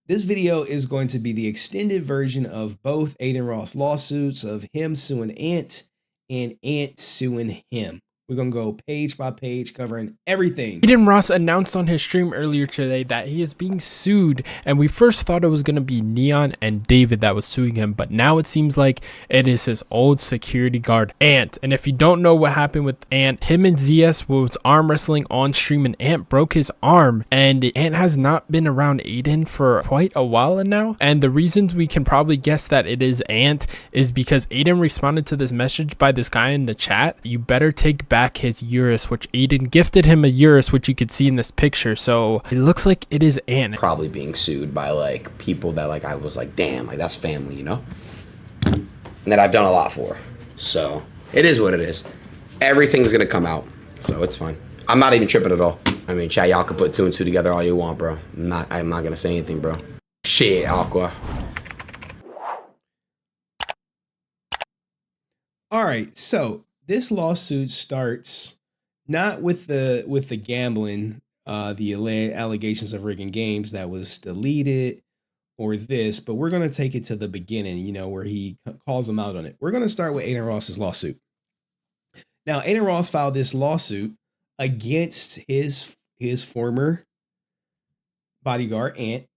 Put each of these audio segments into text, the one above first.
This video is going to be the extended version of both Adin Ross lawsuits, of him suing Ant and Ant suing him. We're going to go page by page covering everything. Adin Ross announced on his stream earlier today that he is being sued, and we first thought it was going to be Neon and David that was suing him, but now it seems like it is his old security guard, Ant. And if you don't know what happened with Ant, him and ZS was arm wrestling on stream, and Ant broke his arm, and Ant has not been around Adin for quite a while now. And the reasons we can probably guess that it is Ant is because Adin responded to this message by this guy in the chat: "You better take back his Urus," which Adin gifted him a Urus, which you could see in this picture. So it looks like it is Ant. Probably being sued by like people that like I was like, damn, like that's family, you know, and that I've done a lot for. So it is what it is. Everything's gonna come out, so it's fine. I'm not even tripping at all. I mean, chat, y'all can put 2 and 2 together all you want, bro. I'm not gonna say anything, bro. Shit, Aqua. All right, so this lawsuit starts not with the gambling, the allegations of rigging games that was deleted, or this, but we're going to take it to the beginning, you know, where he calls him out on it. We're going to start with Adin Ross's lawsuit. Now, Adin Ross filed this lawsuit against his former bodyguard, Ant,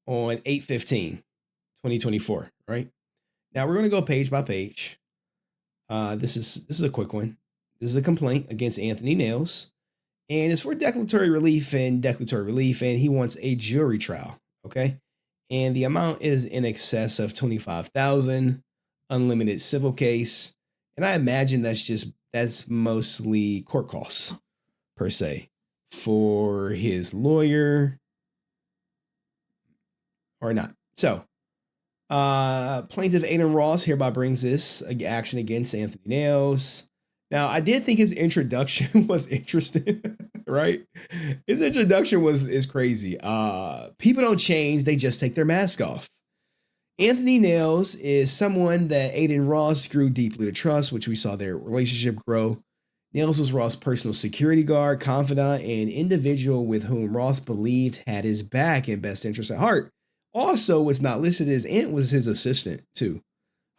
on 8/15/2024, right? Now, we're going to go page by page. This is a quick one. This is a complaint against Anthony Nails, and it's for declaratory relief, and he wants a jury trial. Okay, and the amount is in excess of $25,000, unlimited civil case, and I imagine that's mostly court costs per se for his lawyer, or not. So, plaintiff Adin Ross hereby brings this action against Anthony Nails. Now, I did think his introduction was interesting, right? His introduction is crazy. People don't change, they just take their mask off. Anthony Nails is someone that Adin Ross grew deeply to trust, which we saw their relationship grow. Nails was Ross' personal security guard, confidant, and individual with whom Ross believed had his back and best interest at heart. Also, what's not listed as Ant was his assistant too.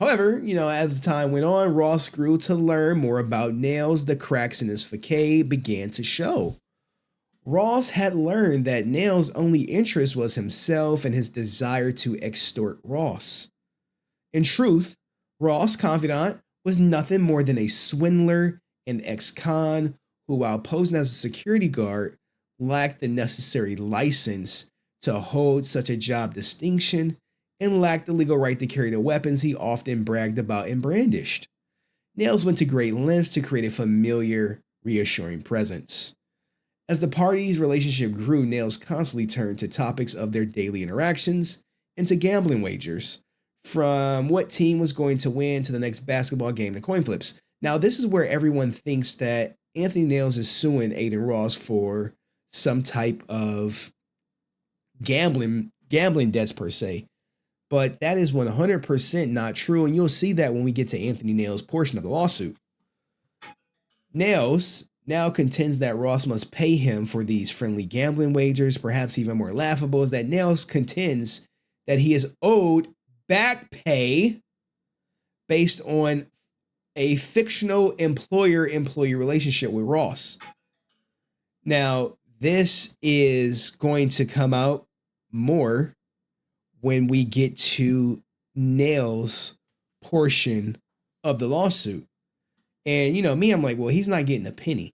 However, you know, as the time went on, Ross grew to learn more about Nails. The cracks in his facade began to show. Ross had learned that Nails' only interest was himself and his desire to extort Ross. In truth, Ross' confidant was nothing more than a swindler and ex-con who, while posing as a security guard, lacked the necessary license to hold such a job distinction and lacked the legal right to carry the weapons he often bragged about and brandished. Nails went to great lengths to create a familiar, reassuring presence. As the parties' relationship grew, Nails constantly turned to topics of their daily interactions and to gambling wagers, from what team was going to win to the next basketball game to coin flips. Now, this is where everyone thinks that Anthony Nails is suing Adin Ross for some type of gambling debts per se. But that is 100% not true, and you'll see that when we get to Anthony Nails' portion of the lawsuit. Nails now contends that Ross must pay him for these friendly gambling wagers. Perhaps even more laughable is that Nails contends that he is owed back pay based on a fictional employer-employee relationship with Ross. Now, this is going to come out more when we get to Nails' portion of the lawsuit. And, you know, me, I'm like, well, he's not getting a penny.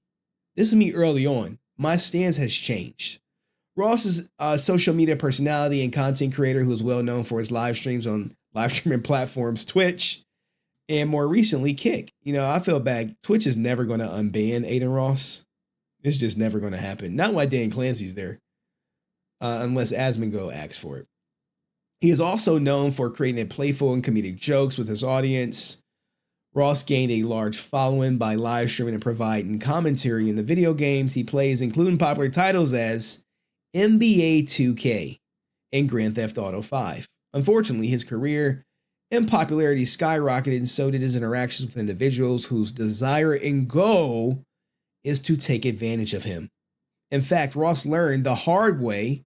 This is me early on. My stance has changed. Ross is a social media personality and content creator who is well known for his live streams on live streaming platforms Twitch and more recently Kick. You know, I feel bad. Twitch is never going to unban Adin Ross. It's just never going to happen. Not why Dan Clancy's there, unless Asmongo asks for it. He is also known for creating playful and comedic jokes with his audience. Ross gained a large following by live streaming and providing commentary in the video games he plays, including popular titles as NBA 2K and Grand Theft Auto 5. Unfortunately, his career and popularity skyrocketed, and so did his interactions with individuals whose desire and goal is to take advantage of him. In fact, Ross learned the hard way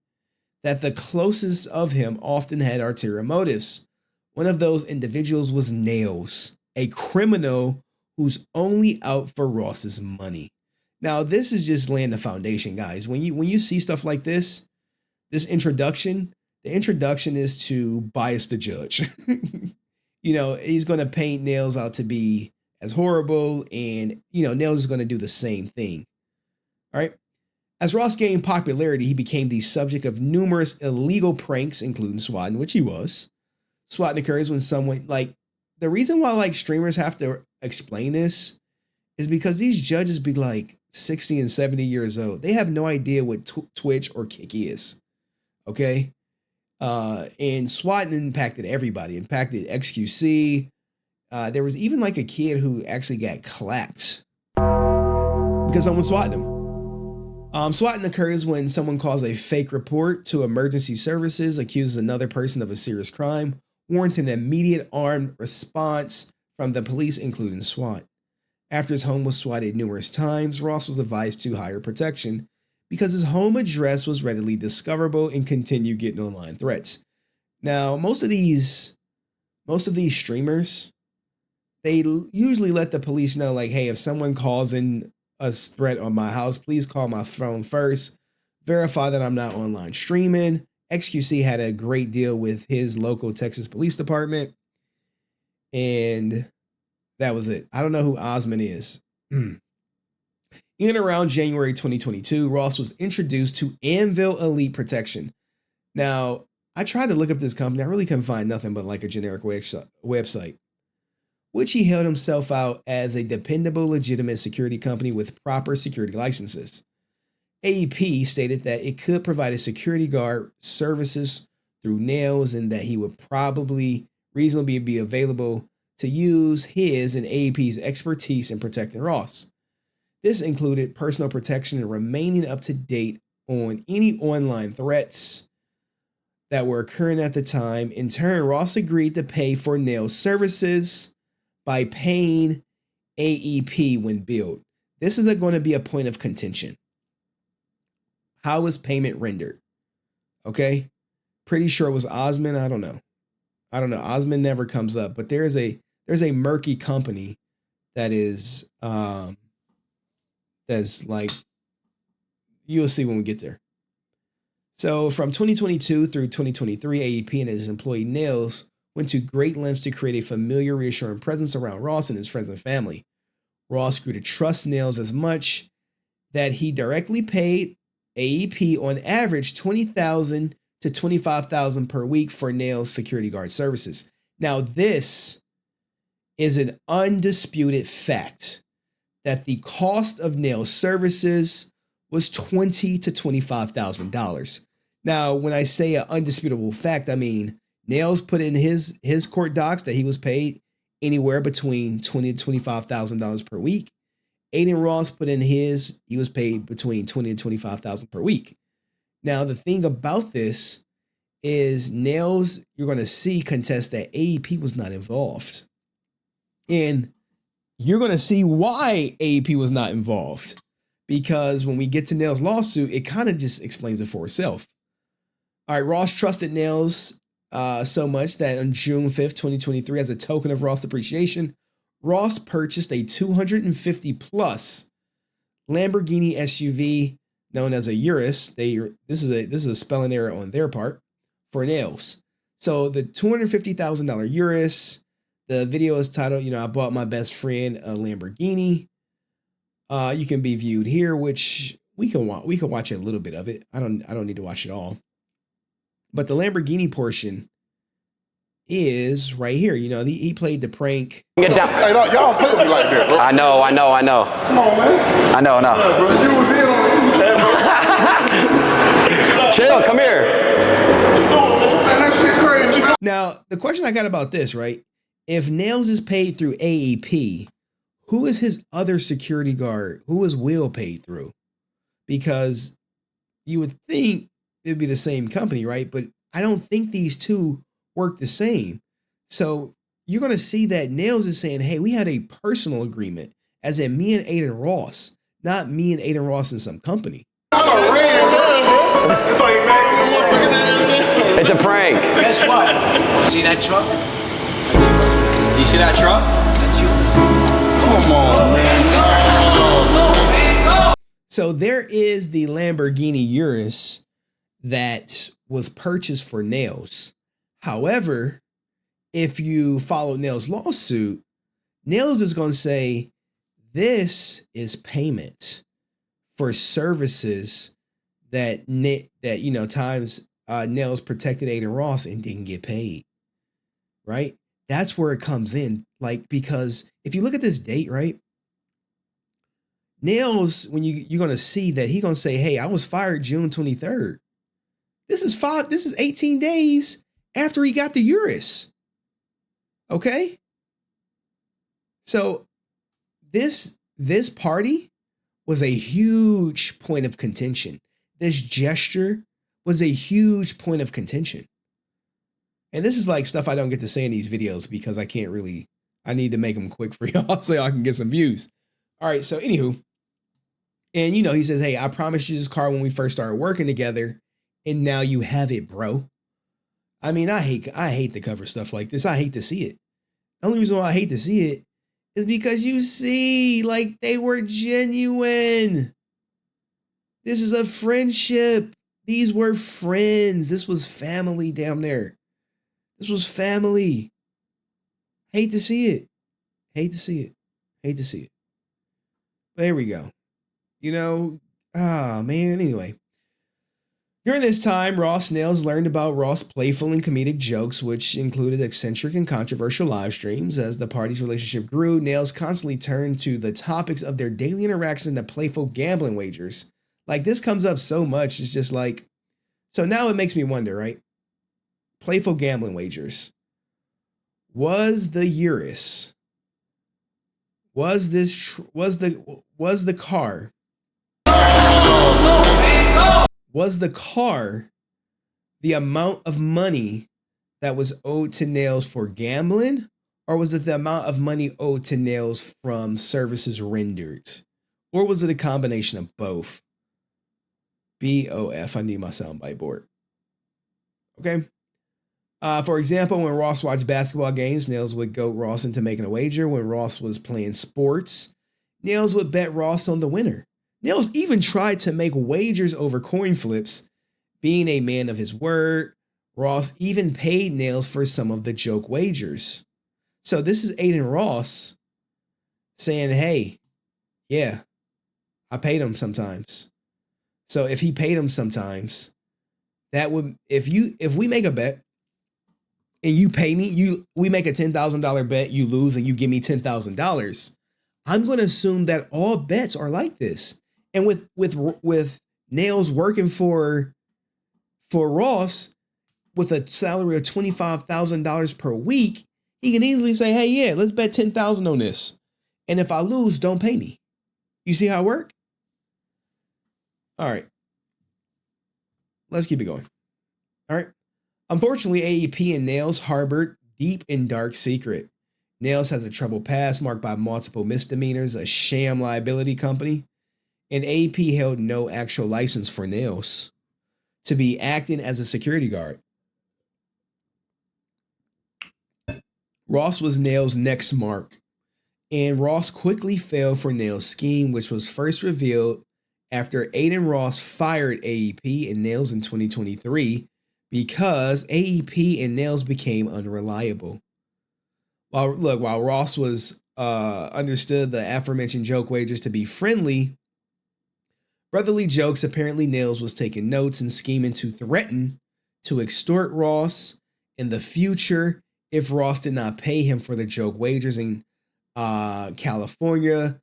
that the closest of him often had ulterior motives. One of those individuals was Nails, a criminal who's only out for Ross's money. Now, this is just laying the foundation, guys. When you see stuff like this introduction, the introduction is to bias the judge. He's going to paint Nails out to be as horrible, and, Nails is going to do the same thing. All right. As Ross gained popularity, he became the subject of numerous illegal pranks, including swatting, which he was. Swatting occurs when someone, the reason why, streamers have to explain this is because these judges be, 60 and 70 years old. They have no idea what Twitch or Kick is, okay? And swatting impacted everybody. Impacted XQC. There was even, a kid who actually got clapped because someone swatted him. Swatting occurs when someone calls a fake report to emergency services, accuses another person of a serious crime, warrants an immediate armed response from the police, including SWAT. After his home was swatted numerous times, Ross was advised to hire protection because his home address was readily discoverable and continued getting online threats. Now, most of these streamers, they usually let the police know, hey, if someone calls in a threat on my house, please call my phone first. Verify that I'm not online streaming. XQC had a great deal with his local Texas Police Department. And that was it. I don't know who Osmond is. In and around January 2022, Ross was introduced to Anvil Elite Protection. Now, I tried to look up this company. I really couldn't find nothing but a generic website, which he held himself out as a dependable, legitimate security company with proper security licenses. AEP stated that it could provide a security guard services through Nails and that he would probably reasonably be available to use his and AEP's expertise in protecting Ross. This included personal protection and remaining up to date on any online threats that were occurring at the time. In turn, Ross agreed to pay for Nails' services by paying AEP when billed. This is going to be a point of contention. How was payment rendered? Okay. Pretty sure it was Osmond. I don't know. Osmond never comes up, but there's a murky company that is, that's you'll see when we get there. So from 2022 through 2023, AEP and his employee Nails went to great lengths to create a familiar, reassuring presence around Ross and his friends and family. Ross grew to trust Nails as much that he directly paid AEP on average $20,000 to $25,000 per week for Nails security guard services. Now, this is an undisputed fact that the cost of Nails services was $20,000 to $25,000. Now, when I say an undisputable fact, I mean Nails put in his court docs that he was paid anywhere between $20,000 to $25,000 per week. Adin Ross put in his, he was paid between $20,000 to $25,000 per week. Now, the thing about this is Nails, you're going to see contest that AEP was not involved. And you're going to see why AEP was not involved. Because when we get to Nails' lawsuit, it kind of just explains it for itself. All right, Ross trusted Nails so much that on June 5th, 2023, as a token of Ross appreciation, Ross purchased a 250 plus Lamborghini SUV known as a Urus. This is a spelling error on their part for Nails. So the $250,000 Urus, the video is titled, I bought my best friend a Lamborghini. You can be viewed here, which we can watch a little bit of it. I don't need to watch it all. But the Lamborghini portion is right here. He played the prank. Get down. Hey, y'all don't play with me like that, bro. I know. Come on, man. I know. Yeah, bro, you was in on it too. Chill, come here. Man, that shit crazy. Now, the question I got about this, right? If Nails is paid through AEP, who is his other security guard? Who is Will paid through? Because you would think it'd be the same company, right? But I don't think these two work the same. So you're going to see that Nails is saying, hey, we had a personal agreement, as in me and Adin Ross, not me and Adin Ross in some company. I done ran, bro. That's why he mad. It's a prank. Guess what? See that truck? You see that truck? That's yours. Come on, man. So there is the Lamborghini Urus that was purchased for Nails. However, if you follow Nails' lawsuit, Nails is going to say this is payment for services that times Nails protected Adin Ross and didn't get paid. Right? That's where it comes in. Like, because if you look at this date, right? Nails, when you're going to see that he's going to say, hey, I was fired June 23rd. This is 18 days after he got the Urus. Okay? So this party was a huge point of contention. This gesture was a huge point of contention. And this is like stuff I don't get to say in these videos because I need to make them quick for y'all so I can get some views. All right, so anywho, and he says, hey, I promised you this car when we first started working together, and now you have it, bro. I mean, I hate to cover stuff like this. I hate to see it. The only reason why I hate to see it is because you see, like, they were genuine. This is a friendship. These were friends. This was family down there. This was family. Hate to see it. Hate to see it. Hate to see it. But here we go. Man, anyway. During this time, Ross Nails learned about Ross' playful and comedic jokes, which included eccentric and controversial live streams. As the party's relationship grew, Nails constantly turned to the topics of their daily interactions and the playful gambling wagers. Like, this comes up so much, it's just like, so now it makes me wonder, right? Playful gambling wagers. Was the Urus, was the car the amount of money that was owed to Nails for gambling, or was it the amount of money owed to Nails from services rendered? Or was it a combination of both? BOF, I need my soundbite board. Okay. For example, when Ross watched basketball games, Nails would goat Ross into making a wager. When Ross was playing sports, Nails would bet Ross on the winner. Nails even tried to make wagers over coin flips. Being a man of his word, Ross even paid Nails for some of the joke wagers. So this is Adin Ross saying, hey, yeah, I paid him sometimes. So if he paid him sometimes, that would, if we make a bet and you pay me, we make a $10,000 bet, you lose and you give me $10,000. I'm going to assume that all bets are like this. And with Nails working for Ross with a salary of $25,000 per week, he can easily say, hey, yeah, let's bet $10,000 on this. And if I lose, don't pay me. You see how it works? All right. Let's keep it going. All right. Unfortunately, AEP and Nails harbored deep and dark secret. Nails has a troubled past marked by multiple misdemeanors, a sham liability company, and AEP held no actual license for Nails to be acting as a security guard. Ross was Nails' next mark, and Ross quickly fell for Nails' scheme, which was first revealed after Adin Ross fired AEP and Nails in 2023 because AEP and Nails became unreliable. While Ross was understood the aforementioned joke wagers to be friendly, brotherly jokes, apparently Nails was taking notes and scheming to threaten to extort Ross in the future if Ross did not pay him for the joke wagers in California.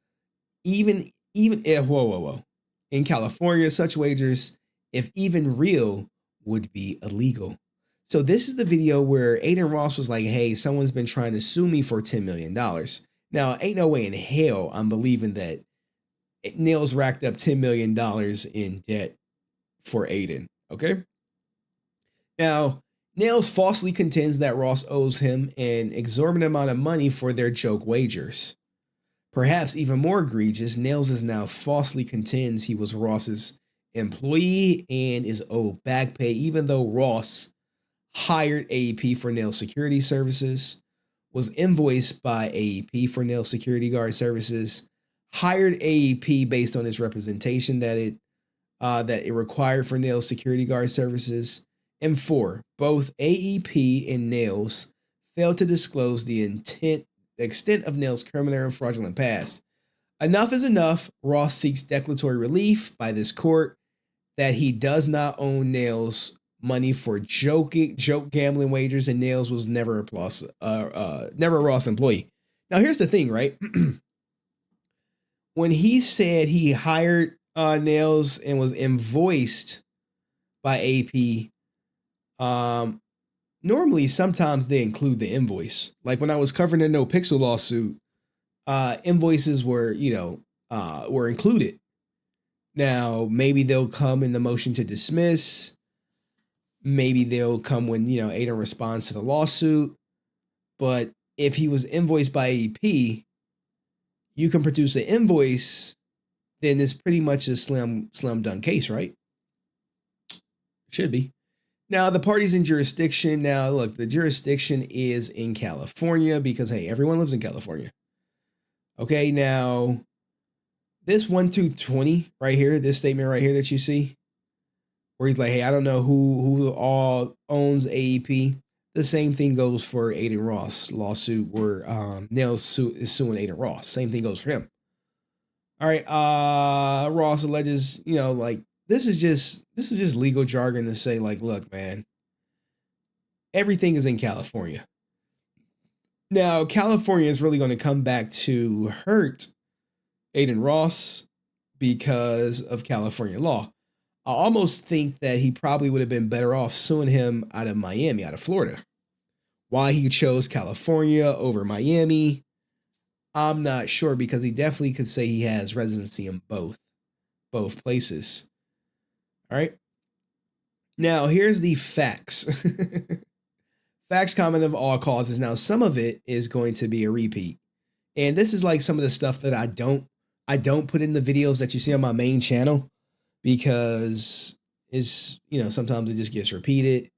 Even if, in California, such wagers, if even real, would be illegal. So this is the video where Adin Ross was like, hey, someone's been trying to sue me for $10 million. Now, ain't no way in hell I'm believing that Nails racked up $10 million in debt for Adin, okay? Now, Nails falsely contends that Ross owes him an exorbitant amount of money for their joke wagers. Perhaps even more egregious, Nails is now falsely contends he was Ross's employee and is owed back pay, even though Ross hired AEP for nail security services, was invoiced by AEP for nail security guard services, hired AEP based on its representation that it required for nail security guard services, and 4, both AEP and Nails failed to disclose the extent of Nails' criminal and fraudulent past. Enough is enough. Ross seeks declaratory relief by this court that he does not owe Nails money for joke gambling wagers, and Nails was never a Ross employee. Now, here's the thing, right? When he said he hired Nails and was invoiced by AP, normally sometimes they include the invoice. Like when I was covering the No Pixel lawsuit, invoices were included. Now, maybe they'll come in the motion to dismiss. Maybe they'll come when, Adin responds to the lawsuit. But if he was invoiced by AP, you can produce an invoice, then it's pretty much a slam dunk case, right? Should be. Now, the parties in jurisdiction. Now, look, the jurisdiction is in California because, hey, everyone lives in California. Okay, now, this 1-2-20 right here, this statement right here that you see, where he's like, hey, I don't know who all owns AEP. The same thing goes for Adin Ross lawsuit where Nails is suing Adin Ross. Same thing goes for him. All right, Ross alleges, this is just legal jargon to say, like, look, man, everything is in California. Now, California is really going to come back to hurt Adin Ross because of California law. I almost think that he probably would have been better off suing him out of Miami, out of Florida. Why he chose California over Miami, I'm not sure, because he definitely could say he has residency in both places. All right. Now, here's the facts. Facts common of all causes. Now, some of it is going to be a repeat. And this is like some of the stuff that I don't put in the videos that you see on my main channel, because it's, sometimes it just gets repeated.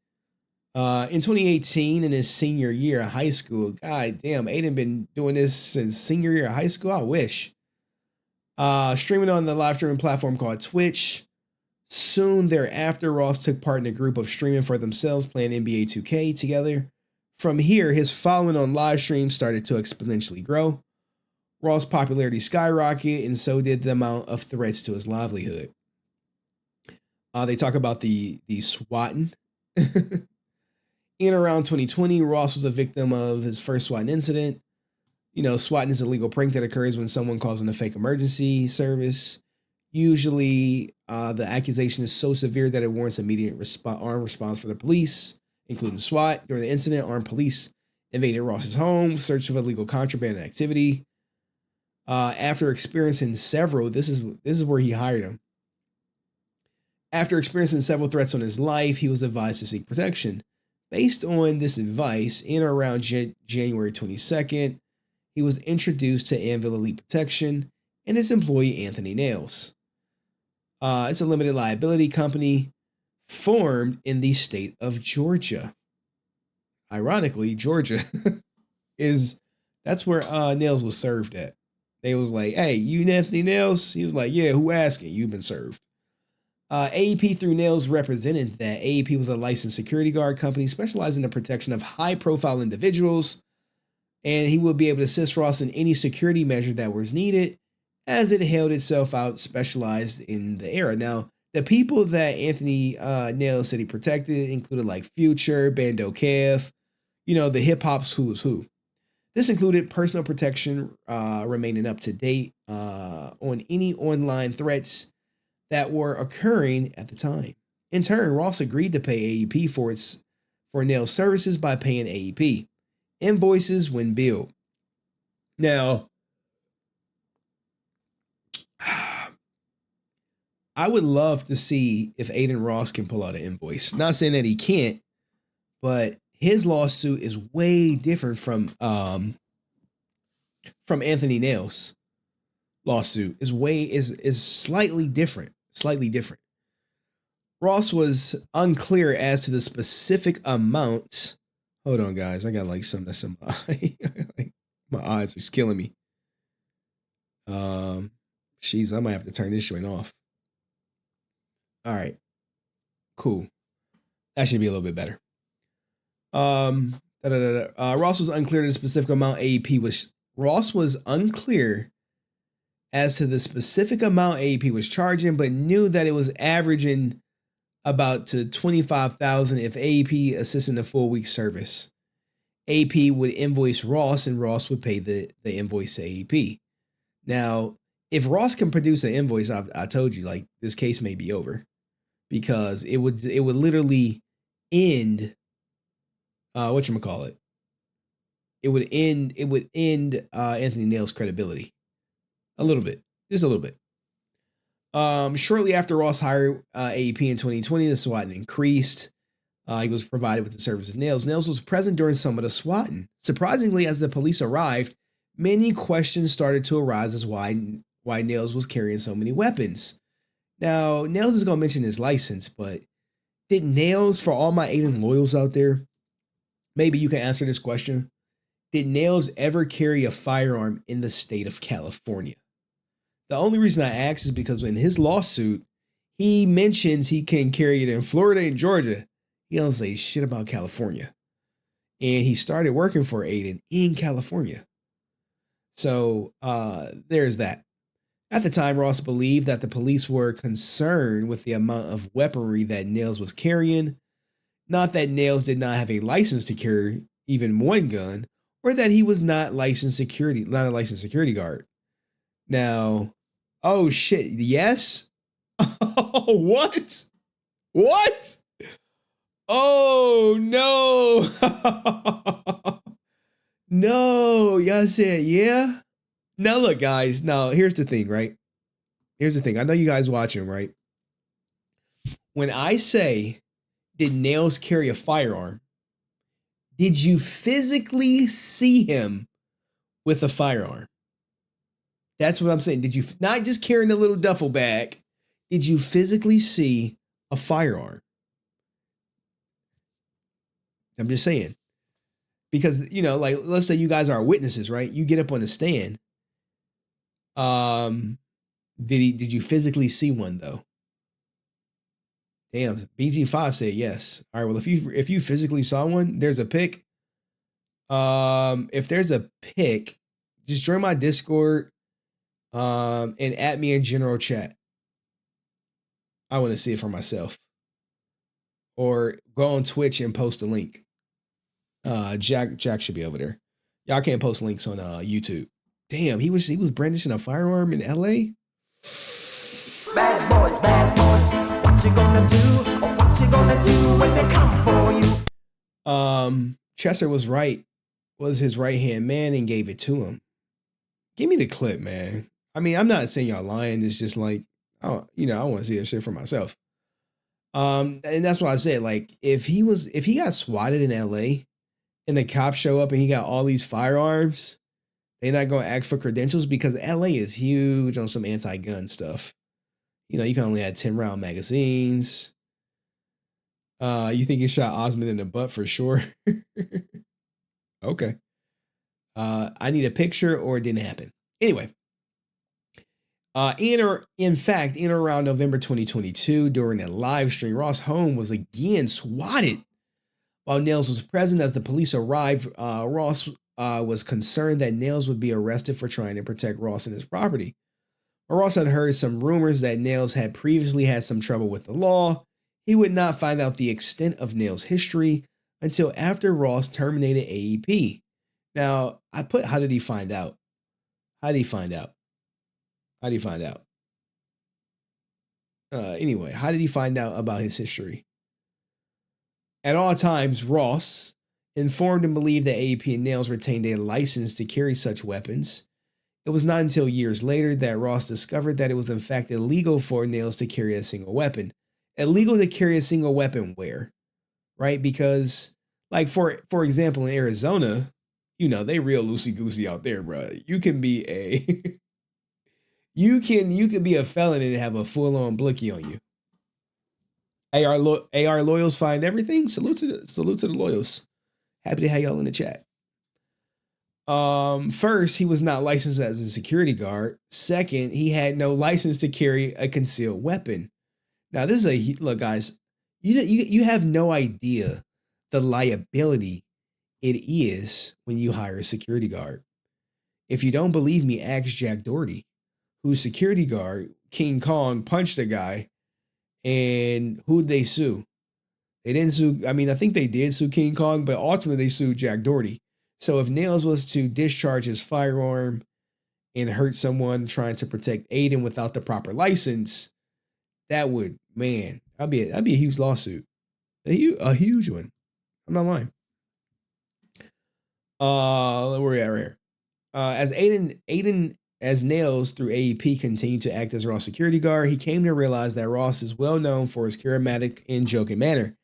In 2018, in his senior year of high school, god damn, Adin been doing this since senior year of high school. I wish. Streaming on the live streaming platform called Twitch. Soon thereafter, Ross took part in a group of streaming for themselves, playing NBA 2K together. From here, his following on live streams started to exponentially grow. Ross' popularity skyrocketed, and so did the amount of threats to his livelihood. They talk about the swatting. In around 2020, Ross was a victim of his first swatting incident. Swatting is a legal prank that occurs when someone calls in a fake emergency service. Usually, the accusation is so severe that it warrants immediate armed response for the police, including SWAT. During the incident, armed police invaded Ross's home, searched for illegal contraband activity. After experiencing several, this is where he hired him. After experiencing several threats on his life, he was advised to seek protection. Based on this advice, in or around January 22nd, he was introduced to Anvil Elite Protection and its employee Anthony Nails. It's a limited liability company formed in the state of Georgia. Ironically, Georgia that's where Nails was served at. They was like, hey, you Anthony Nails? He was like, yeah, who asking? You've been served. AEP through Nails represented that AEP was a licensed security guard company specializing in the protection of high-profile individuals, and he would be able to assist Ross in any security measure that was needed, as it held itself out specialized in the era. Now, the people that Anthony Nails said he protected included like Future, Bando Kev, the hip-hop's who's who. This included personal protection, remaining up to date on any online threats that were occurring at the time. In turn, Ross agreed to pay AEP for Nails services by paying AEP invoices when billed. Now, I would love to see if Adin Ross can pull out an invoice. Not saying that he can't, but his lawsuit is way different from Anthony Nails' lawsuit. Is slightly different. Ross was unclear as to the specific amount. Hold on, guys. I got like something that's in my eye. Like, my eyes are killing me. Jeez, I might have to turn this joint off. All right. Cool. That should be a little bit better. Ross was unclear to the specific amount AEP was. Ross was unclear as to the specific amount AEP was charging, but knew that it was averaging about to $25,000 if AEP assisted in a full week service. AEP would invoice Ross, and Ross would pay the invoice to AEP. Now, if Ross can produce an invoice, I told you, like, this case may be over, because it would literally end. Whatchamacallit? It would end Anthony Nail's credibility. A little bit. Just a little bit. Shortly after Ross hired AEP in 2020, the swatting increased. He was provided with the service of Nails. Nails was present during some of the swatting. Surprisingly, as the police arrived, many questions started to arise as why Nails was carrying so many weapons. Now, Nails is going to mention his license, but did Nails, for all my Adin loyals out there, maybe you can answer this question. Did Nails ever carry a firearm in the state of California? The only reason I ask is because in his lawsuit, he mentions he can carry it in Florida and Georgia. He don't say shit about California. And he started working for Adin in California. So there's that. At the time, Ross believed that the police were concerned with the amount of weaponry that Nails was carrying. Not that Nails did not have a license to carry even one gun, or that he was not a licensed security guard. Now, oh shit, yes? What? What? Oh no. No, y'all said yeah? Now look, guys, now here's the thing, right? Here's the thing. I know you guys watching, right? When I say, did Nails carry a firearm? Did you physically see him with a firearm? That's what I'm saying. Did you, not just carrying a little duffel bag, did you physically see a firearm? I'm just saying. Because, you know, like, let's say you guys are witnesses, right? You get up on the stand. Did you physically see one though? Damn, BG5 said yes. All right, well, if you physically saw one, there's a pic. If there's a pic, just join my Discord and add me in general chat. I want to see it for myself. Or go on Twitch and post a link. Jack should be over there. Y'all can't post links on YouTube. Damn, he was brandishing a firearm in LA. Bad boys. What you gonna do? Or what you gonna do when they come for you? Chester was his right hand man and gave it to him. Give me the clip, man. I mean, I'm not saying y'all lying. It's just like, I want to see that shit for myself. And that's why I said, like, if he got swatted in LA and the cops show up and he got all these firearms, they're not going to ask for credentials because LA is huge on some anti-gun stuff. You know, you can only have 10-round magazines. You think he shot Osmond in the butt for sure? Okay. I need a picture or it didn't happen. Anyway. In or around November 2022, during a live stream, Ross' home was again swatted. While Nails was present as the police arrived, Ross was concerned that Nails would be arrested for trying to protect Ross and his property. Ross had heard some rumors that Nails had previously had some trouble with the law. He would not find out the extent of Nails' history until after Ross terminated AEP. Now, I put, how did he find out? Anyway, how did he find out about his history? At all times, Ross informed and believed that AEP and Nails retained a license to carry such weapons. It was not until years later that Ross discovered that it was in fact illegal for Nails to carry a single weapon. Illegal to carry a single weapon where? Right? Because, like, for example, in Arizona, you know, they real loosey-goosey out there, bro. You can be a... you can be a felon and have a full-on blicky on you. AR loyals find everything. Salute to the loyals. Happy to have y'all in the chat. First, he was not licensed as a security guard. Second, he had no license to carry a concealed weapon. Now, this is look, guys. You have no idea the liability it is when you hire a security guard. If you don't believe me, ask Jack Doherty, whose security guard, King Kong, punched a guy, and who'd they sue? They didn't sue. I mean, I think they did sue King Kong, but ultimately they sued Jack Doherty. So if Nails was to discharge his firearm and hurt someone trying to protect Adin without the proper license, that would, man, that'd be a huge lawsuit, a huge one. I'm not lying. Where we at right here? As as Nails through AEP continued to act as Ross' security guard, he came to realize that Ross is well known for his charismatic and joking manner.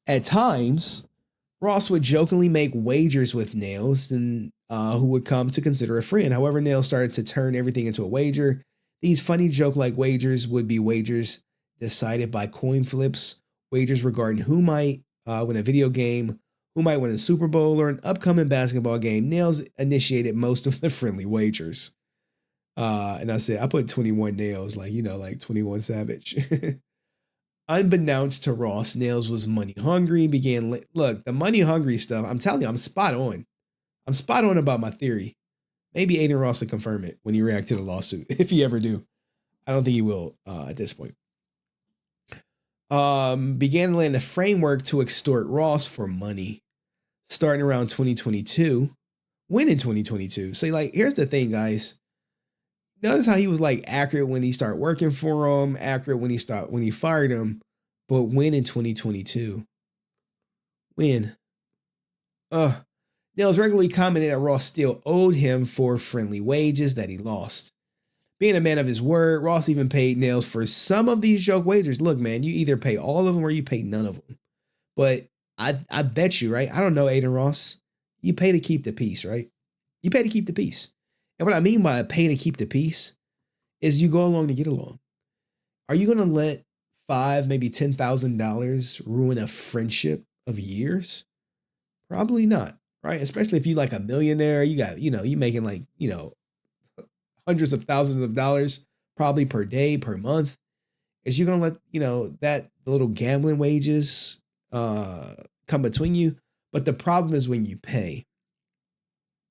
At times, Ross would jokingly make wagers with Nails, and who would come to consider a friend. However, Nails started to turn everything into a wager. These funny joke-like wagers would be wagers decided by coin flips, wagers regarding who might win a video game, who might win a Super Bowl, or an upcoming basketball game. Nails initiated most of the friendly wagers. And I said, I put 21 Nails, like 21 Savage. Unbeknownst to Ross, Nails was money hungry and began, look, the money hungry stuff, I'm telling you, I'm spot on. I'm spot on about my theory. Maybe Adin Ross will confirm it when he reacts to the lawsuit, if he ever do. I don't think he will at this point. Began laying the framework to extort Ross for money starting around 2022. When in 2022? So, here's the thing, guys. Notice how he was accurate when he started working for him, accurate when he fired him, but when in 2022? When? Nails regularly commented that Ross still owed him for friendly wages that he lost. Being a man of his word, Ross even paid Nails for some of these joke wagers. Look, man, you either pay all of them or you pay none of them. But I bet you, right? I don't know, Adin Ross. You pay to keep the peace, right? You pay to keep the peace. And what I mean by pay to keep the peace is you go along to get along. Are you going to let $5,000, maybe $10,000 ruin a friendship of years? Probably not, right? Especially if you a millionaire, you got, you making hundreds of thousands of dollars probably per day, per month. Is you going to let, that little gambling wages come between you? But the problem is when you pay.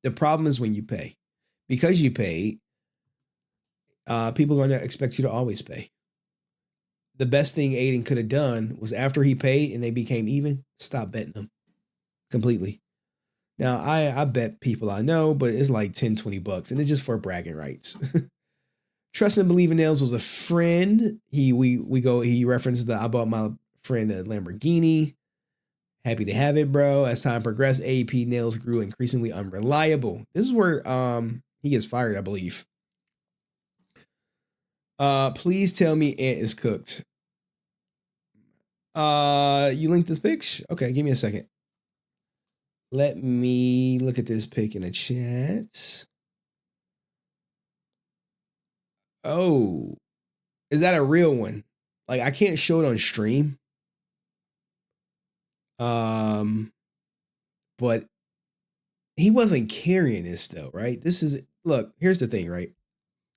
The problem is when you pay. Because you paid, people are going to expect you to always pay. The best thing Adin could have done was after he paid and they became even, stop betting them completely. Now, I bet people I know, but it's like $10, $20, and it's just for bragging rights. Trust and Believe in Nails was a friend. He referenced I bought my friend a Lamborghini. Happy to have it, bro. As time progressed, AEP Nails grew increasingly unreliable. This is where he gets fired, I believe. Please tell me Ant is cooked. You linked this pic? Okay, give me a second. Let me look at this pic in the chat. Oh, is that a real one? I can't show it on stream. But he wasn't carrying this though, right? Look, here's the thing, right?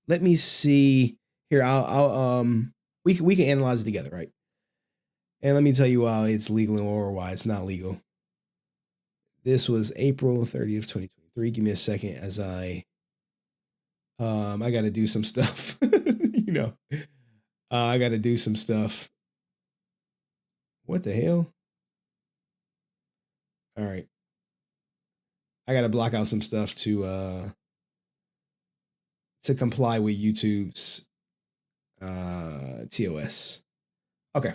Let me see here. We can analyze it together, right? And let me tell you why it's legal or why it's not legal. This was April 30th, 2023. Give me a second as I got to do some stuff, I got to do some stuff. What the hell? All right. I got to block out some stuff to comply with YouTube's TOS. Okay.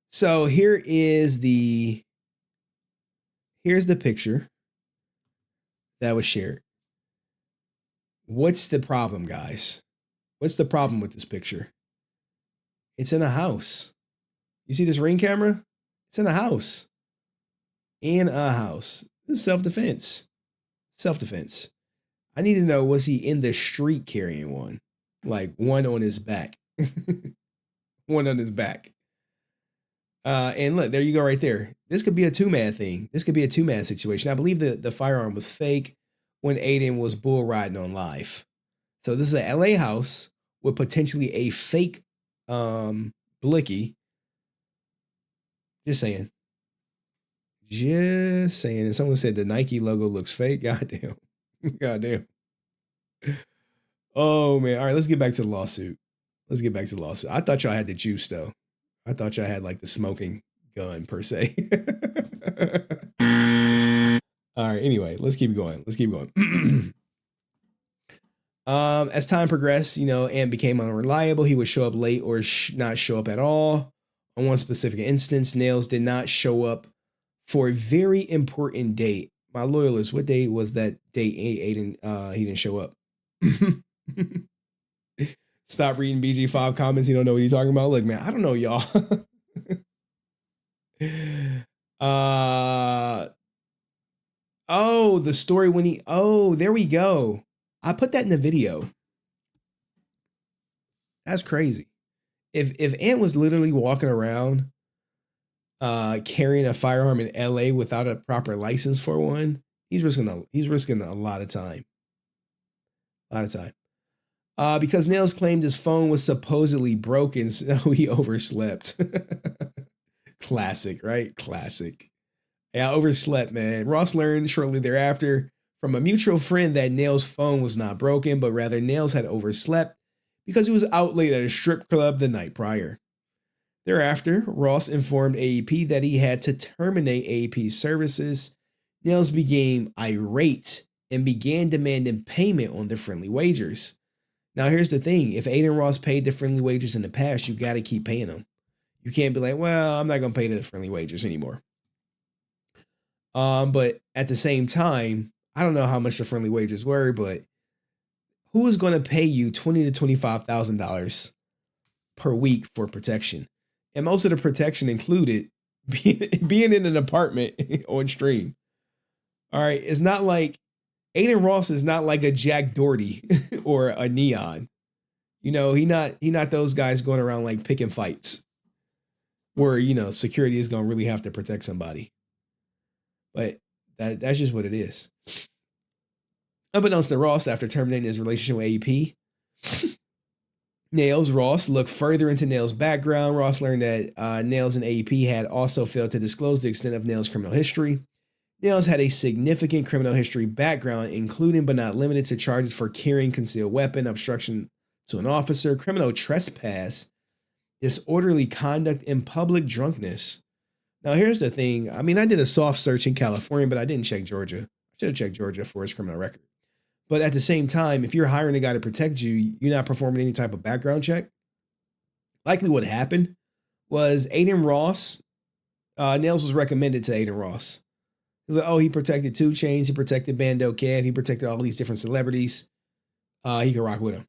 So here's the picture that was shared. What's the problem, guys? What's the problem with this picture? It's in a house. You see this Ring camera? It's in a house. In a house. This is self-defense. Self-defense. I need to know, was he in the street carrying one? One on his back. one on his back. And look, there you go right there. This could be a two-man thing. This could be a two-man situation. I believe the firearm was fake when Adin was bull riding on live. So this is a LA house with potentially a fake blicky. Just saying. Just saying. And someone said the Nike logo looks fake. Goddamn. Goddamn. Oh, man. All right, let's get back to the lawsuit. I thought y'all had the juice, though. I thought y'all had like the smoking gun, per se. All right, anyway, let's keep going. As time progressed, Ant became unreliable. He would show up late or not show up at all. On one specific instance, Nails did not show up for a very important date. My loyalist, what day was that date? He didn't show up. Stop reading BG5 comments. You don't know what you're talking about. Look, man, I don't know, y'all. The story when there we go. I put that in the video. That's crazy. If Ant was literally walking around carrying a firearm in LA without a proper license for one, he's risking a lot of time. Because Nails claimed his phone was supposedly broken, so he overslept. Classic, right? Classic. Yeah, I overslept, man. Ross learned shortly thereafter from a mutual friend that Nails' phone was not broken, but rather Nails had overslept because he was out late at a strip club the night prior. Thereafter, Ross informed AEP that he had to terminate AEP's services. Nails became irate and began demanding payment on the friendly wagers. Now, here's the thing. If Adin Ross paid the friendly wagers in the past, you got to keep paying them. You can't be like, well, I'm not going to pay the friendly wagers anymore. But at the same time, I don't know how much the friendly wagers were, but who is going to pay you $20,000 to $25,000 per week for protection? And most of the protection included being in an apartment on stream. All right. It's not like Adin Ross is not like a Jack Doherty or a Neon. He not those guys going around like picking fights where, security is going to really have to protect somebody. But that's just what it is. Unbeknownst to Ross, after terminating his relationship with AEP, Ross looked further into Nails' background. Ross learned that Nails and AEP had also failed to disclose the extent of Nails' criminal history. Nails had a significant criminal history background, including but not limited to charges for carrying concealed weapon, obstruction to an officer, criminal trespass, disorderly conduct, and public drunkenness. Now, here's the thing. I mean, I did a soft search in California, but I didn't check Georgia. I should have checked Georgia for his criminal record. But at the same time, if you're hiring a guy to protect you, you're not performing any type of background check. Likely what happened was Adin Ross, Nails was recommended to Adin Ross. He was like, he protected 2 Chainz, he protected Bando Kev, he protected all these different celebrities. He could rock with him.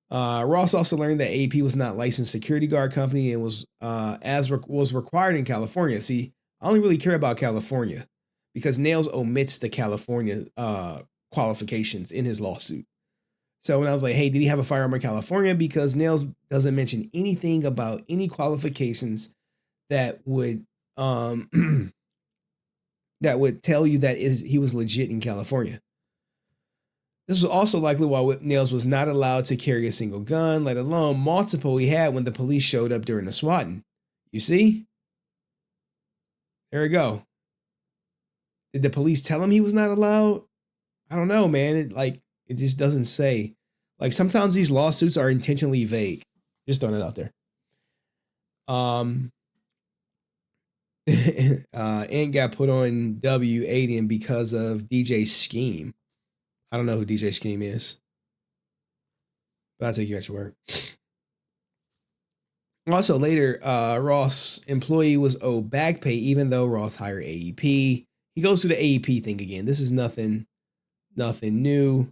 Ross also learned that AP was not licensed security guard company and was was required in California. See, I only really care about California because Nails omits the California qualifications in his lawsuit. So when I was like, hey, did he have a firearm in California? Because Nails doesn't mention anything about any qualifications that would that would tell you that he was legit in California. This was also likely why Nails was not allowed to carry a single gun, let alone multiple he had when the police showed up during the swatting. You see? There we go. Did the police tell him he was not allowed? I don't know, man. It just doesn't say. Like, sometimes these lawsuits are intentionally vague. Just throwing it out there. And got put on W80 because of DJ Scheme. I don't know who DJ Scheme is, but I'll take you at your word. Also later, Ross employee was owed back pay even though Ross hired AEP. He goes through the AEP thing again. This is nothing new.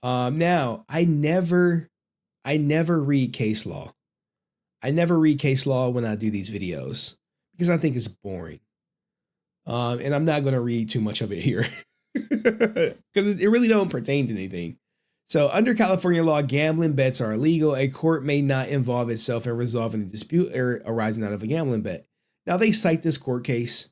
Now I never read case law. I never read case law when I do these videos because I think it's boring. And I'm not going to read too much of it here because it really don't pertain to anything. So under California law, gambling bets are illegal. A court may not involve itself in resolving a dispute arising out of a gambling bet. Now they cite this court case,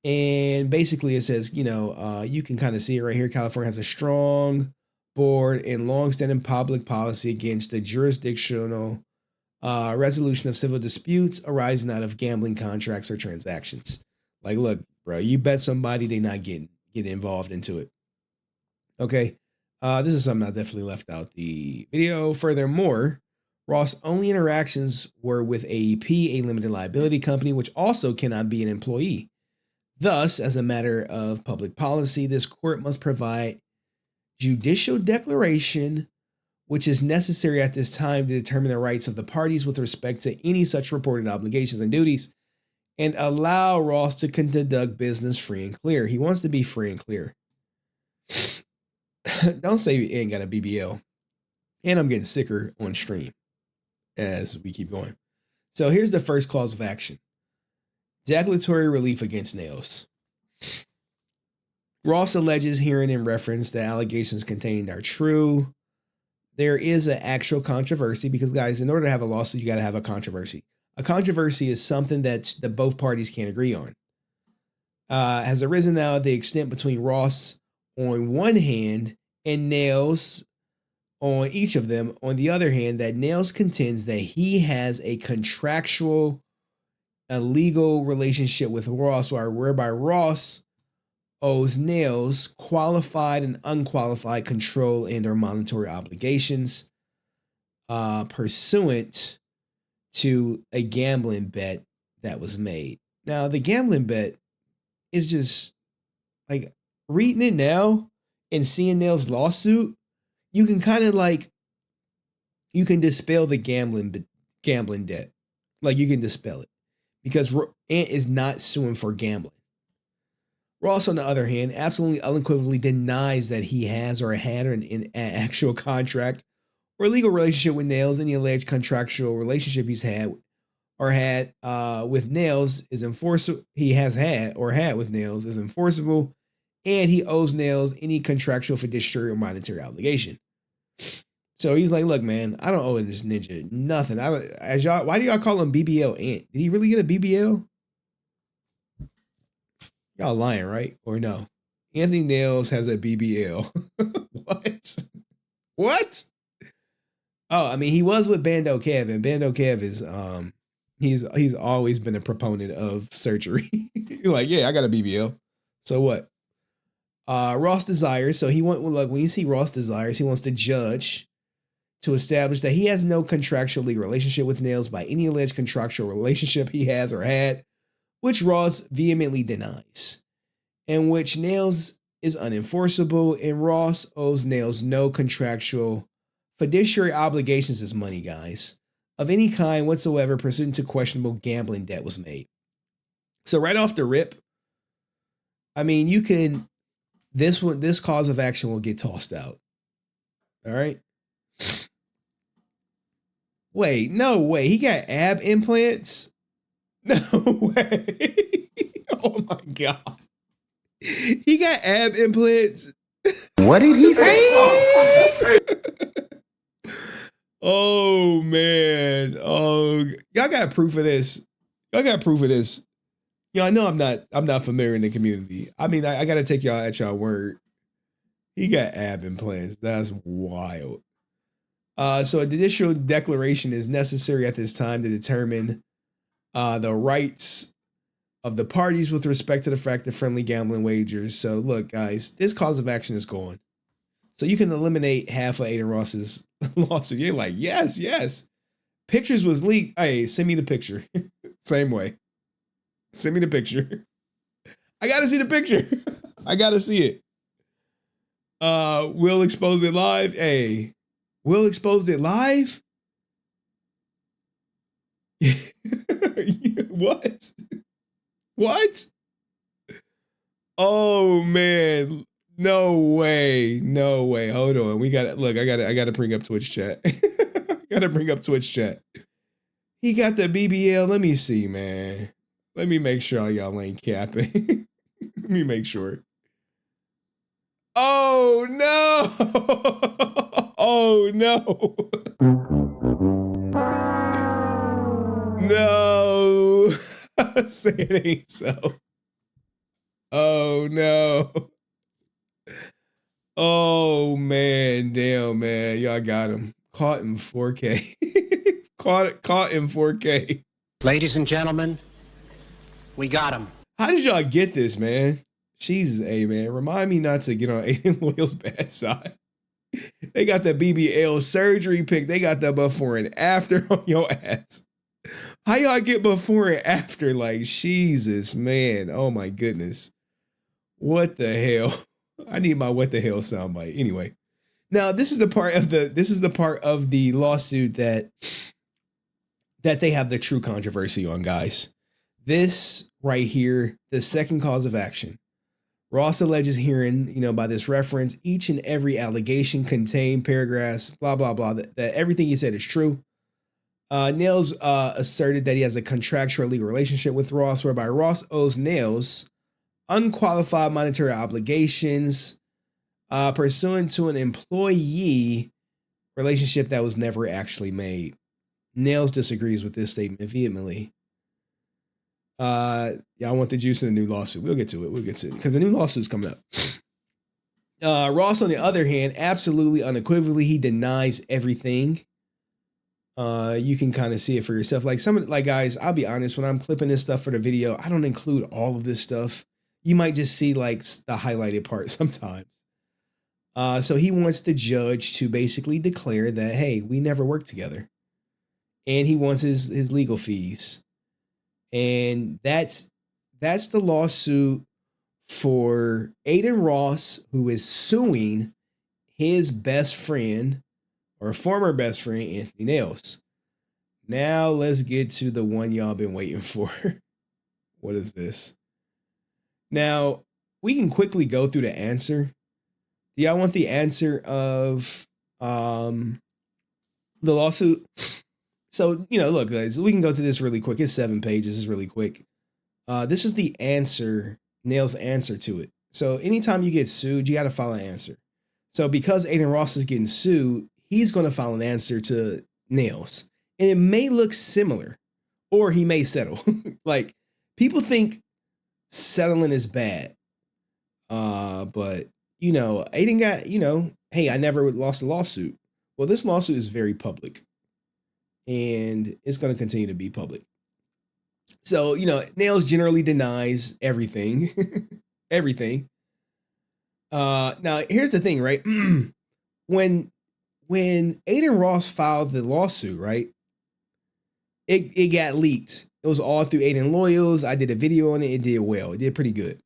and basically it says, you can kind of see it right here. California has a strong board and longstanding public policy against the jurisdictional resolution of civil disputes arising out of gambling contracts or transactions. Like, look, bro, you bet somebody, they not getting involved into it. Okay. This is something I definitely left out the video. Furthermore, Ross' only interactions were with AEP, a limited liability company, which also cannot be an employee. Thus, as a matter of public policy, this court must provide judicial declaration, which is necessary at this time to determine the rights of the parties with respect to any such reported obligations and duties, and allow Ross to conduct business free and clear. He wants to be free and clear. Don't say he ain't got a BBL. And I'm getting sicker on stream as we keep going. So here's the first cause of action. Declaratory relief against Nails. Ross alleges herein in reference the allegations contained are true. There is an actual controversy because, guys, in order to have a lawsuit, you got to have a controversy. A controversy is something that both parties can't agree on. Has arisen now the extent between Ross on one hand and Nails on each of them on the other hand, that Nails contends that he has a contractual, a legal relationship with Ross, whereby Ross owes Nails qualified and unqualified control and or monetary obligations pursuant to a gambling bet that was made. Now, the gambling bet is just like reading it now and seeing Nails' lawsuit, you can kind of like, you can dispel the gambling debt. Like you can dispel it because Ant is not suing for gambling. Ross, on the other hand, absolutely unequivocally denies that he has or had an actual contract or legal relationship with Nails. Any alleged contractual relationship he's had or had with Nails is enforceable. He has had or had with Nails is enforceable, and he owes Nails any contractual, fiduciary, or monetary obligation. So he's like, look, man, I don't owe this ninja nothing. Why do y'all call him BBL Ant? Did he really get a BBL? Y'all lying, right? Or no? Anthony Nails has a BBL. What? What? Oh, I mean, he was with Bando Kev, and Bando Kev is he's always been a proponent of surgery. You're like, yeah, I got a BBL. So what? Ross desires. So when you see Ross desires, he wants the judge to establish that he has no contractual legal relationship with Nails by any alleged contractual relationship he has or had, which Ross vehemently denies, and which Nails is unenforceable, and Ross owes Nails no contractual fiduciary obligations as money, guys, of any kind whatsoever pursuant to questionable gambling debt was made. So right off the rip, I mean, this cause of action will get tossed out. All right. Wait, no way. He got ab implants? No way. Oh my God. He got ab implants. What did he say? Oh man. Oh, y'all got proof of this. Y'all got proof of this. I know I'm not familiar in the community. I mean, I gotta take y'all at y'all word. He got ab implants. That's wild. So a judicial declaration is necessary at this time to determine the rights of the parties with respect to the fact of friendly gambling wagers. So look, guys, this cause of action is gone. So you can eliminate half of Adin Ross's lawsuit. You're like, yes. Pictures was leaked. Hey, send me the picture. Same way. Send me the picture. I gotta see the picture. I gotta see it. We'll expose it live. Hey, we'll expose it live. What? What? Oh man. No way. No way. Hold on. I gotta bring up Twitch chat. Gotta bring up Twitch chat. He got the BBL. Let me see, man. Let me make sure y'all ain't capping. Let me make sure. Oh no! Oh no! No! Say it ain't so. Oh no! Oh man, damn man, y'all got him caught in 4K. caught in 4K. Ladies and gentlemen, we got him. How did y'all get this, man? Jesus, hey man, remind me not to get on Adin Loyal's bad side. They got the BBL surgery pic. They got the before and after on your ass. How y'all get before and after? Like, Jesus, man. Oh my goodness. What the hell? I need my what the hell soundbite. Anyway, now this is the part of the lawsuit that they have the true controversy on, guys. This right here, the second cause of action. Ross alleges herein, by this reference, each and every allegation contained paragraphs, blah, blah, blah, that everything he said is true. Nails asserted that he has a contractual legal relationship with Ross, whereby Ross owes Nails unqualified monetary obligations pursuant to an employee relationship that was never actually made. Nails disagrees with this statement vehemently. I want the juice in the new lawsuit. We'll get to it because the new lawsuit's coming up. Ross, on the other hand, absolutely unequivocally, he denies everything. You can kind of see it for yourself. Like guys, I'll be honest, when I'm clipping this stuff for the video, I don't include all of this stuff. You might just see like the highlighted part sometimes. So he wants the judge to basically declare that, hey, we never worked together. And he wants his legal fees. And that's the lawsuit for Adin Ross, who is suing his best friend or former best friend, Anthony Nails. Now let's get to the one y'all been waiting for. What is this? Now, we can quickly go through the answer. Do y'all want the answer of the lawsuit? So, look, guys, we can go to this really quick. It's 7 pages. It's really quick. This is the answer, Nails' answer to it. So anytime you get sued, you got to file an answer. So because Adin Ross is getting sued, he's going to file an answer to Nails. And it may look similar, or he may settle. Like, people think settling is bad. But, Adin got, hey, I never lost a lawsuit. Well, this lawsuit is very public. And it's going to continue to be public. So, Nails generally denies everything. Everything. Now, here's the thing, right? When Adin Ross filed the lawsuit, right? It got leaked. It was all through Adin Loyals. I did a video on it. It did well. It did pretty good.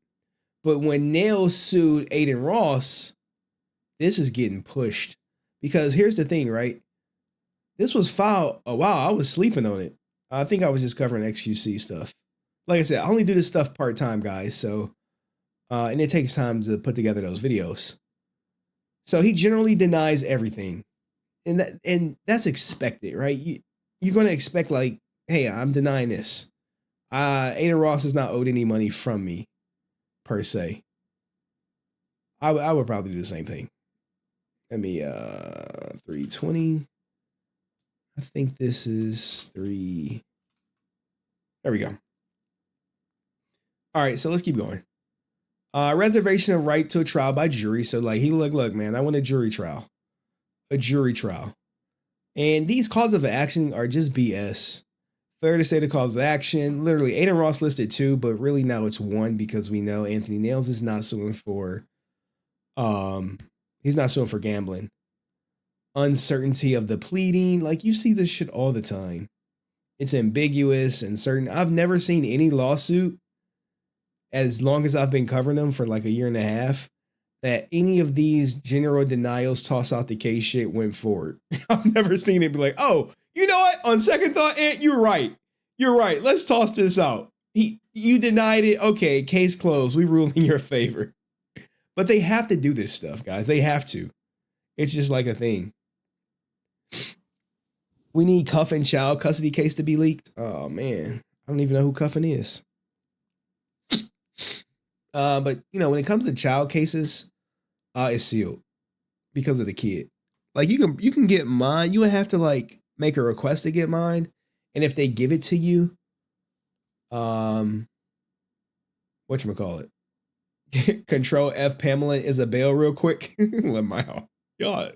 But when Nails sued Adin Ross, this is getting pushed. Because here's the thing, right? This was filed a while. I was sleeping on it. I think I was just covering XQC stuff. Like I said, I only do this stuff part-time, guys. So, and it takes time to put together those videos. So he generally denies everything. And that's expected, right? You're going to expect like, hey, I'm denying this. Adin Ross is not owed any money from me, per se. I would probably do the same thing. Let me, 320. I think this is 3. There we go. All right, so let's keep going. Reservation of right to a trial by jury. So like he look, man, I want a jury trial. A jury trial. And these causes of action are just BS. Fair to say the cause of action. Literally, Adin Ross listed 2, but really now it's 1 because we know Anthony Nails is not suing for he's not suing for gambling. Uncertainty of the pleading. Like, you see this shit all the time. It's ambiguous and certain. I've never seen any lawsuit, as long as I've been covering them for like a year and a half, that any of these general denials, toss out the case shit went forward. I've never seen it be like, oh, you know what? On second thought, Ant, you're right. You're right. Let's toss this out. You denied it. Okay, case closed. We rule in your favor. But they have to do this stuff, guys. They have to. It's just like a thing. We need Cuffin child custody case to be leaked. Oh man, I don't even know who Cuffin is. But when it comes to child cases, is sealed because of the kid. Like you can get mine. You would have to like make a request to get mine, and if they give it to you, whatchamacallit? Control F Pamela Isabel real quick. Let my y'all.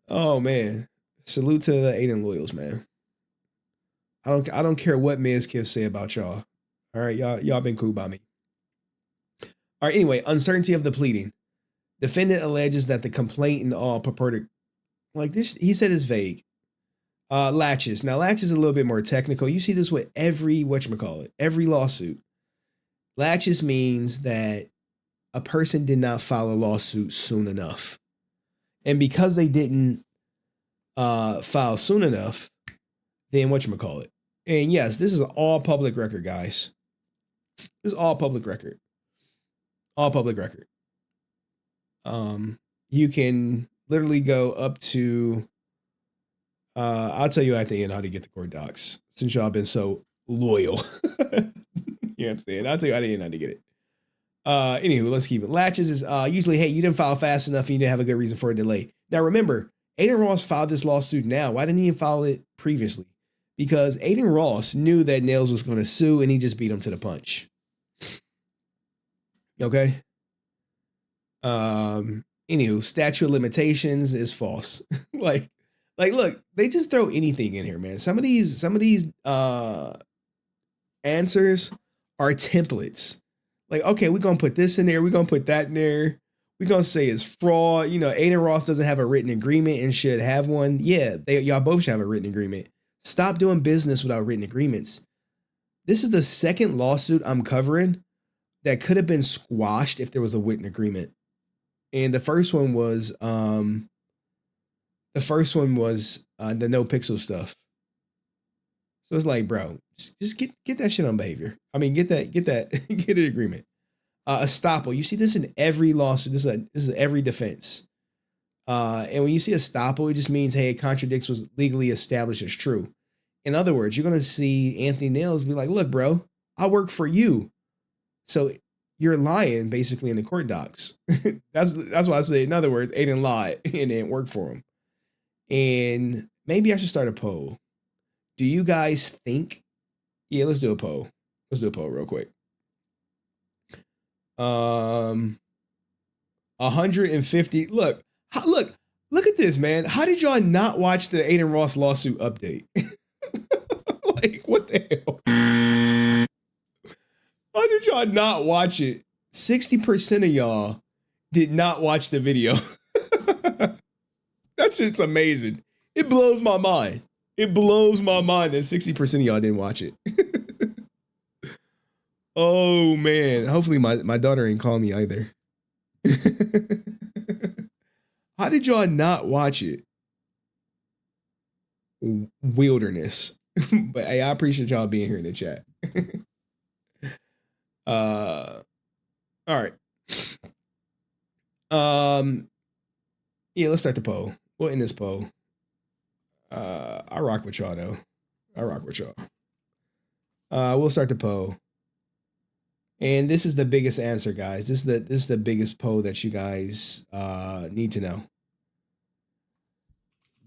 Oh man. Salute to the Adin loyals, man. I don't care what Ms. Kiff say about y'all. All right, y'all been cool by me. All right, anyway, uncertainty of the pleading. Defendant alleges that the complaint and all purported, like this, he said is vague. Latches. Now, latches is a little bit more technical. You see this with every lawsuit. Latches means that a person did not file a lawsuit soon enough. And because they didn't file soon enough, then whatchamacallit. And yes, this is all public record, guys. This is all public record. All public record. You can literally go up to, I'll tell you at the end how to get the court docs, since y'all been so loyal. You know what I'm saying? I'll tell you at the end how to get it. Anywho, let's keep it. Latches is usually, hey, you didn't file fast enough and you didn't have a good reason for a delay. Now remember, Adin Ross filed this lawsuit now. Why didn't he file it previously? Because Adin Ross knew that Nails was going to sue and he just beat him to the punch. Okay. Anywho, statute of limitations is false. like, look, they just throw anything in here, man. Some of these answers are templates. Like, okay, we're going to put this in there. We're going to put that in there. We're going to say it's fraud. You know, Adin Ross doesn't have a written agreement and should have one. Yeah, y'all both should have a written agreement. Stop doing business without written agreements. This is the second lawsuit I'm covering that could have been squashed if there was a written agreement. And the first one was the no pixel stuff. So it's like, bro, just get that shit on behavior. I mean, get an agreement. Estoppel. You see this in every lawsuit. This is every defense. And when you see estoppel, it just means, hey, it contradicts what's legally established as true. In other words, you're going to see Anthony Nails be like, look, bro, I work for you. So you're lying basically in the court docs. That's why I say, in other words, Adin lied and didn't work for him. And maybe I should start a poll. Do you guys think? Yeah, let's do a poll. Let's do a poll real quick. 150. Look at this, man. How did y'all not watch the Adin Ross lawsuit update? Like, what the hell? How did y'all not watch it? 60% of y'all did not watch the video. That shit's amazing. It blows my mind. It blows my mind that 60% of y'all didn't watch it. Oh, man. Hopefully my daughter ain't call me either. How did y'all not watch it? Wilderness. But hey, I appreciate y'all being here in the chat. All right. Yeah, let's start the poll. We'll end this poll. I rock with y'all though. I rock with y'all. We'll start the poll. And this is the biggest answer, guys. This is the biggest poll that you guys need to know.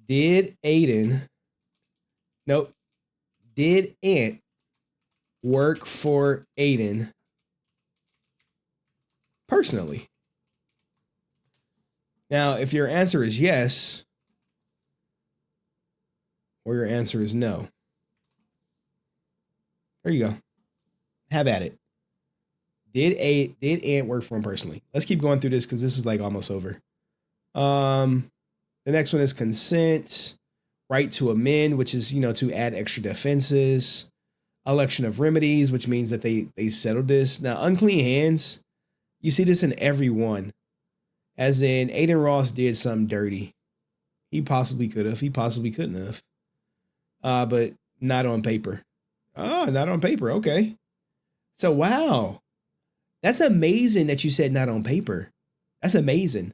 Did Ant work for Adin personally? Now, if your answer is yes, or your answer is no, there you go. Have at it. Did Ant work for him personally? Let's keep going through this because this is like almost over. The next one is consent, right to amend, which is, to add extra defenses, election of remedies, which means that they settled this. Now, unclean hands, you see this in every one. As in, Adin Ross did something dirty. He possibly could have. He possibly couldn't have. But not on paper. Oh, not on paper. Okay. So, wow. That's amazing that you said not on paper. That's amazing.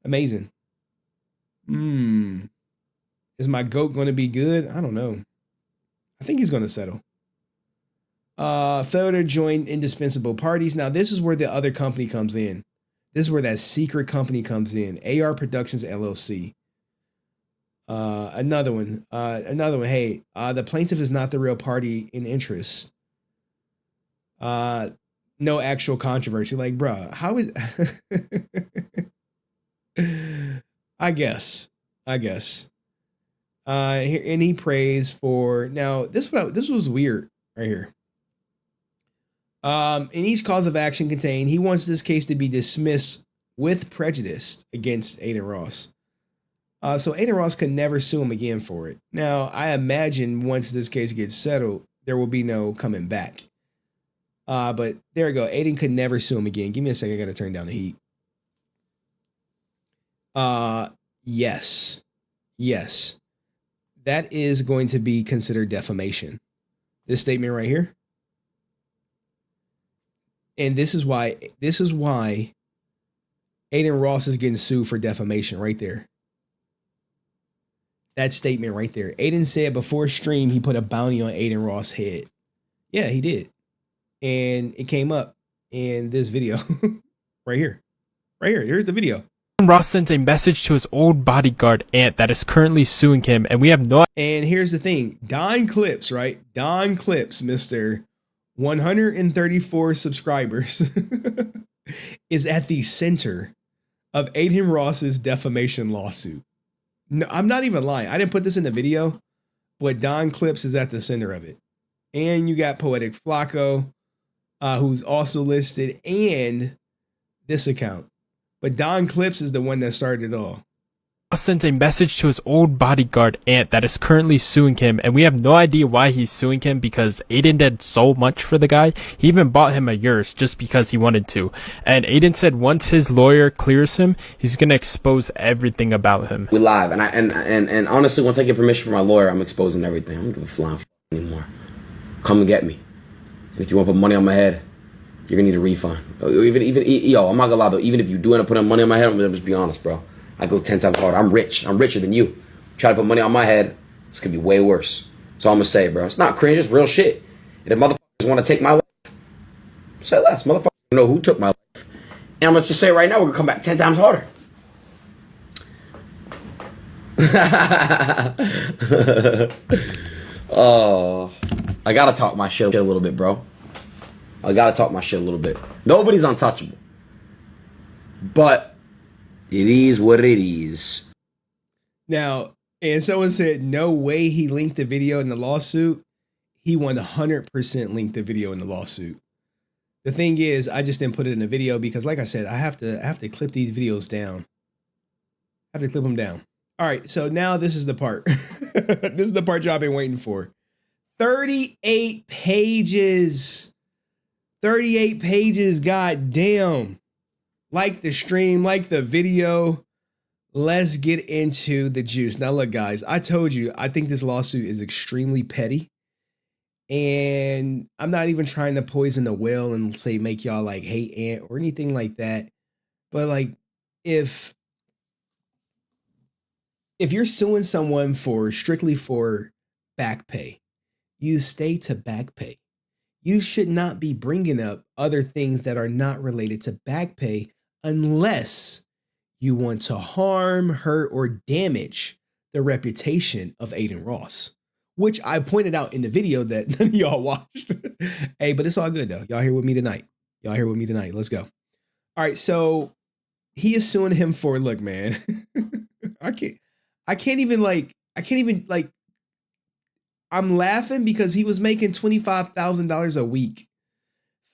Amazing. Is my GOAT going to be good? I don't know. I think he's going to settle. Failure to join indispensable parties. Now, this is where the other company comes in. This is where that secret company comes in. AR Productions LLC. Another one. Hey, the plaintiff is not the real party in interest. No actual controversy. Like, bruh, how is? I guess. And he prays for. Now, this was weird right here. In each cause of action contained, he wants this case to be dismissed with prejudice against Adin Ross. So Adin Ross could never sue him again for it. Now, I imagine once this case gets settled, there will be no coming back. But there we go. Adin could never sue him again. Give me a second. I got to turn down the heat. Yes. That is going to be considered defamation. This statement right here. And this is why Adin Ross is getting sued for defamation right there. That statement right there. Adin said before stream he put a bounty on Adin Ross' head. Yeah, he did. And it came up in this video right here. Here's the video. Ross sent a message to his old bodyguard Ant that is currently suing him, and we have no. And here's the thing. Don Clips, right? Don Clips, Mr. 134 subscribers, is at the center of Adin Ross's defamation lawsuit. No, I'm not even lying. I didn't put this in the video, but Don Clips is at the center of it. And you got Poetic Flacco, who's also listed, and this account. But Don Clips is the one that started it all. Ross sent a message to his old bodyguard Ant that is currently suing him, and we have no idea why he's suing him because Adin did so much for the guy. He even bought him a Urus just because he wanted to. And Adin said once his lawyer clears him, he's gonna expose everything about him. We live, and honestly, once I get permission from my lawyer, I'm exposing everything. I don't give a flying f anymore. Come and get me. And if you want to put money on my head, you're gonna need a refund. Yo, I'm not gonna lie though. Even if you do end up putting money on my head, I'm gonna just be honest, bro. I go 10 times harder. I'm rich. I'm richer than you. Try to put money on my head, it's gonna be way worse. So I'm gonna say, bro, it's not cringe. It's real shit. And if motherfuckers want to take my life, say less. Motherfuckers know who took my life. And I'm gonna just say right now, we're gonna come back 10 times harder. Oh, I gotta talk my shit a little bit, bro. Nobody's untouchable. But it is what it is. Now, and someone said, no way he linked the video in the lawsuit. He 100% linked the video in the lawsuit. The thing is, I just didn't put it in the video because, like I said, I have to clip these videos down. I have to clip them down. All right, so now this is the part. This is the part y'all been waiting for. 38 pages. 38 pages, goddamn. Like the stream, like the video. Let's get into the juice. Now, look, guys, I told you, I think this lawsuit is extremely petty. And I'm not even trying to poison the well and say make y'all like hate Ant or anything like that. But like, if you're suing someone for strictly for back pay, you stay to back pay. You should not be bringing up other things that are not related to back pay unless you want to harm, hurt, or damage the reputation of Adin Ross, which I pointed out in the video that none of y'all watched. Hey, but it's all good though. Y'all here with me tonight. Let's go. All right, so he is suing him for, look, man, I can't even I'm laughing because he was making $25,000 a week.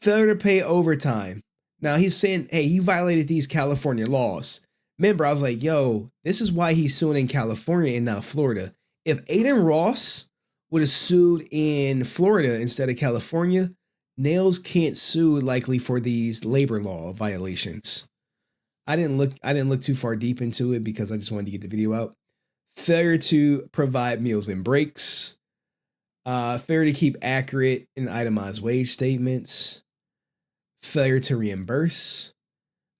Failure to pay overtime. Now he's saying, hey, he violated these California laws. Remember, I was like, yo, this is why he's suing in California and not Florida. If Adin Ross would have sued in Florida instead of California, Nails can't sue likely for these labor law violations. I didn't look too far deep into it because I just wanted to get the video out. Failure to provide meals and breaks. Failure to keep accurate and itemized wage statements. Failure to reimburse.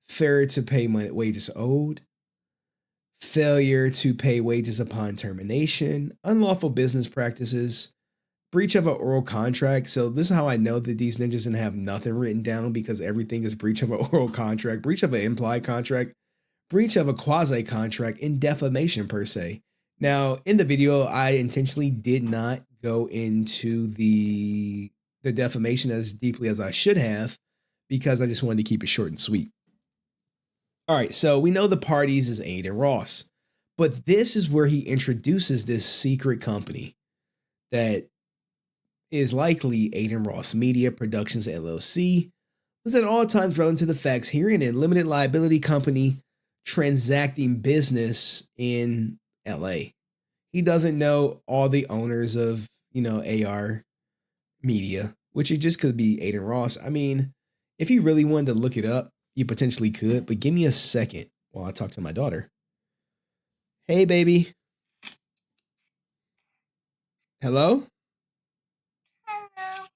Failure to pay wages owed. Failure to pay wages upon termination. Unlawful business practices. breach of an oral contract. So this is how I know that these ninjas didn't have nothing written down, because everything is breach of an oral contract, breach of an implied contract, breach of a quasi contract, and defamation per se. Now, in the video, I intentionally did not go into the defamation as deeply as I should have, because I just wanted to keep it short and sweet. All right, so we know the parties is Adin Ross, but this is where he introduces this secret company that is likely Adin Ross Media Productions LLC, was at all times relevant to the facts herein, a limited liability company transacting business in LA. He doesn't know all the owners of, AR Media, which it just could be Adin Ross. I mean, if you really wanted to look it up, you potentially could, but give me a second while I talk to my daughter. Hey, baby. Hello? Hello.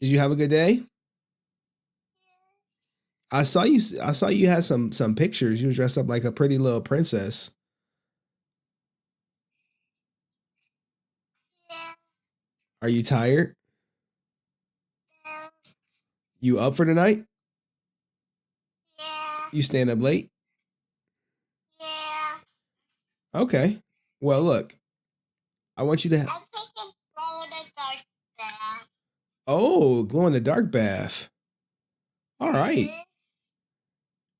Did you have a good day? I saw you had some pictures. You were dressed up like a pretty little princess. Yeah. Are you tired? Yeah. You up for tonight? Yeah. You staying up late? Yeah. Okay. Well, look. I want you to I take a glow in the dark bath. Oh, glow in the dark bath. All right.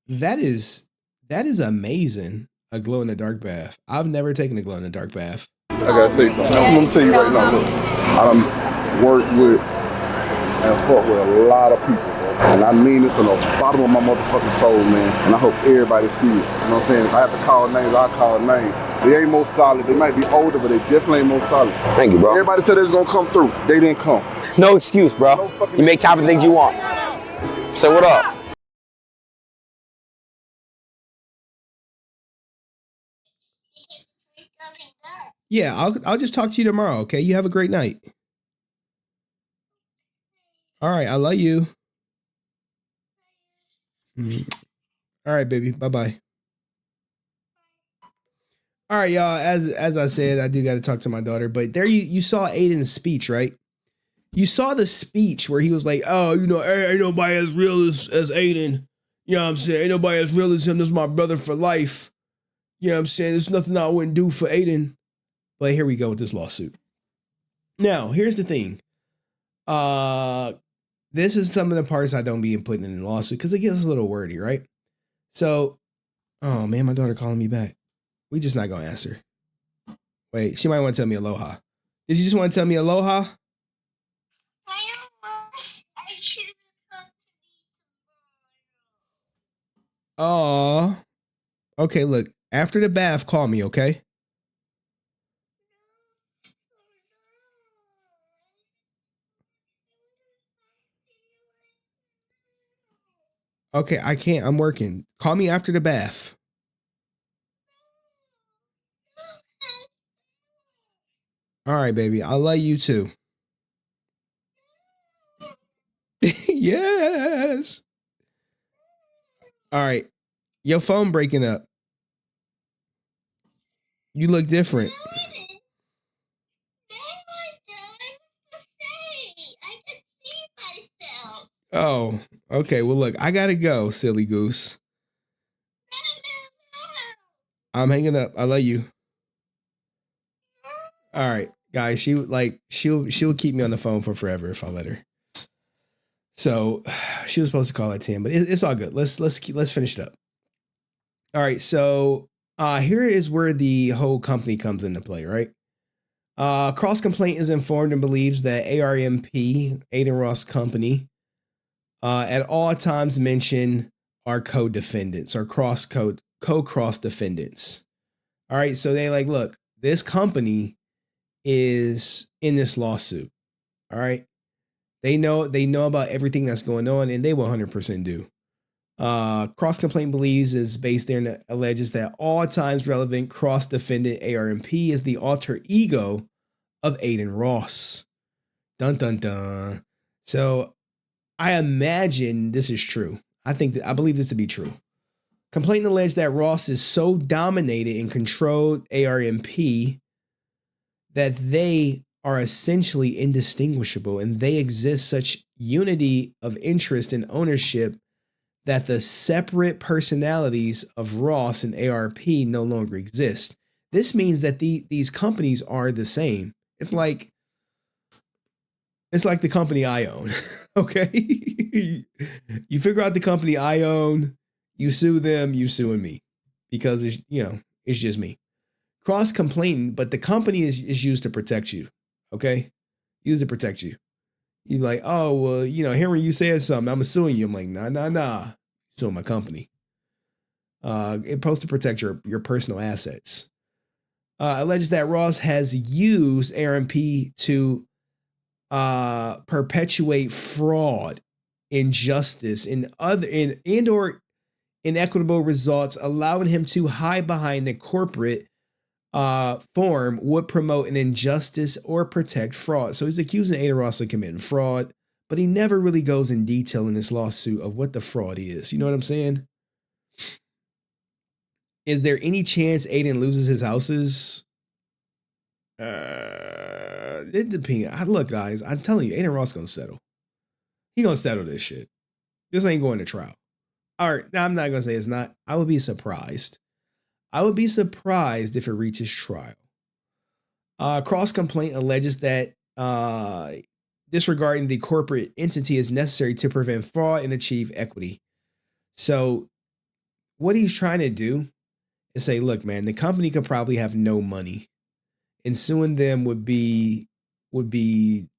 That is amazing. A glow in the dark bath. I've never taken a glow in the dark bath. I gotta tell you something. I'm gonna tell you right now, look. I done worked with and fought with a lot of people, bro. And I mean it from the bottom of my motherfucking soul, man. And I hope everybody see it. You know what I'm saying? If I have to call names, I'll call names. They ain't most solid. They might be older, but they definitely ain't most solid. Thank you, bro. Everybody said they was gonna come through. They didn't come. No excuse, bro. You make time for the things you want. Say what up. Yeah, I'll just talk to you tomorrow, okay? You have a great night. All right, I love you. All right, baby. Bye-bye. All right, y'all. As I said, I do got to talk to my daughter, but there you saw Adin's speech, right? You saw the speech where he was like, "Oh, ain't nobody as real as Adin. You know what I'm saying? Ain't nobody as real as him. This is my brother for life. You know what I'm saying? There's nothing I wouldn't do for Adin." But here we go with this lawsuit. Now, here's the thing. This is some of the parts I don't be putting in the lawsuit because it gets a little wordy, right? So, oh man, my daughter calling me back. We just not gonna answer. Wait, she might want to tell me aloha. Did you just want to tell me aloha? I should have talked to me Oh, okay. Look, after the bath, call me, okay? Okay, I can't. I'm working. Call me after the bath. All right, baby. I love you too. Yes. All right. Your phone breaking up. You look different. I can see myself. Oh, okay. Well, look, I gotta go, silly goose. I'm hanging up. I love you. All right, guys. She'll keep me on the phone for forever if I let her. So she was supposed to call at 10, but it's all good. Let's finish it up. All right. So here is where the whole company comes into play, right? Cross Complaint is informed and believes that ARMP, Adin Ross Company, at all times mention our co-defendants or co-cross defendants. All right, so they look, this company is in this lawsuit. All right, they know about everything that's going on, and they will 100% do. Cross Complaint believes is based there and alleges that all times relevant cross defendant ARMP is the alter ego of Adin Ross. Dun dun dun. So I imagine this is true. I believe this to be true. Complaint alleged that Ross is so dominated and controlled ARMP that they are essentially indistinguishable, and they exist such unity of interest and ownership that the separate personalities of Ross and ARP no longer exist. This means that these companies are the same. It's like the company I own. Okay. You figure out the company I own, you sue them, you suing me. Because it's just me. Cross complainant, but the company is used to protect you. Okay? Used to protect you. You're like, oh, well, Henry, you said something. I'm suing you. I'm like, nah. Suing my company. It's supposed to protect your personal assets. Alleges that Ross has used ARP to perpetuate fraud, injustice, and or inequitable results, allowing him to hide behind the corporate form would promote an injustice or protect fraud. So he's accusing Adin Ross of committing fraud, but he never really goes in detail in this lawsuit of what the fraud is. You know what I'm saying? Is there any chance Adin loses his houses? It depends. Look, guys, I'm telling you, Adin Ross gonna settle. He gonna settle this shit. This ain't going to trial. All right, now I'm not gonna say it's not. I would be surprised. I would be surprised if it reaches trial. Cross complaint alleges that disregarding the corporate entity is necessary to prevent fraud and achieve equity. So what he's trying to do is say, look, man, the company could probably have no money, and suing them would be Adin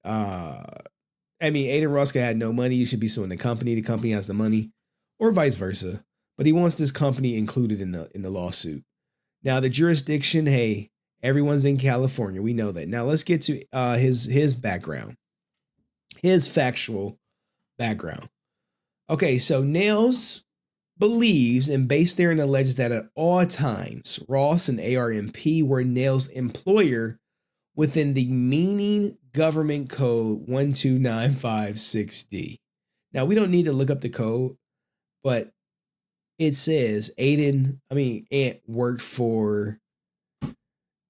Ross could have no money. You should be suing the company. The company has the money, or vice versa. But he wants this company included in the lawsuit. Now, the jurisdiction, hey, everyone's in California. We know that. Now, let's get to his background, his factual background. Okay, so Nails believes and based therein alleges that at all times, Ross and ARP were Nails' employer within the meaning government code 12956D. Now, we don't need to look up the code, but it says Ant worked for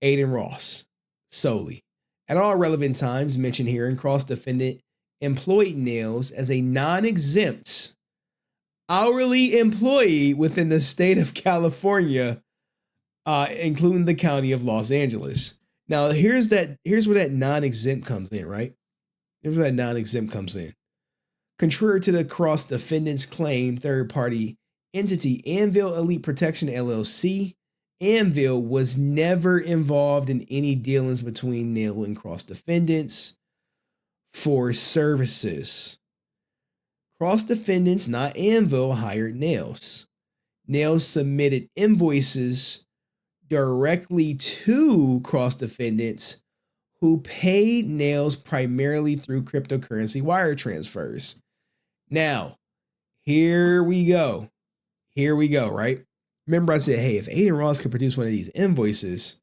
Adin Ross solely. At all relevant times mentioned here, and cross-defendant employed Nails as a non-exempt hourly employee within the state of California, including the county of Los Angeles. Now, here's where that non-exempt comes in, right? Here's where that non-exempt comes in. Contrary to the cross-defendant's claim, third-party entity Anvil Elite Protection LLC, Anvil was never involved in any dealings between Nail and cross-defendants for services. Cross-defendants, not Anvil, hired Nails. Nails submitted invoices directly to cross-defendants who paid Nails primarily through cryptocurrency wire transfers. Now, here we go. Here we go, right? Remember I said, hey, if Adin Ross could produce one of these invoices,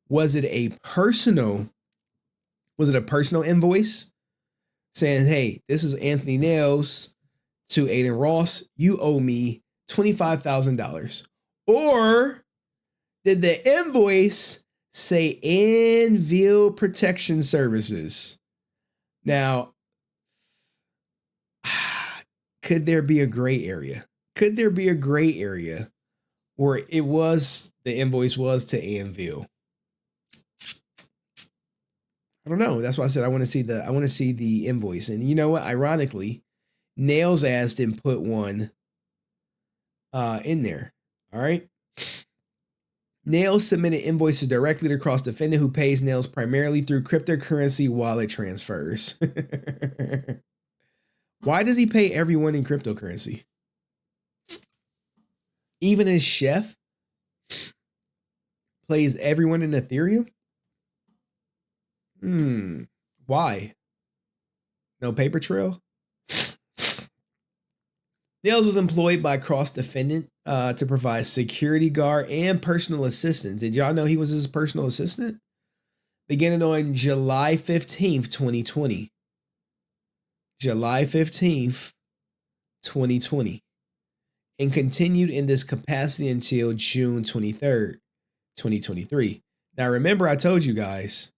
was it a personal invoice saying, hey, this is Anthony Nails to Adin Ross, you owe me $25,000? Or did the invoice say Anvil Protection Services? Now, could there be a gray area? Could there be a gray area where the invoice was to Anvil? I don't know. That's why I said I want to see the invoice. And you know what? Ironically, Nails asked and put one in there. All right. Nails submitted invoices directly to cross-defendant who pays Nails primarily through cryptocurrency wallet transfers. Why does he pay everyone in cryptocurrency? Even his chef plays everyone in Ethereum? Why? No paper trail? Nails was employed by cross-defendant to provide security guard and personal assistant. Did y'all know he was his personal assistant? Beginning on July 15th, 2020. July 15th, 2020. And continued in this capacity until June 23rd, 2023. Now, remember I told you guys,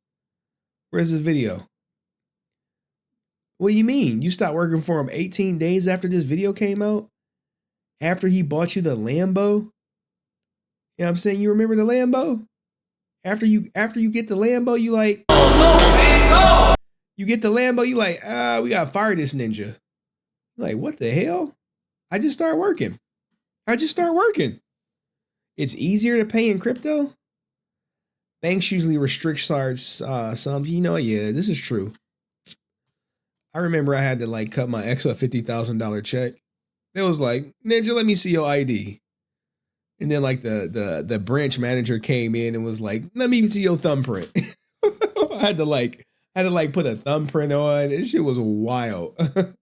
Where's this video? What do you mean? You stopped working for him 18 days after this video came out? After he bought you the Lambo? You know what I'm saying? You remember the Lambo? After you get the Lambo, you like, oh no, man, no! You get the Lambo, you like, we gotta fire this ninja. Like, what the hell? I just started working. It's easier to pay in crypto. Banks usually restrict sums. You know, yeah, this is true. I remember I had to like cut my ex a $50,000 check. It was like, ninja, let me see your ID. And then like the branch manager came in and was like, let me see your thumbprint. I had to put a thumbprint on. This shit was wild. The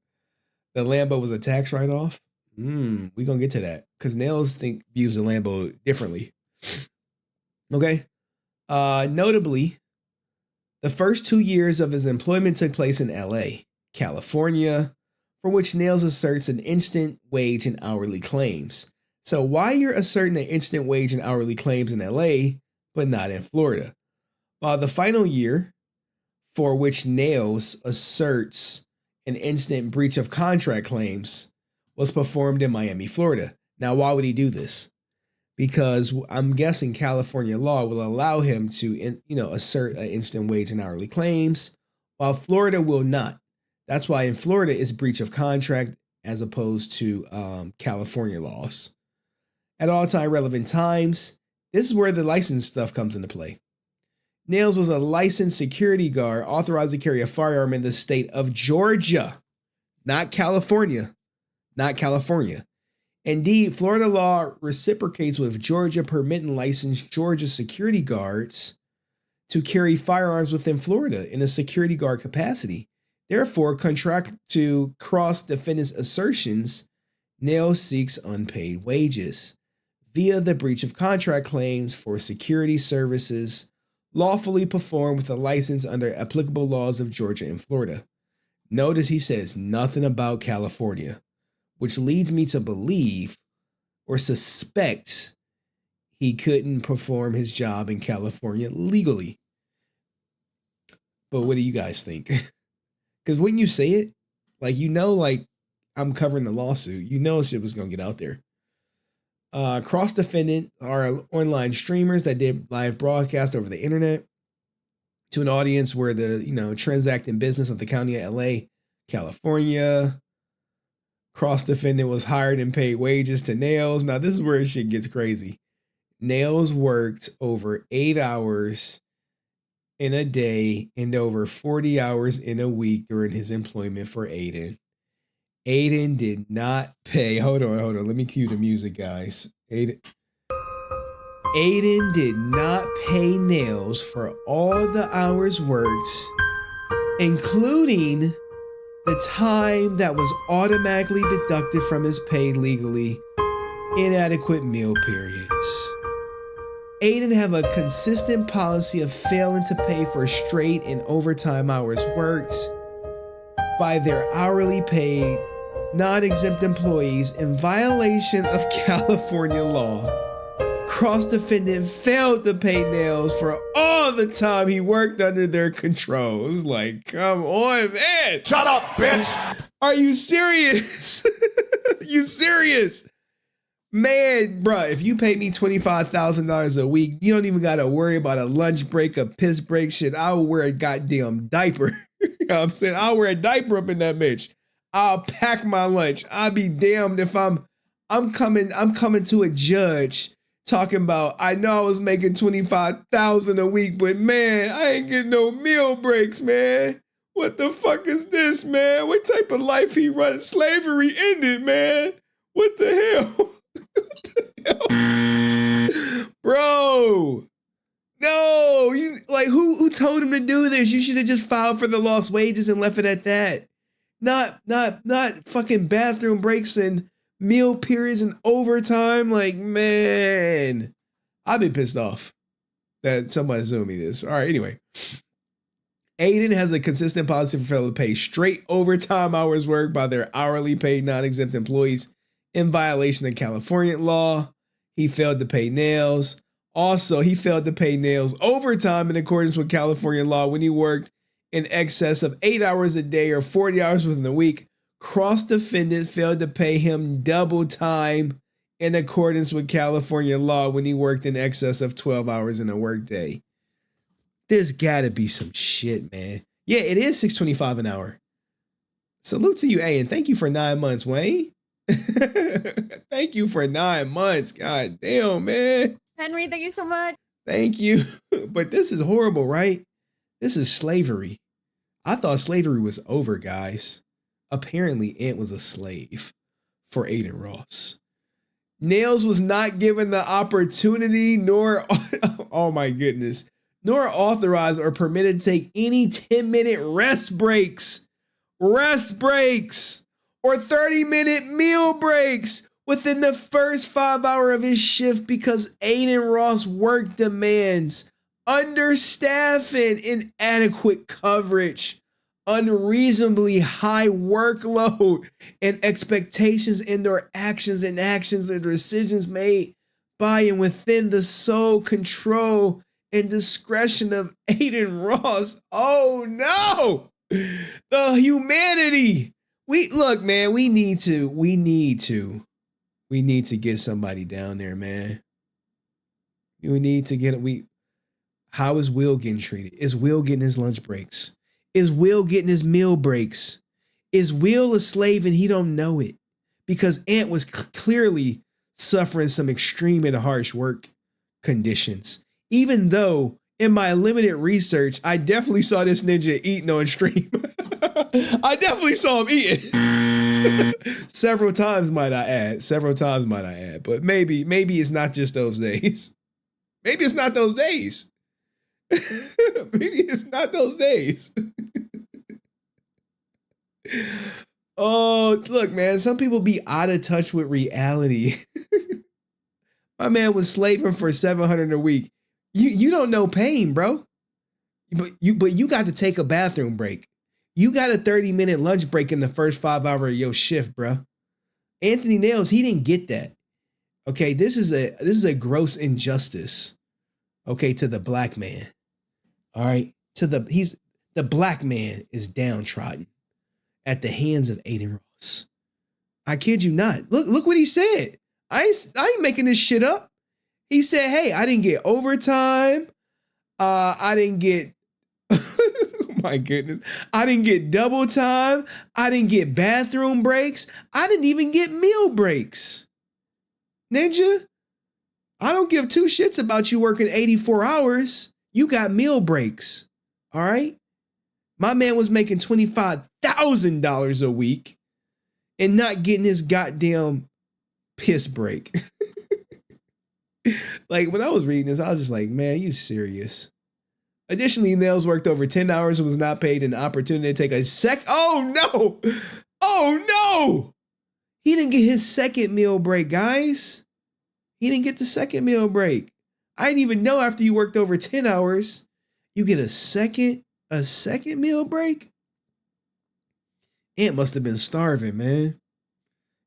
Lambo was a tax write-off. We gonna get to that because Nails views the Lambo differently. Okay. Notably, the first 2 years of his employment took place in LA, California, for which Nails asserts an instant wage and hourly claims. So why you're asserting an instant wage and hourly claims in LA, but not in Florida? While the final year, for which Nails asserts an instant breach of contract claims, was performed in Miami, Florida. Now, why would he do this? Because I'm guessing California law will allow him to, assert an instant wage and hourly claims, while Florida will not. That's why in Florida it's breach of contract as opposed to California laws. At all time relevant times, this is where the license stuff comes into play. Nails was a licensed security guard authorized to carry a firearm in the state of Georgia, not California. Indeed, Florida law reciprocates with Georgia, permitting licensed Georgia security guards to carry firearms within Florida in a security guard capacity. Therefore, contract to cross defendants' assertions, Nails seeks unpaid wages via the breach of contract claims for security services lawfully performed with a license under applicable laws of Georgia and Florida. Notice he says nothing about California, which leads me to believe or suspect he couldn't perform his job in California legally. But what do you guys think? Because when you say it, I'm covering the lawsuit, shit was going to get out there. Cross defendant are online streamers that did live broadcast over the internet to an audience where the, transacting business of the county of LA, California. Cross defendant was hired and paid wages to Nails. Now this is where shit gets crazy. Nails worked over 8 hours in a day and over 40 hours in a week during his employment for Adin. Adin did not pay. Hold on. Let me cue the music, guys. Adin did not pay Nails for all the hours worked, including the time that was automatically deducted from his pay legally, inadequate meal periods. Adin have a consistent policy of failing to pay for straight and overtime hours worked by their hourly paid non-exempt employees in violation of California law. Cross-defendant failed to pay Nails for all the time he worked under their control. It's like, come on, man. Shut up, bitch. Are you serious? You serious? Man, bruh, if you pay me $25,000 a week, you don't even got to worry about a lunch break, a piss break, shit. I'll wear a goddamn diaper. You know what I'm saying? I'll wear a diaper up in that bitch. I'll pack my lunch. I'll be damned if I'm coming to a judge talking about, I know I was making $25,000 a week, but man, I ain't getting no meal breaks, man. What the fuck is this, man? What type of life he running? Slavery ended, man. What the hell? Bro, no, who told him to do this? You should have just filed for the lost wages and left it at that. Not fucking bathroom breaks and meal periods and overtime. Like, man, I've been pissed off that somebody Zoom me this. All right, anyway. Adin has a consistent policy for failing to pay straight overtime hours worked by their hourly paid non-exempt employees in violation of California law. He failed to pay Nails. Also, he failed to pay Nails overtime in accordance with California law when he worked in excess of 8 hours a day or 40 hours within the week, cross-defendant failed to pay him double time in accordance with California law when he worked in excess of 12 hours in a workday. There's gotta be some shit, man. Yeah, it is $6.25 an hour. Salute to you, A, and thank you for 9 months, Wayne. Thank you for 9 months. God damn, man. Henry, thank you so much. Thank you. But this is horrible, right? This is slavery. I thought slavery was over, guys. Apparently, Ant was a slave for Adin Ross. Nails was not given the opportunity, nor, oh my goodness, nor authorized or permitted to take any 10-minute rest breaks, or 30-minute meal breaks within the first 5 hours of his shift because Adin Ross work demands, understaffing, inadequate coverage, unreasonably high workload, and expectations and/or actions or decisions made by and within the sole control and discretion of Adin Ross. Oh no! The humanity. We need to get somebody down there, man. How is Will getting treated? Is Will getting his lunch breaks? Is Will getting his meal breaks? Is Will a slave and he don't know it? Because Ant was clearly suffering some extreme and harsh work conditions. Even though in my limited research, I definitely saw this ninja eating on stream. I definitely saw him eating. Several times, might I add. But maybe it's not just those days. Maybe it's not those days. Oh, look, man. Some people be out of touch with reality. My man was slaving for $700 a week. You don't know pain, bro. But you got to take a bathroom break. You got a 30-minute lunch break in the first 5 hours of your shift, bro. Anthony Nails, he didn't get that. Okay, this is a gross injustice. Okay, to the black man. All right, the black man is downtrodden at the hands of Adin Ross. I kid you not. Look what he said. I ain't making this shit up. He said, "Hey, I didn't get overtime. I didn't get my goodness. I didn't get double time. I didn't get bathroom breaks. I didn't even get meal breaks. Ninja, I don't give two shits about you working 84 hours. You got meal breaks. All right? My man was making $25,000 a week and not getting his goddamn piss break." Like, when I was reading this, I was just like, man, you serious? Additionally, Nails worked over 10 hours and was not paid an opportunity to take a Oh no! He didn't get his second meal break, guys. He didn't get the second meal break. I didn't even know after you worked over 10 hours, you get a second meal break? Ant must have been starving, man.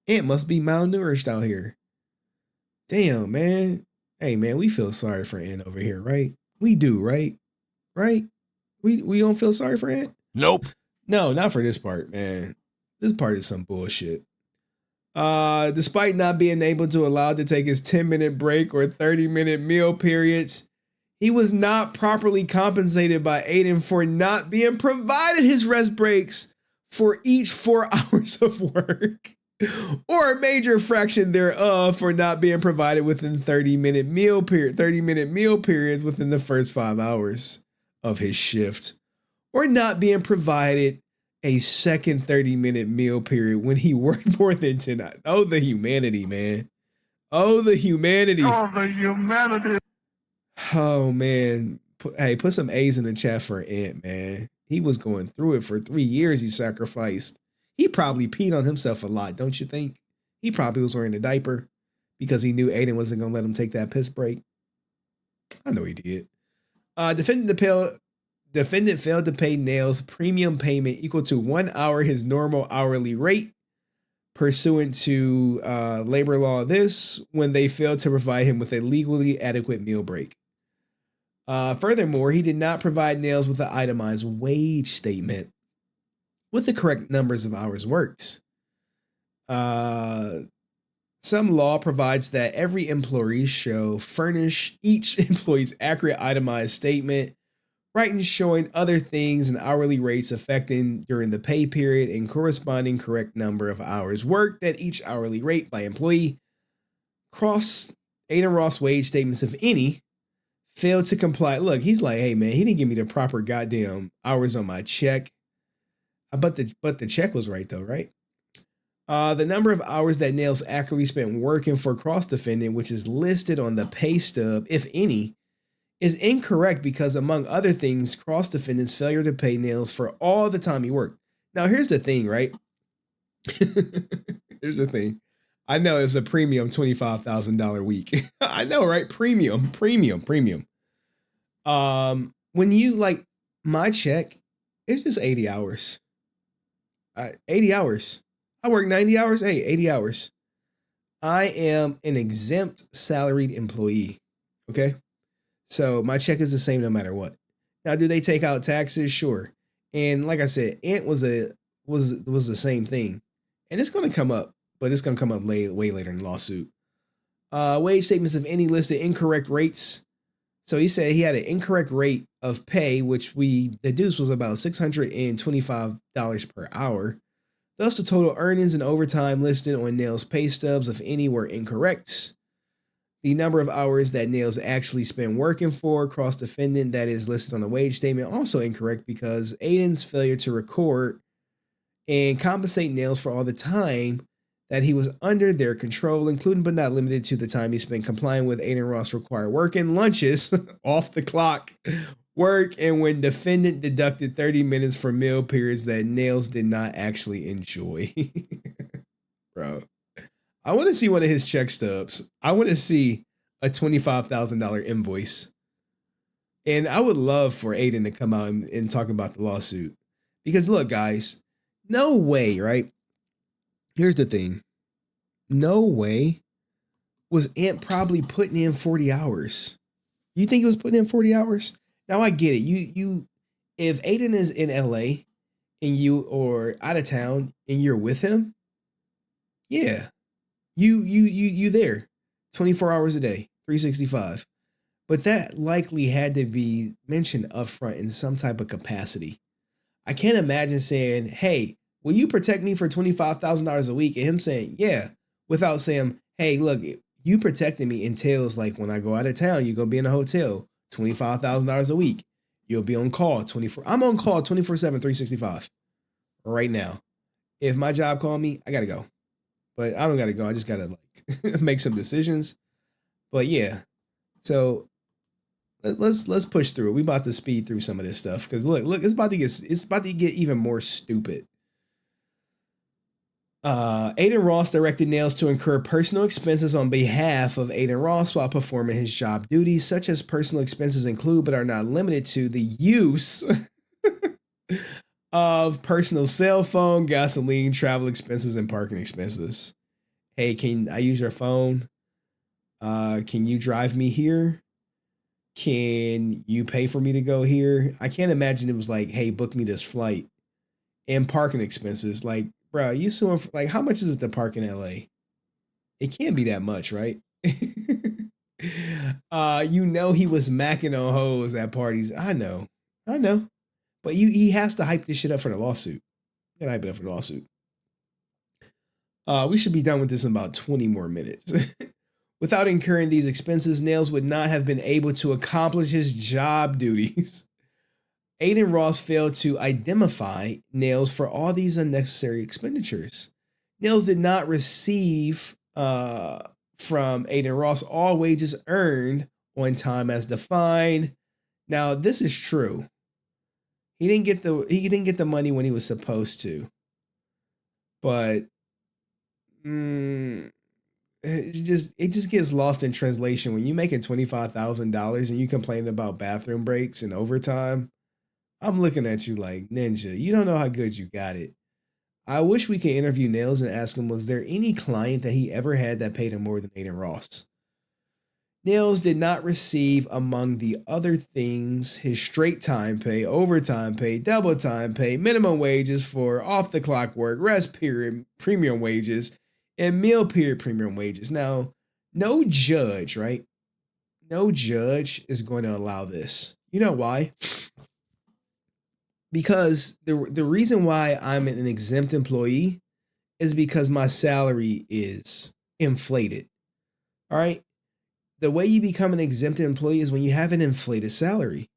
Ant must be malnourished out here. Damn, man. Hey, man, we feel sorry for Ant over here, right? We do, right? Right? We don't feel sorry for Ant? Nope. No, not for this part, man. This part is some bullshit. Despite not being able to allow to take his 10-minute break or 30-minute meal periods, he was not properly compensated by Adin for not being provided his rest breaks for each 4 hours of work, or a major fraction thereof for not being provided within 30-minute meal periods within the first 5 hours of his shift, or not being provided a second 30-minute meal period when he worked more than 10 hours. Oh, the humanity, man. Oh, the humanity. Oh, man. Put some A's in the chat for Ant, man. He was going through it for 3 years. He sacrificed. He probably peed on himself a lot, don't you think? He probably was wearing a diaper because he knew Adin wasn't going to let him take that piss break. I know he did. Defendant failed to pay Nails premium payment equal to 1 hour his normal hourly rate pursuant to labor law when they failed to provide him with a legally adequate meal break. Furthermore, he did not provide Nails with an itemized wage statement with the correct numbers of hours worked. Some law provides that every employee shall furnish each employee's accurate itemized statement, writing showing other things and hourly rates affecting during the pay period and corresponding correct number of hours worked at each hourly rate by employee. Cross Adin Ross wage statements, if any, failed to comply. Look, he's like, hey man, he didn't give me the proper goddamn hours on my check. But the check was right though, right? The number of hours that Nails accurately spent working for cross defendant, which is listed on the pay stub, if any, is incorrect because, among other things, cross defendant's failure to pay Nails for all the time he worked. Now, here's the thing, right? Here's the thing. I know it's a premium $25,000 week. I know, right? Premium. When you like my check, it's just 80 hours. 80 hours. I work 90 hours. Hey, 80 hours. I am an exempt salaried employee. Okay. So my check is the same no matter what. Now, do they take out taxes? Sure. And like I said, Ant was the same thing. And it's going to come up, but it's going to come up way later in the lawsuit. Wage statements of any listed incorrect rates. So he said he had an incorrect rate of pay, which we deduced was about $625 per hour. Thus, the total earnings and overtime listed on Nails' pay stubs, if any, were incorrect. The number of hours that Nails actually spent working for cross-defendant that is listed on the wage statement also incorrect because Adin's failure to record and compensate Nails for all the time that he was under their control, including but not limited to the time he spent complying with Adin Ross required work and lunches off the clock work, and when defendant deducted 30 minutes for meal periods that Nails did not actually enjoy. Bro, I want to see one of his check stubs. I want to see a $25,000 invoice. And I would love for Adin to come out and talk about the lawsuit. Because look, guys, no way, right? Here's the thing. No way was Ant probably putting in 40 hours. You think he was putting in 40 hours? Now I get it. You if Adin is in LA and you or out of town and you're with him, yeah. You there 24 hours a day, 365. But that likely had to be mentioned upfront in some type of capacity. I can't imagine saying, hey, will you protect me for $25,000 a week? And him saying, yeah, without saying, hey, look, you protecting me entails like when I go out of town, you're going to be in a hotel, $25,000 a week. You'll be on call 24. I'm on call 24/7, 365 right now. If my job called me, I got to go. But I don't got to go. I just got to like make some decisions. But yeah, so let's push through. We about to speed through some of this stuff because look, it's about to get even more stupid. Adin Ross directed Nails to incur personal expenses on behalf of Adin Ross while performing his job duties, such as personal expenses include but are not limited to the use of personal cell phone, gasoline, travel expenses, and parking expenses. Hey, can I use your phone? Can you drive me here? Can you pay for me to go here? I can't imagine it was like, hey, book me this flight. And parking expenses. Like, bro, you suing for, like, how much is it to park in LA? It can't be that much, right? You know he was macking on hoes at parties. I know. But he has to hype this shit up for the lawsuit. You gotta hype it up for the lawsuit. We should be done with this in about 20 more minutes. Without incurring these expenses, Nails would not have been able to accomplish his job duties. Adin Ross failed to indemnify Nails for all these unnecessary expenditures. Nails did not receive from Adin Ross all wages earned on time as defined. Now, this is true. He didn't get the money when he was supposed to. But it just gets lost in translation when you making $25,000 and you complaining about bathroom breaks and overtime. I'm looking at you like, Ninja, you don't know how good you got it. I wish we could interview Nails and ask him, was there any client that he ever had that paid him more than Adin Ross? Nails did not receive, among the other things, his straight time pay, overtime pay, double time pay, minimum wages for off the clock work, rest period premium wages, and meal period premium wages. Now, no judge, right? No judge is going to allow this. You know why? Because the reason why I'm an exempt employee is because my salary is inflated. All right. The way you become an exempt employee is when you have an inflated salary.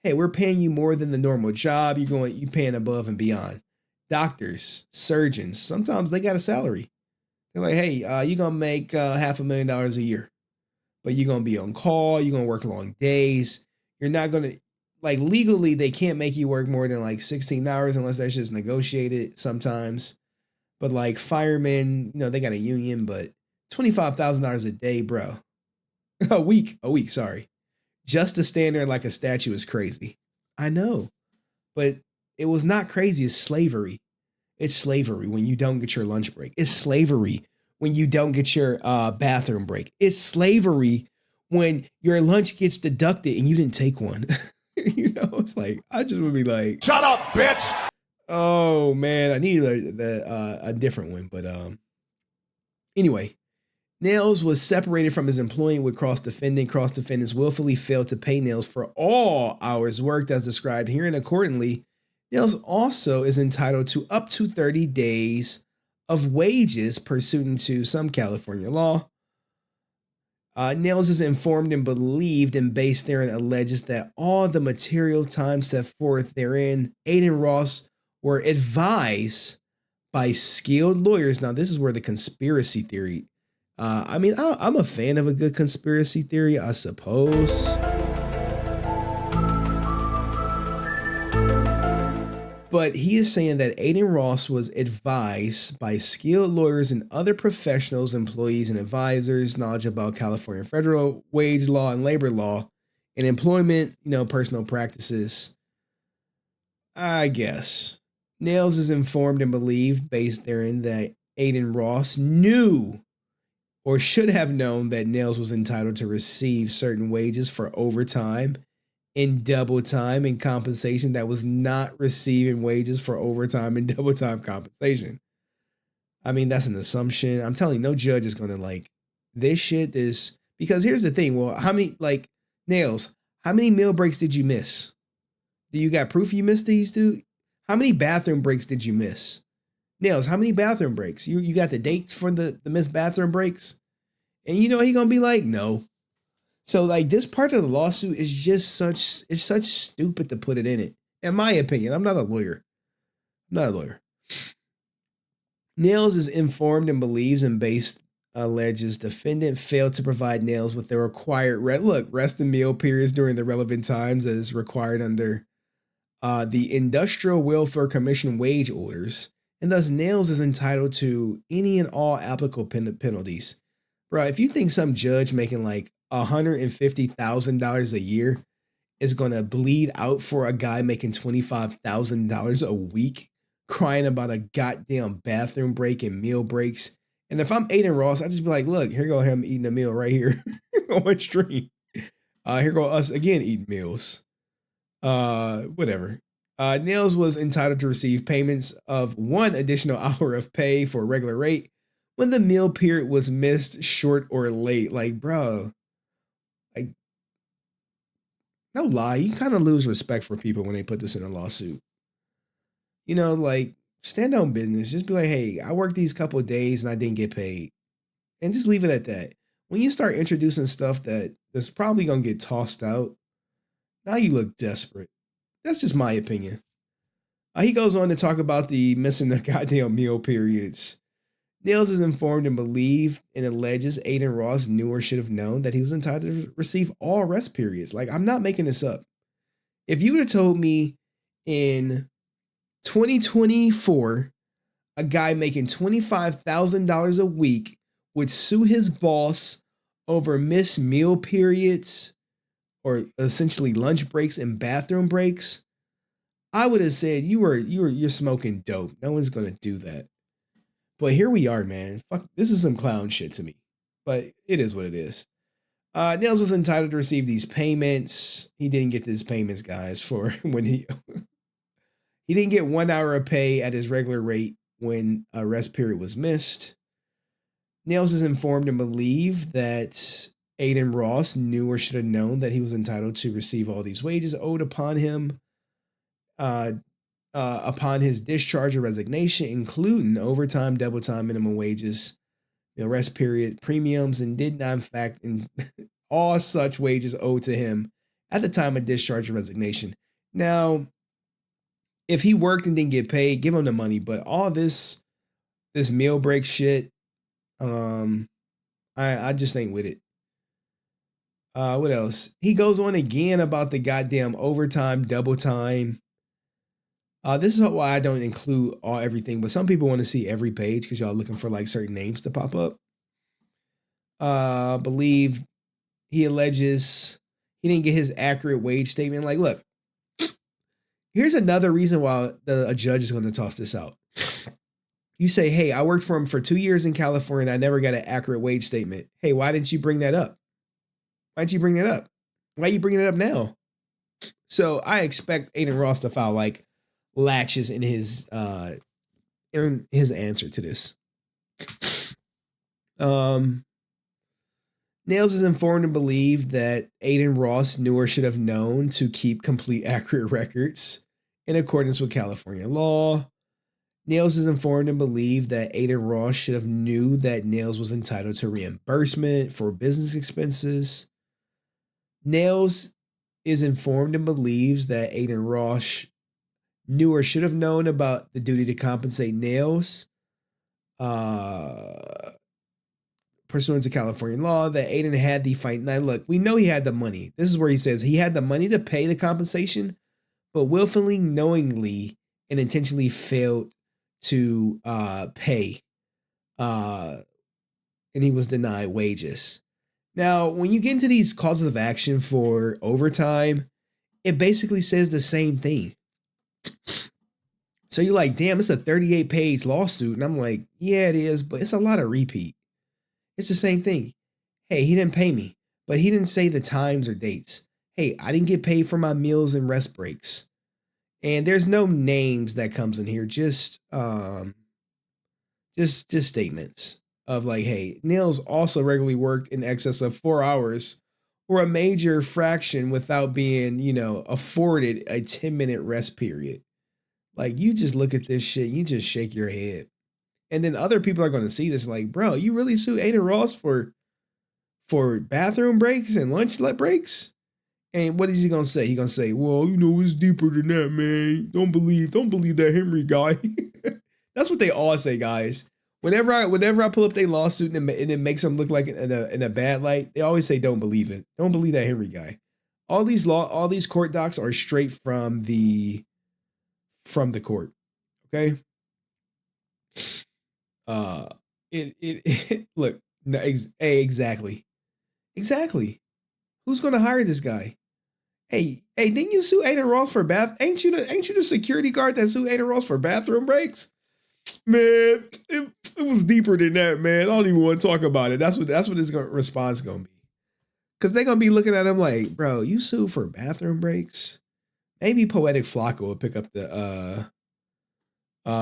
Hey, we're paying you more than the normal job. You paying above and beyond. Doctors, surgeons, sometimes they got a salary. They're like, hey, you're gonna make $500,000 a year, but you're gonna be on call. You're gonna work long days. You're not gonna like legally they can't make you work more than like 16 hours unless that's just negotiated sometimes. But like firemen, they got a union, but $25,000 a day, bro. A week, sorry. Just to stand there like a statue is crazy. I know. But it was not crazy. It's slavery. It's slavery when you don't get your lunch break. It's slavery when you don't get your bathroom break. It's slavery when your lunch gets deducted and you didn't take one. It's like, I just would be like, Shut up, bitch! Oh, man, I need a different one. But anyway. Nails was separated from his employment with cross-defendant. Cross-defendants willfully failed to pay Nails for all hours worked as described here, and accordingly, Nails also is entitled to up to 30 days of wages pursuant to some California law. Nails is informed and believed and based therein alleges that all the material time set forth therein, Adin Ross were advised by skilled lawyers. Now, this is where the conspiracy theory I'm a fan of a good conspiracy theory, I suppose. But he is saying that Adin Ross was advised by skilled lawyers and other professionals, employees, and advisors, knowledge about California federal wage law and labor law, and employment, personal practices. I guess. Nails is informed and believed, based therein, that Adin Ross knew or should have known that Nails was entitled to receive certain wages for overtime and double time and compensation that was not receiving wages for overtime and double time compensation. I mean, that's an assumption. I'm telling you, no judge is going to like this shit. Because here's the thing. Well, Nails, how many meal breaks did you miss? Do you got proof you missed these two? How many bathroom breaks did you miss? Nails, how many bathroom breaks? You got the dates for the missed bathroom breaks? And he gonna be like, no. So like this part of the lawsuit is just such stupid to put it in it. In my opinion, I'm not a lawyer. Nails is informed and believes and based alleges defendant failed to provide Nails with the required rest and meal periods during the relevant times as required under the Industrial Welfare Commission wage orders. And thus Nails is entitled to any and all applicable penalties. Bro, if you think some judge making like $150,000 a year is going to bleed out for a guy making $25,000 a week, crying about a goddamn bathroom break and meal breaks. And if I'm Adin Ross, I just be like, look, here go him eating a meal right here on stream. Here go us again eating meals. Whatever. Nails was entitled to receive payments of 1 additional hour of pay for a regular rate when the meal period was missed, short, or late. Like, bro, like, no lie, you kind of lose respect for people when they put this in a lawsuit. Like, stand on business. Just be like, hey, I worked these couple of days and I didn't get paid. And just leave it at that. When you start introducing stuff that's probably going to get tossed out, now you look desperate. That's just my opinion. He goes on to talk about the missing the goddamn meal periods. Nails is informed and believed and alleges Adin Ross knew or should have known that he was entitled to receive all rest periods. Like, I'm not making this up. If you would have told me in 2024, a guy making $25,000 a week would sue his boss over missed meal periods or essentially lunch breaks and bathroom breaks, I would have said you're smoking dope. No one's gonna do that. But here we are, man. Fuck, this is some clown shit to me. But it is what it is. Nails was entitled to receive these payments. He didn't get these payments, guys, for when he didn't get 1 hour of pay at his regular rate when a rest period was missed. Nails is informed and believed that Adin Ross knew or should have known that he was entitled to receive all these wages owed upon him upon his discharge or resignation, including overtime, double time, minimum wages, rest period, premiums, and did not in fact all such wages owed to him at the time of discharge or resignation. Now, if he worked and didn't get paid, give him the money. But all this meal break shit, I just ain't with it. What else? He goes on again about the goddamn overtime, double time. This is why I don't include everything, but some people want to see every page because y'all looking for like certain names to pop up. Believe he alleges he didn't get his accurate wage statement. Like, look, here's another reason why a judge is going to toss this out. You say, hey, I worked for him for 2 years in California and I never got an accurate wage statement. Hey, why didn't you bring that up? Why'd you bring that up? Why are you bringing it up now? So I expect Adin Ross to file like latches in his answer to this. Nails is informed and believed that Adin Ross knew or should have known to keep complete accurate records in accordance with California law. Nails is informed and believed that Adin Ross should have knew that Nails was entitled to reimbursement for business expenses. Nails is informed and believes that Adin Ross knew or should have known about the duty to compensate Nails pursuant to California law, that Adin had the fight. Now, look, we know he had the money. This is where he says he had the money to pay the compensation, but willfully, knowingly, and intentionally failed to pay, and he was denied wages. Now, when you get into these causes of action for overtime, it basically says the same thing. So you're like, damn, it's a 38-page lawsuit. And I'm like, yeah, it is, but it's a lot of repeat. It's the same thing. Hey, he didn't pay me, but he didn't say the times or dates. Hey, I didn't get paid for my meals and rest breaks. And there's no names that comes in here, just statements of like, hey, Nails also regularly worked in excess of 4 hours or a major fraction without being, afforded a 10-minute rest period. Like, you just look at this shit, you just shake your head. And then other people are going to see this like, bro, you really sue Adin Ross for bathroom breaks and lunch breaks? And what is he going to say? He's going to say, well, it's deeper than that, man. Don't believe that Henry guy. That's what they all say, guys. Whenever I pull up their lawsuit and it makes them look like in a bad light, they always say, don't believe it. Don't believe that Henry guy. All these court docs are straight from the court. Okay. Look, no, exactly. Who's going to hire this guy? Hey, didn't you sue Adin Ross for Ain't you the security guard that sued Adin Ross for bathroom breaks? Man, it was deeper than that, man. I don't even want to talk about it. That's what his response going to be. Because they're going to be looking at him like, bro, you sued for bathroom breaks? Maybe Poetic Flocka will pick up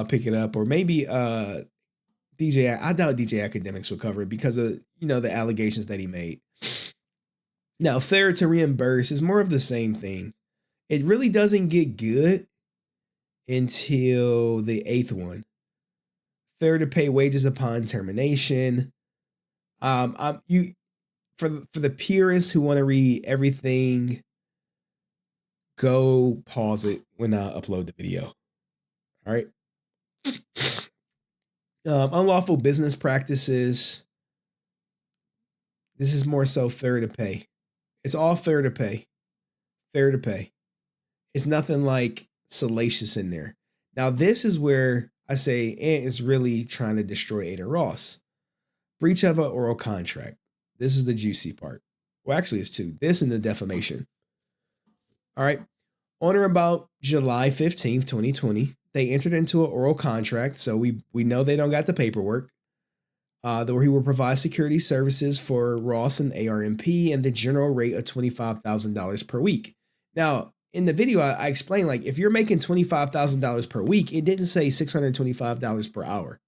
pick it up, or maybe DJ. I doubt DJ Academics will cover it because of the allegations that he made. Now, fair to reimburse is more of the same thing. It really doesn't get good until the 8th one. Fair to pay wages upon termination. For the purists who want to read everything, go pause it when I upload the video. All right. Unlawful business practices. This is more so fair to pay. It's all fair to pay. Fair to pay. It's nothing like salacious in there. Now, this is where I say Ant is really trying to destroy Adin Ross. Breach of an oral contract. This is the juicy part. Well, actually, it's two. This and the defamation. All right. On or about July 15th, 2020, they entered into an oral contract. So we know they don't got the paperwork. where he will provide security services for Ross and ARMP and the general rate of $25,000 per week. Now, in the video, I explained, like, if you're making $25,000 per week, it didn't say $625 per hour.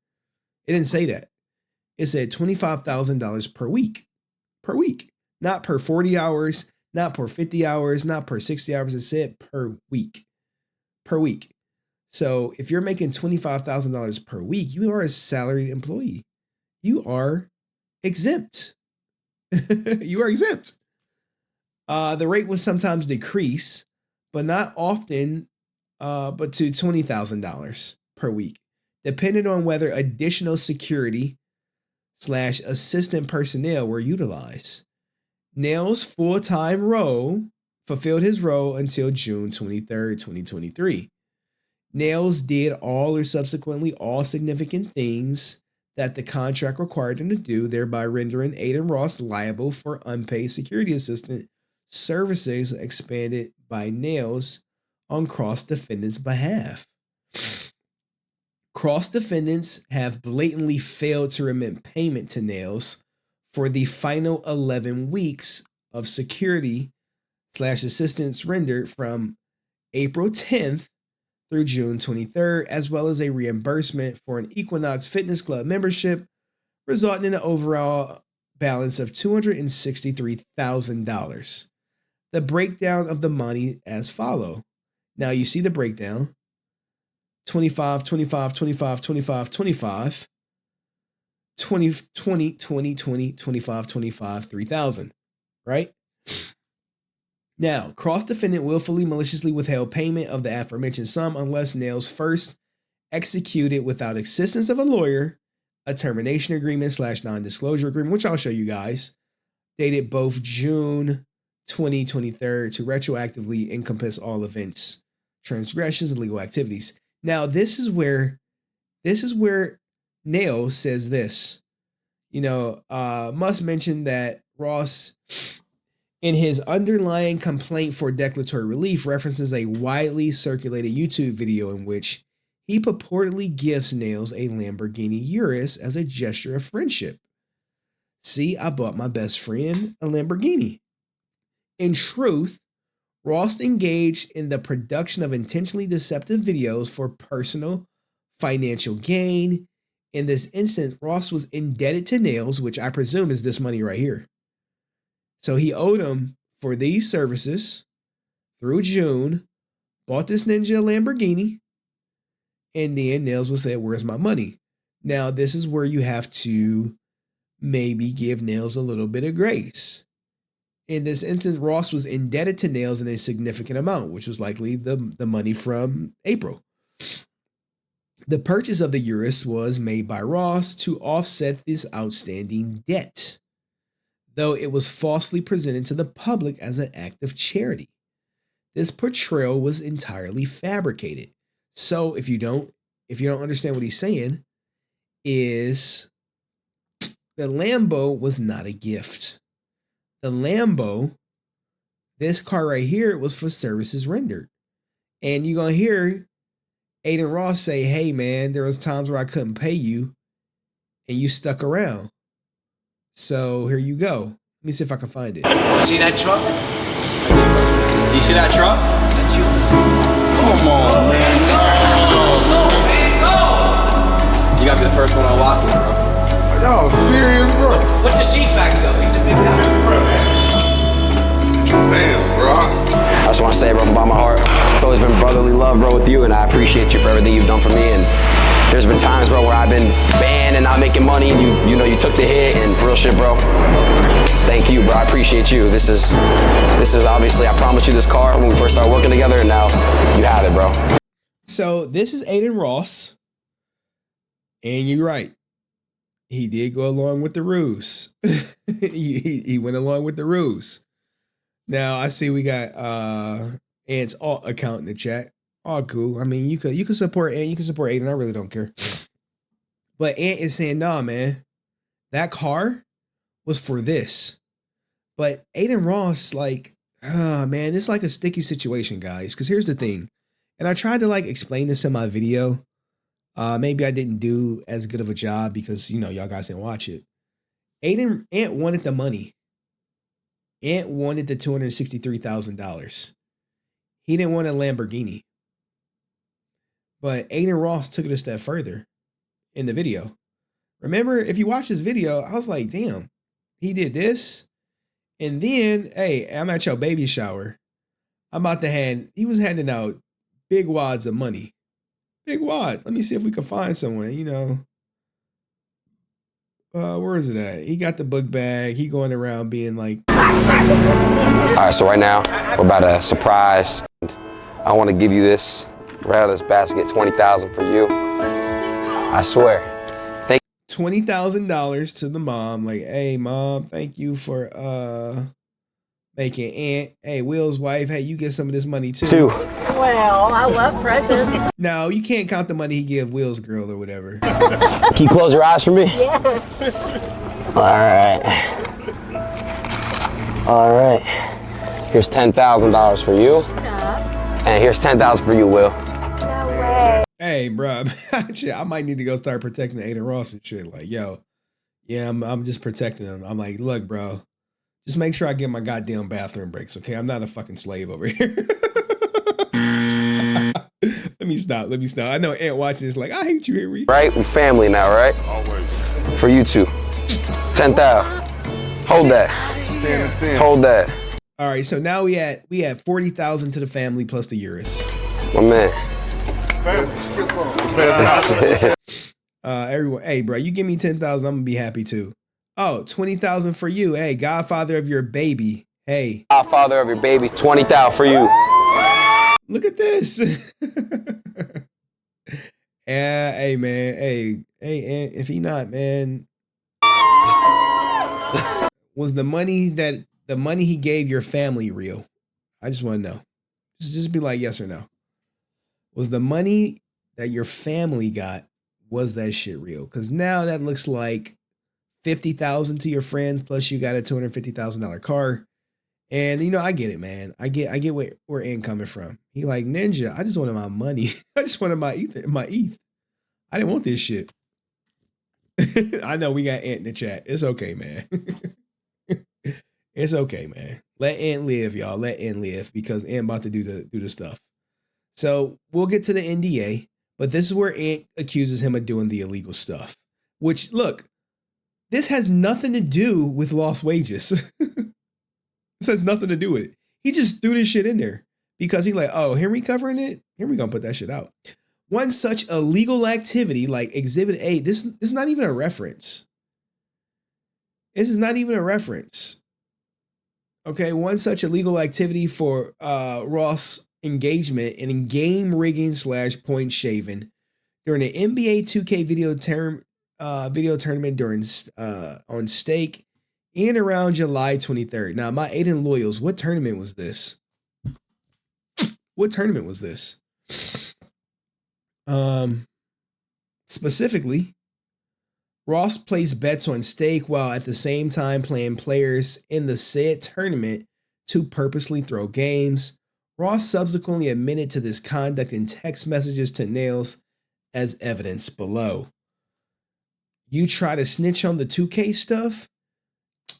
It didn't say that. It said $25,000 per week, not per 40 hours, not per 50 hours, not per 60 hours. It said per week. So if you're making $25,000 per week, you are a salaried employee. You are exempt. You are exempt. The rate will sometimes decrease, but not often, but to $20,000 per week, depending on whether additional security / assistant personnel were utilized. Nail's full-time role fulfilled his role until June 23rd, 2023. Nails did all or subsequently all significant things that the contract required him to do, thereby rendering Adin Ross liable for unpaid security assistant services expanded by Nails on cross-defendants' behalf. Cross-defendants have blatantly failed to remit payment to Nails for the final 11 weeks of security / assistance rendered from April 10th through June 23rd, as well as a reimbursement for an Equinox Fitness Club membership, resulting in an overall balance of $263,000. The breakdown of the money as follows. Now you see the breakdown. 25, 25, 25, 25, 25, 20, 20, 20, 20, 25, 25, 3,000, right? Now, cross-defendant willfully, maliciously withheld payment of the aforementioned sum unless Nails first executed without assistance of a lawyer a termination agreement / non-disclosure agreement, which I'll show you guys, dated both June 2023 to retroactively encompass all events, transgressions, and legal activities. Now, this is where Nails says this. Must mention that Ross, in his underlying complaint for declaratory relief, references a widely circulated YouTube video in which he purportedly gifts Nails a Lamborghini Urus as a gesture of friendship. See, I bought my best friend a Lamborghini. In truth, Ross engaged in the production of intentionally deceptive videos for personal financial gain. In this instance, Ross was indebted to Nails, which I presume is this money right here. So he owed him for these services through June, bought this Ninja Lamborghini, and then Nails will say, "Where's my money?" Now, this is where you have to maybe give Nails a little bit of grace. In this instance, Ross was indebted to Nails in a significant amount, which was likely the money from April. The purchase of the Urus was made by Ross to offset this outstanding debt, though it was falsely presented to the public as an act of charity. This portrayal was entirely fabricated. So if you don't understand what he's saying, is the Lambo was not a gift. The Lambo, this car right here, was for services rendered. And you're going to hear Adin Ross say, "Hey man, there was times where I couldn't pay you and you stuck around. So here you go." Let me see if I can find it. See that truck? Do you see that truck? That's you. Come on, man. No, man, no! You gotta be the first one I walk in, bro. Y'all serious, bro? What's your seat back though? He's a big guy. Damn, bro. I just want to say, bro, from the bottom of my heart, it's always been brotherly love, bro, with you, and I appreciate you for everything you've done for me. And there's been times, bro, where I've been banned and not making money, and you took the hit, and real shit, bro. Thank you, bro. I appreciate you. This is obviously, I promised you this car when we first started working together, and now you have it, bro. So this is Adin Ross, and you're right. He did go along with the ruse. he went along with the ruse. Now I see we got Ant's alt account in the chat. All cool. I mean, you could support Ant, you can support Adin. I really don't care. But Ant is saying, "Nah, man, that car was for this." But Adin Ross, like, man, it's like a sticky situation, guys. Because here's the thing, and I tried to like explain this in my video. Maybe I didn't do as good of a job because y'all guys didn't watch it. Ant wanted the money. Ant wanted the $263,000. He didn't want a Lamborghini. But Adin Ross took it a step further in the video. Remember, if you watch this video, I was like, damn, he did this. And then, hey, I'm at your baby shower. He was handing out big wads of money. Big wad. Let me see if we can find someone, where is it at? He got the book bag. He going around being like. All right, so right now, we're about to surprise. I want to give you this, right out of this basket, $20,000 for you. I swear. Thank $20,000 to the mom. Like, hey, mom, thank you for making Ant. Hey, Will's wife, hey, you get some of this money too. Well, I love presents. No, you can't count the money he give Will's girl or whatever. Can you close your eyes for me? Yeah. All right. Here's $10,000 for you. And here's $10,000 for you, Will. No way. Hey, bro, I might need to go start protecting Adin Ross and shit. Like, yo, yeah, I'm just protecting him. I'm like, look, bro, just make sure I get my goddamn bathroom breaks, okay? I'm not a fucking slave over here. Let me stop. I know Ant watching this like, I hate you, Henry. Right? We family now, right? Always. For you two. 10,000. Hold that. 10 and 10. Hold that. All right, so now we had 40,000 to the family plus the Eurus. My man. Everyone, hey, bro, you give me 10,000, I'm gonna be happy too. Oh, 20,000 for you. Hey, godfather of your baby. Hey, Godfather of your baby, 20,000 for you. look at this. Yeah, hey, man. Hey, and if he not, man, was the money he gave your family real? I just want to know. Just be like yes or no. Was the money that your family got, was that shit real? Because now that looks like 50,000 to your friends, plus you got a $250,000 car. And I get it, man. I get where Ant coming from. He like, Ninja, I just wanted my money. I just wanted my ETH. I didn't want this shit. I know we got Ant in the chat. It's okay, man. It's okay, man. Let Ant live, y'all. Let Ant live because Ant about to do the stuff. So we'll get to the NDA, but this is where Ant accuses him of doing the illegal stuff. Which, look, this has nothing to do with lost wages. This has nothing to do with it. He just threw this shit in there because he's like, oh, Henry covering it? Henry gonna put that shit out. One such illegal activity like Exhibit A, this is not even a reference. This is not even a reference. Okay, one such illegal activity for Ross engagement in game rigging / point shaving during the NBA 2K video tournament on stake in around July 23rd. Now, my Adin loyals, what tournament was this? What tournament was this? Specifically, Ross placed bets on stake while at the same time playing players in the said tournament to purposely throw games. Ross subsequently admitted to this conduct in text messages to Nails as evidence below. You try to snitch on the 2K stuff?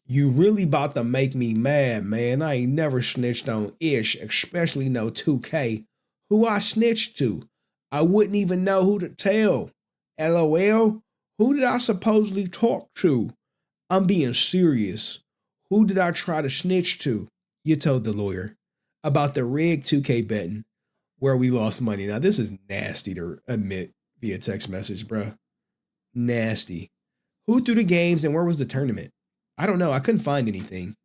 You really about to make me mad, man. I ain't never snitched on Ish, especially no 2K. Who I snitched to? I wouldn't even know who to tell. LOL? Who did I supposedly talk to? I'm being serious. Who did I try to snitch to? You told the lawyer about the rigged 2K betting where we lost money. Now, this is nasty to admit via text message, bro. Nasty. Who threw the games and where was the tournament? I don't know. I couldn't find anything.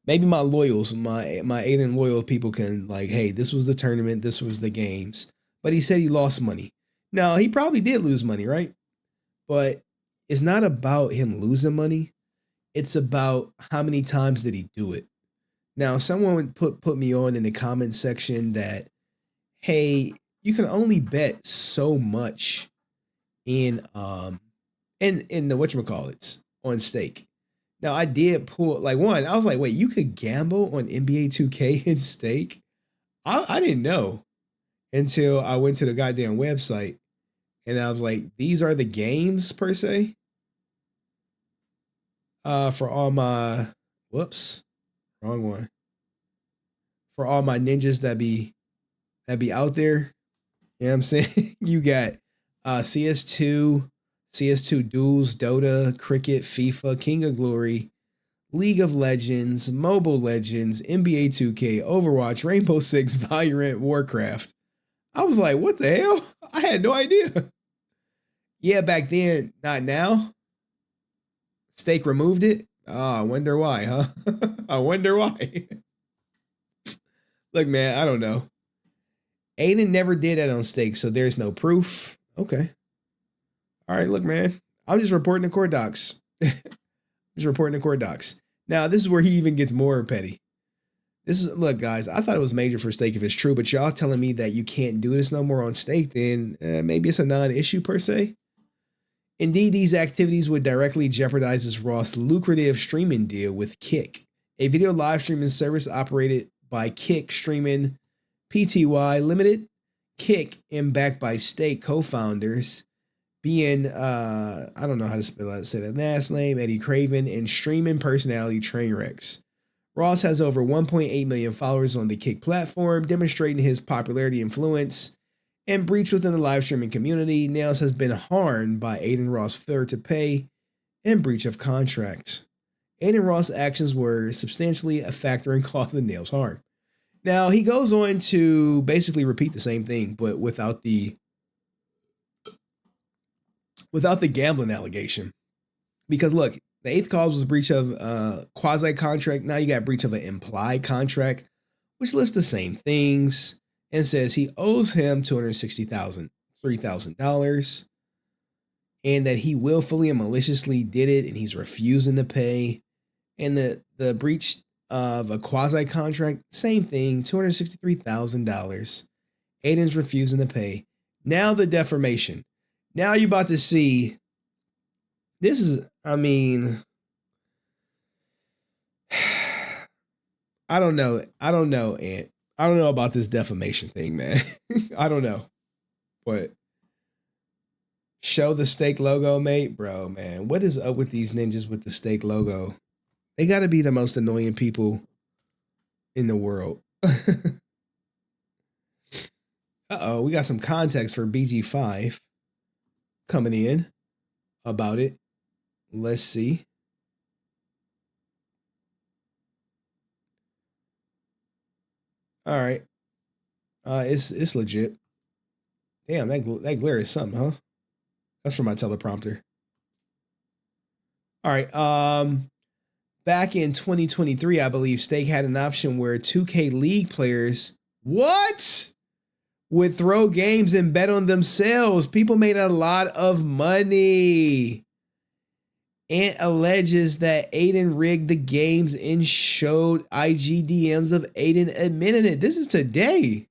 Maybe my loyals, my Adin loyal people can like, hey, this was the tournament. This was the games. But he said he lost money. Now, he probably did lose money, right? But it's not about him losing money. It's about how many times did he do it. Now, someone put me on in the comment section that, hey, you can only bet so much in the whatchamacallits on stake. Now, I did pull, like, one, I was like, wait, you could gamble on NBA 2K in stake? I didn't know until I went to the goddamn website And I was like, these are the games per se. For all my wrong one. For all my ninjas that be out there. You know what I'm saying? You got CS2 Duels, Dota, Cricket, FIFA, King of Glory, League of Legends, Mobile Legends, NBA 2K, Overwatch, Rainbow Six, Valorant, Warcraft. I was like, what the hell? I had no idea. Yeah, back then, not now. Stake removed it. Oh, I wonder why, huh? I wonder why. Look, man, I don't know. Adin never did that on Stake, so there's no proof. Okay. All right, look, man. I'm just reporting the court docs. Now, this is where he even gets more petty. Look, guys, I thought it was major for Stake if it's true, but y'all telling me that you can't do this no more on Stake, then maybe it's a non-issue per se. Indeed, these activities would directly jeopardize his Ross' lucrative streaming deal with Kick, a video live streaming service operated by Kick Streaming Pty Limited. Kick and backed by Stake co-founders being, I don't know how to say that last name, Eddie Craven, and streaming personality Trainwrecks. Ross has over 1.8 million followers on the Kick platform, demonstrating his popularity, influence, and breach within the live streaming community. Nails has been harmed by Adin Ross' failure to pay and breach of contract. Adin Ross' actions were substantially a factor in causing Nails harm. Now, he goes on to basically repeat the same thing, but without the gambling allegation. Because look, the eighth cause was breach of quasi contract. Now you got breach of an implied contract, which lists the same things and says he owes him $3,000, and that he willfully and maliciously did it, and he's refusing to pay. And the breach of a quasi contract, same thing, $263,000. Adin's refusing to pay. Now the defamation. Now you're about to see. This is, I mean, I don't know, Ant. I don't know about this defamation thing, man. I don't know. But show the Stake logo, mate. Bro, man, what is up with these ninjas with the Stake logo? They got to be the most annoying people in the world. Uh-oh, we got some context for BG5 coming in about it. Let's see. All right. It's legit. Damn, that glare is something, huh? That's from my teleprompter. All right. Back in 2023, I believe Stake had an option where 2K League players would throw games and bet on themselves. People made a lot of money. Ant alleges that Adin rigged the games and showed IG DMs of Adin admitting it. This is today.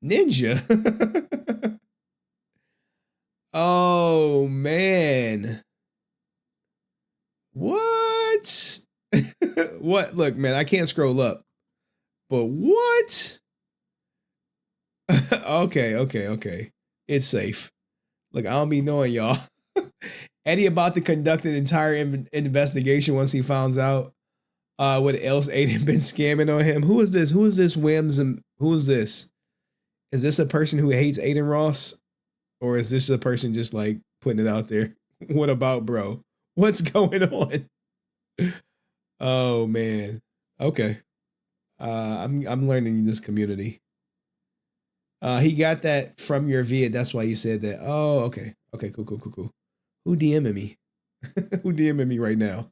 Ninja. Oh, man. What? What? Look, man, I can't scroll up. But what? Okay. It's safe. Look, I don't be knowing y'all. Eddie about to conduct an entire investigation once he finds out what else Adin been scamming on him. Who is this? Who is this Wims? And who is this? Is this a person who hates Adin Ross? Or is this a person just like putting it out there? What about, bro? What's going on? Oh man. Okay. I'm learning in this community. He got that from your vid. That's why he said that. Oh, okay. Okay, cool. Who DMing me? Who DMing me right now?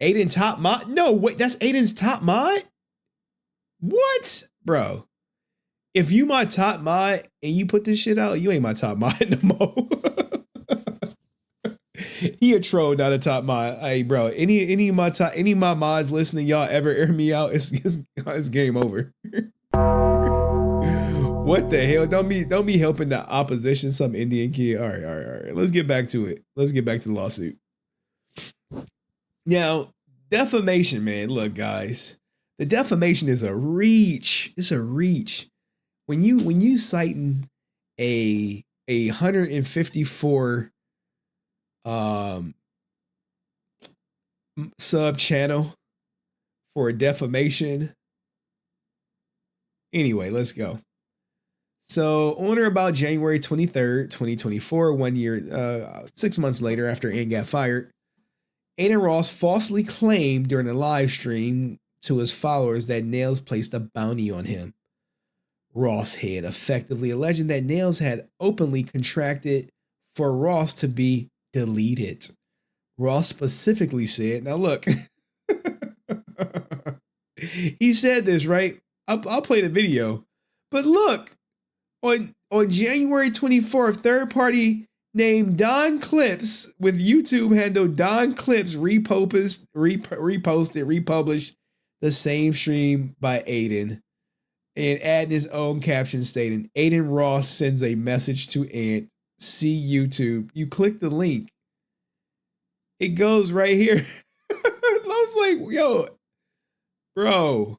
Adin top mod? No, wait, that's Adin's top mod? What? Bro. If you my top mod and you put this shit out, you ain't my top mod no more. He a troll, not a top mod. Hey, bro, any of my mods listening, y'all ever air me out, it's game over. What the hell? Don't be helping the opposition, some Indian kid. All right. Let's get back to it. Let's get back to the lawsuit. Now, defamation, man. Look, guys, the defamation is a reach. It's a reach. When you citing a a 154 sub channel for defamation. Anyway, let's go. So on or about January 23rd, 2024, 1 year, 6 months later after Ant got fired, Adin Ross falsely claimed during a live stream to his followers that Nails placed a bounty on him. Ross had effectively alleging that Nails had openly contracted for Ross to be deleted. Ross specifically said, now look, he said this, right? I'll play the video. But look, on January 24th, third party named Don Clips with YouTube handle Don Clips reposted, republished the same stream by Adin and adding his own caption stating, Adin Ross sends a message to Ant. See YouTube. You click the link. It goes right here. I was like, yo, bro.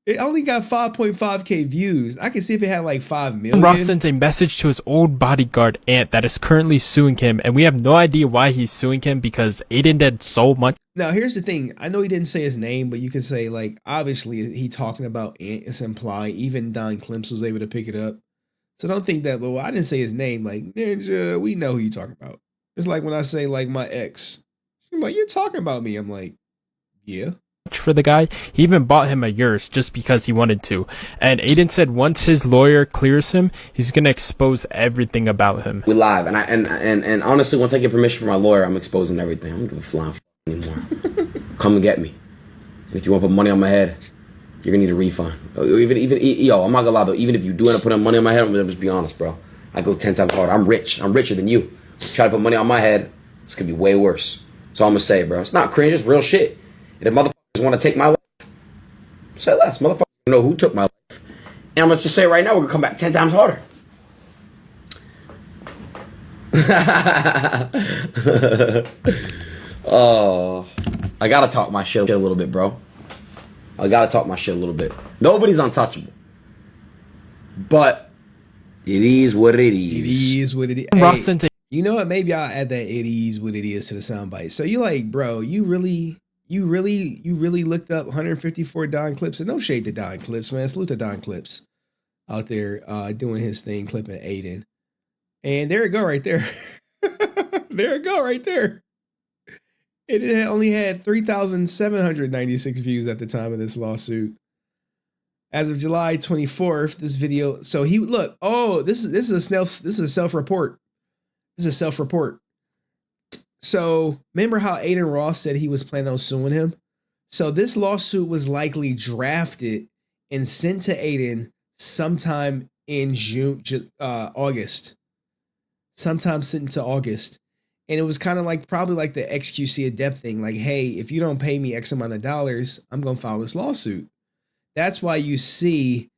It only got 5.5K views. I can see if it had like 5 million. Ross sent a message to his old bodyguard, Ant, that is currently suing him, and we have no idea why he's suing him because Adin did so much. Now, here's the thing. I know he didn't say his name, but you could say, like, obviously, he talking about Ant. It's implied. Even Don Klims was able to pick it up. So don't think that, well, I didn't say his name. Like, Ninja, we know who you talking about. It's like when I say, like, my ex. She's like, you're talking about me. I'm like, yeah. For the guy, he even bought him a Urus just because he wanted to. And Adin said once his lawyer clears him, he's gonna expose everything about him. We live, and honestly, once I get permission from my lawyer, I'm exposing everything. I don't give a flying anymore. Come and get me. And if you want to put money on my head, you're gonna need a refund. Yo, I'm not gonna lie though. Even if you do end up putting money on my head, I'm gonna just be honest, bro. I go 10 times harder. I'm rich. I'm richer than you. Try to put money on my head, it's gonna be way worse. So I'm gonna say, bro, it's not cringe. It's real shit. And if motherfuckers want to take my life, say less. Motherfuckers know who took my life. And I'm going to just say right now, we're going to come back 10 times harder. Oh, I got to talk my shit a little bit, bro. I got to talk my shit a little bit. Nobody's untouchable. But it is what it is. It is what it is. Ross sent a you know what? Maybe I'll add that it is what it is to the soundbite. So you're like, bro, you really looked up 154 Don Clips, and no shade to Don Clips, man. Salute to Don Clips out there doing his thing, clipping Adin. And there it go right there. There it go right there. It only had 3,796 views at the time of this lawsuit. As of July 24th, this video. So he look. Oh, this is a self-report. This is a self-report. So remember how Adin Ross said he was planning on suing him? So this lawsuit was likely drafted and sent to Adin sometime in August. Sometime sent to August. And it was kind of like probably like the XQC adept thing. Like, hey, if you don't pay me X amount of dollars, I'm going to file this lawsuit. That's why you see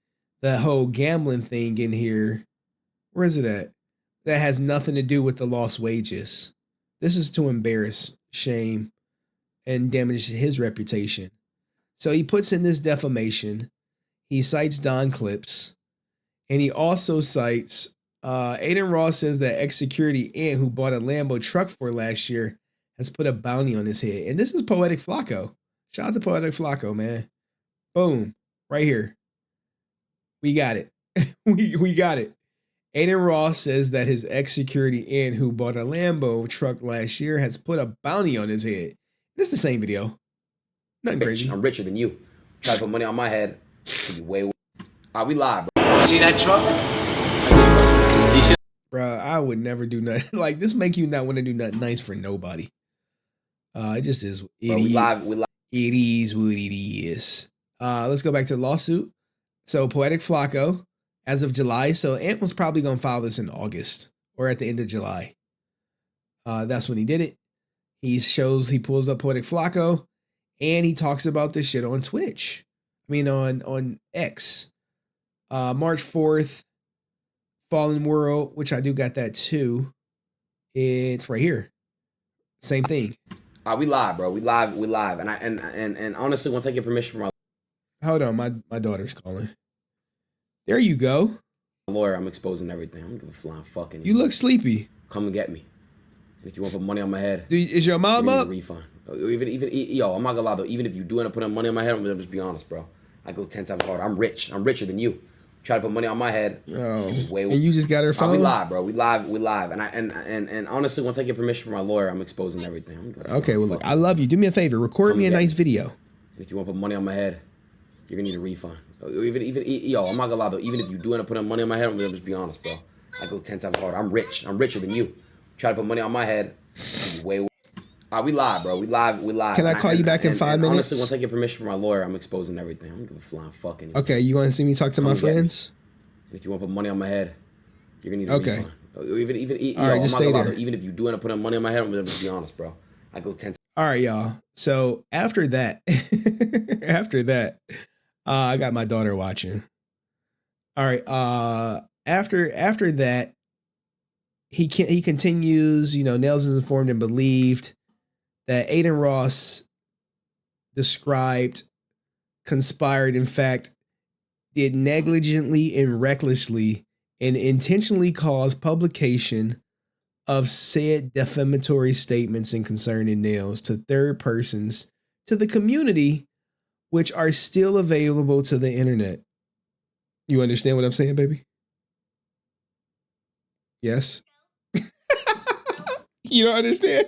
the whole gambling thing in here. Where is it at? That has nothing to do with the lost wages. This is to embarrass, shame, and damage his reputation. So he puts in this defamation. He cites Don Clips. And he also cites Adin Ross says that ex-security Ant, who bought a Lambo truck for last year, has put a bounty on his head. And this is Poetic Flacco. Shout out to Poetic Flacco, man. Boom. Right here. We got it. we got it. Adin Ross says that his ex-security Ant, who bought a Lambo truck last year, has put a bounty on his head. It's the same video. Nothing crazy. I'm richer than you. Try to put money on my head, it'll be way worse. We live, bro. See that truck? Bro, I would never do nothing. Like, this make you not want to do nothing nice for nobody. It just is. Bro, we live. It is what it is. Let's go back to the lawsuit. So Poetic Flacco, as of July. So Ant was probably going to file this in August or at the end of July. That's when he did it. He pulls up Poetic Flacco and he talks about this shit on Twitch. I mean, on X. March 4th, Fallen World, which I do got that too. It's right here. Same thing. We live, bro. We live. And honestly, once I get permission from my hold on, my daughter's calling. There you go. lawyer, I'm exposing everything. I'm gonna give a flying fuck anymore. You look sleepy. Come and get me. And if you want to put money on my head, Is your mom you're gonna up? need a refund. Yo, I'm not gonna lie though. Even if you do end up putting money on my head, I'm gonna just be honest, bro. I go 10 times harder. I'm rich. I'm richer than you. Try to put money on my head. And you just got her phone? We live, bro. We live. And honestly, once I get permission from my lawyer, I'm exposing everything. Okay, well look, I love you. Do me a favor. Record me a nice video. And if you want to put money on my head, you're gonna need a refund. Yo, I'm not gonna lie though. Even if you do end up putting money on my head, I'm gonna just be honest, bro. I go 10 times harder. I'm rich. I'm richer than you. Try to put money on my head. We live, bro. We live. Can I call you back in 5 minutes? Honestly, once I get permission from my lawyer, I'm exposing everything. I'm gonna give a flying fuck anymore. Okay, you want to see me talk to my friends? And if you want to put money on my head, you're gonna need a refund. All right, just stay there. Even if you do end up putting money on my head, I'm gonna just be honest, bro. I go 10. All right, y'all. So after that, I got my daughter watching. All right. After that, he continues. You know, Nels is informed and believed that Adin Ross conspired, in fact, did negligently and recklessly and intentionally cause publication of said defamatory statements and concerning Nels to third persons to the community, which are still available to the internet. You understand what I'm saying, baby? Yes? You don't understand?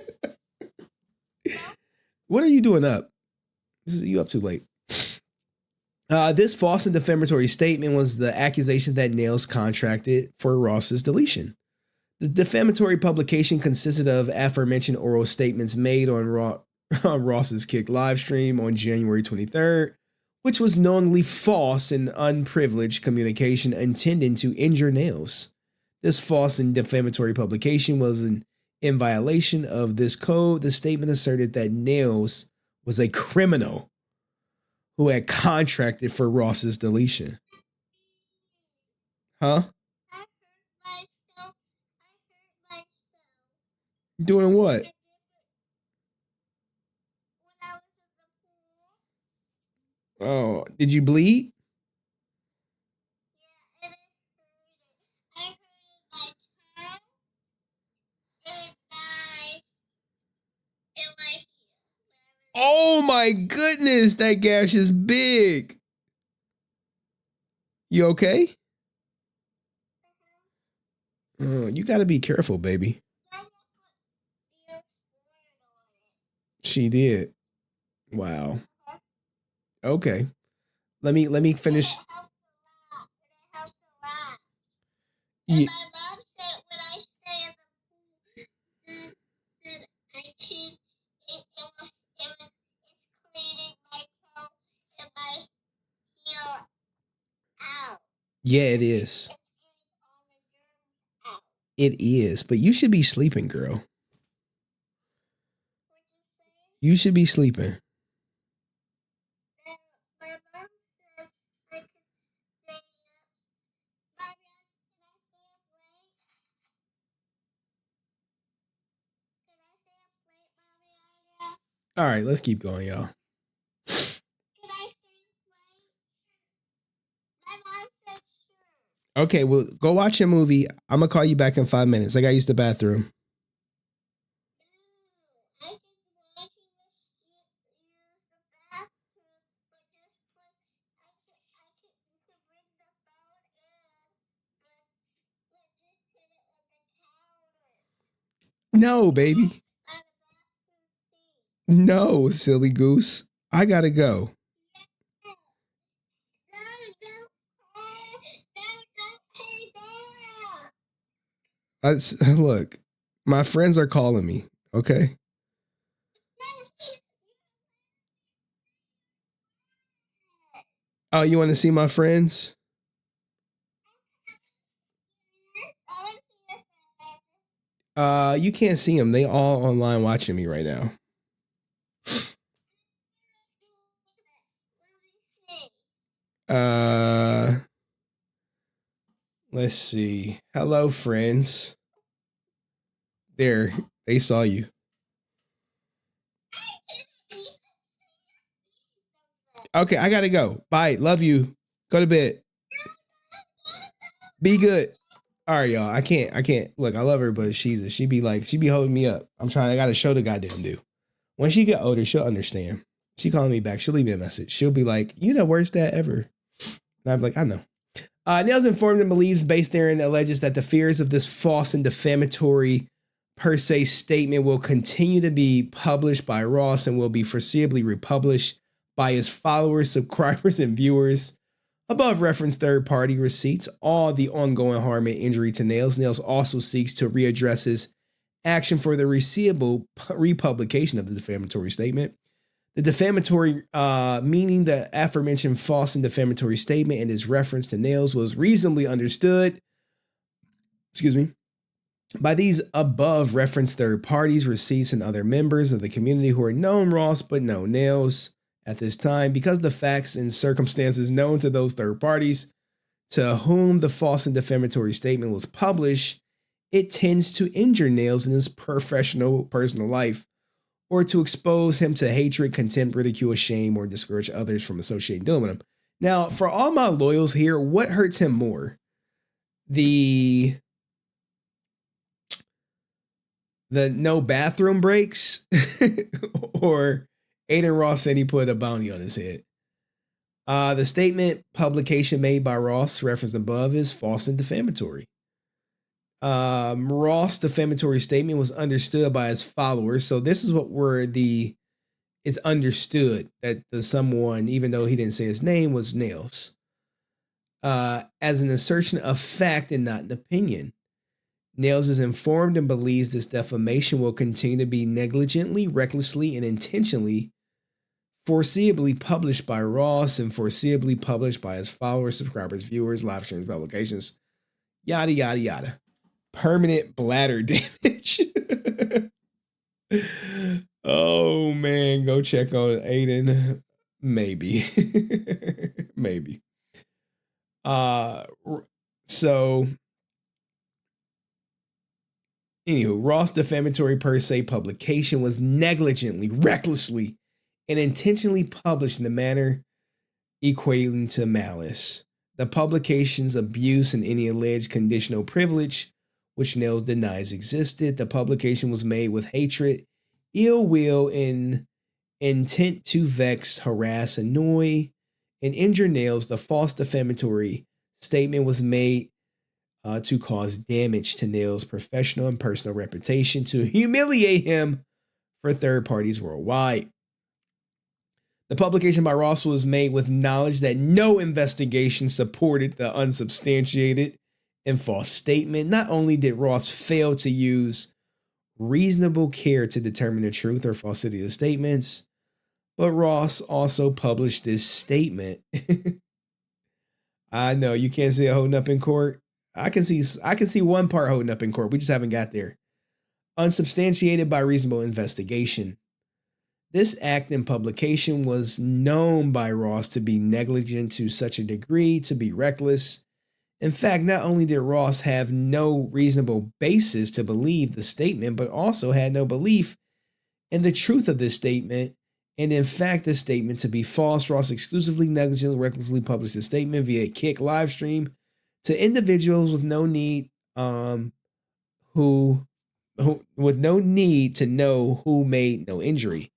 What are you doing up? You up too late. This false and defamatory statement was the accusation that Nels contracted for Ross's deletion. The defamatory publication consisted of aforementioned oral statements made on Ross's Kick live stream on January 23rd, which was knowingly false and unprivileged communication intended to injure Nels. This false and defamatory publication was in violation of this code. The statement asserted that Nels was a criminal who had contracted for Ross's deletion. Huh? Doing what? Oh, did you bleed? Oh my goodness, that gash is big. You okay? Oh, you got to be careful, baby. She did. Wow. Okay. Let me finish. Yeah. Yeah, it is. It is, but you should be sleeping, girl. You should be sleeping. All right, let's keep going, y'all. Okay, well, go watch a movie. I'm going to call you back in 5 minutes. I got to use the bathroom. No, baby. No, silly goose. I got to go. Look, my friends are calling me, okay? Oh, you want to see my friends? You can't see them. They all online watching me right now. Let's see. Hello, friends. There, they saw you. Okay, I gotta go. Bye. Love you. Go to bed. Be good. All right, y'all. I can't. Look, I love her, but she be holding me up. I got to show the goddamn dude. When she get older, she'll understand. She calling me back. She'll leave me a message. She'll be like, "You the worst dad ever." And I'm like, "I know." Nails informed and believes, based therein, alleges that the fears of this false and defamatory per se statement will continue to be published by Ross and will be foreseeably republished by his followers, subscribers, and viewers. Above referenced third-party receipts all the ongoing harm and injury to Nails. Nails also seeks to readdress his action for the foreseeable republication of the defamatory statement. The defamatory, meaning the aforementioned false and defamatory statement and his reference to Nails was reasonably understood, by these above referenced third parties, receipts, and other members of the community who are known Ross but no Nails at this time, because the facts and circumstances known to those third parties to whom the false and defamatory statement was published, it tends to injure Nails in his personal life, or to expose him to hatred, contempt, ridicule, shame, or discourage others from associating dealing with him. Now, for all my loyals here, what hurts him more? The no bathroom breaks or Adin Ross said he put a bounty on his head? The statement publication made by Ross referenced above is false and defamatory. Ross' defamatory statement was understood by his followers. So this is it's understood that the someone, even though he didn't say his name, was Nails. As an assertion of fact and not an opinion. Nails is informed and believes this defamation will continue to be negligently, recklessly, and intentionally foreseeably published by Ross and foreseeably published by his followers, subscribers, viewers, live streams, publications, yada, yada, yada. Permanent bladder damage. Oh, man. Go check on Adin. Maybe. Maybe. So... Anywho, Ross' defamatory per se publication was negligently, recklessly, and intentionally published in a manner equating to malice. The publication's abuse and any alleged conditional privilege, which Nails denies existed. The publication was made with hatred, ill will, and intent to vex, harass, annoy, and injure Nails. The false defamatory statement was made to cause damage to Nails' professional and personal reputation, to humiliate him for third parties worldwide. The publication by Ross was made with knowledge that no investigation supported the unsubstantiated and false statement. Not only did Ross fail to use reasonable care to determine the truth or falsity of the statements, but Ross also published this statement. I know you can't see it holding up in court. I can see one part holding up in court. We just haven't got there. Unsubstantiated by reasonable investigation. This act and publication was known by Ross to be negligent to such a degree, to be reckless. In fact, not only did Ross have no reasonable basis to believe the statement, but also had no belief in the truth of this statement, and in fact, the statement to be false. Ross exclusively, negligently, recklessly published the statement via Kick live stream to individuals with no need, who with no need to know who made no injury.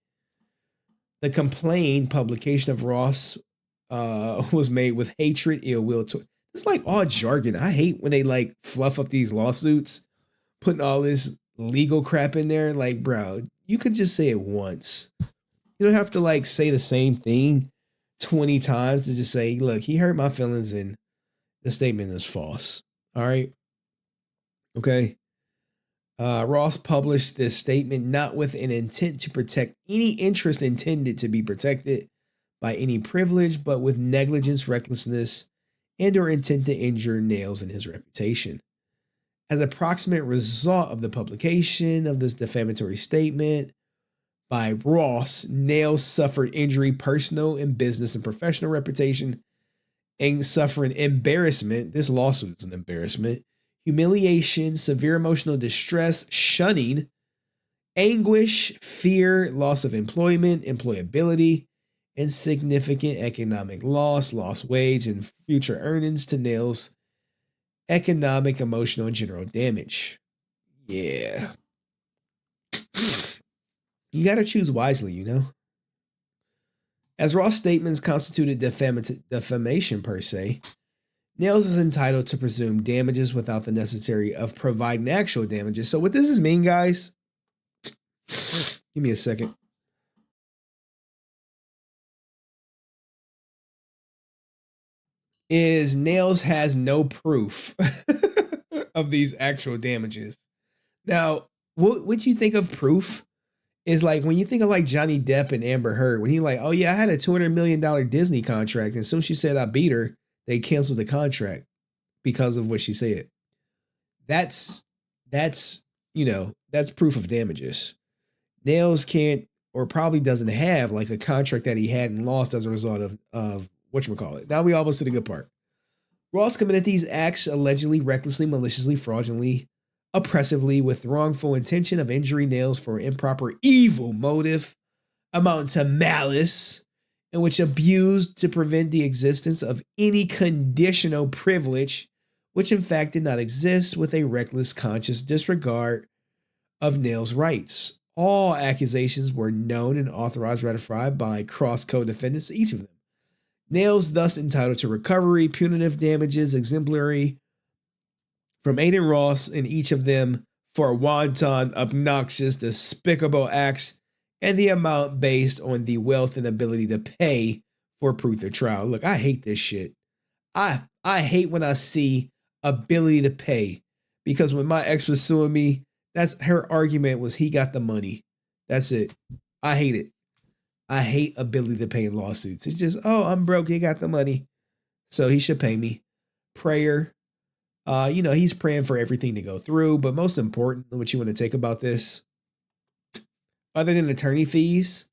The complaint publication of Ross was made with hatred, ill will. It's like all jargon. I hate when they like fluff up these lawsuits, putting all this legal crap in there. Like, bro, you could just say it once. You don't have to like say the same thing 20 times to just say, look, he hurt my feelings and the statement is false. All right. Okay. Ross published this statement not with an intent to protect any interest intended to be protected by any privilege, but with negligence, recklessness, and or intent to injure Nails and his reputation. As a proximate result of the publication of this defamatory statement by Ross, Nails suffered injury, personal and business and professional reputation, and suffering embarrassment. This lawsuit is an embarrassment. Humiliation, severe emotional distress, shunning, anguish, fear, loss of employment, employability, and significant economic loss, lost wage, and future earnings to Nails economic, emotional, and general damage. Yeah. You got to choose wisely, you know? As Ross' statements constituted defamation per se, Nails is entitled to presume damages without the necessary of providing actual damages. So what does this mean, guys? Give me a second. Is Nails has no proof of these actual damages. Now, what you think of proof is like when you think of like Johnny Depp and Amber Heard, when he like, oh yeah, I had a $200 million Disney contract, and as soon as she said I beat her, they canceled the contract because of what she said. That's that's proof of damages. Nails can't or probably doesn't have like a contract that he had and lost as a result of whatchamacallit. Now we almost to the good part. Ross committed these acts allegedly, recklessly, maliciously, fraudulently, oppressively, with wrongful intention of injury Nails for improper evil motive, amounting to malice, in which abused to prevent the existence of any conditional privilege, which in fact did not exist, with a reckless, conscious disregard of Nails' rights. All accusations were known and authorized, ratified by cross co-defendants, each of them. Nails thus entitled to recovery, punitive damages, exemplary from Adin Ross and each of them for wanton, obnoxious, despicable acts, and the amount based on the wealth and ability to pay for proof of trial. Look, I hate this shit. I hate when I see ability to pay, because when my ex was suing me, that's her argument was he got the money. That's it. I hate it. I hate ability to pay in lawsuits. It's just, oh, I'm broke. He got the money, so he should pay me. Prayer. He's praying for everything to go through, but most important, what you want to take about this, other than attorney fees,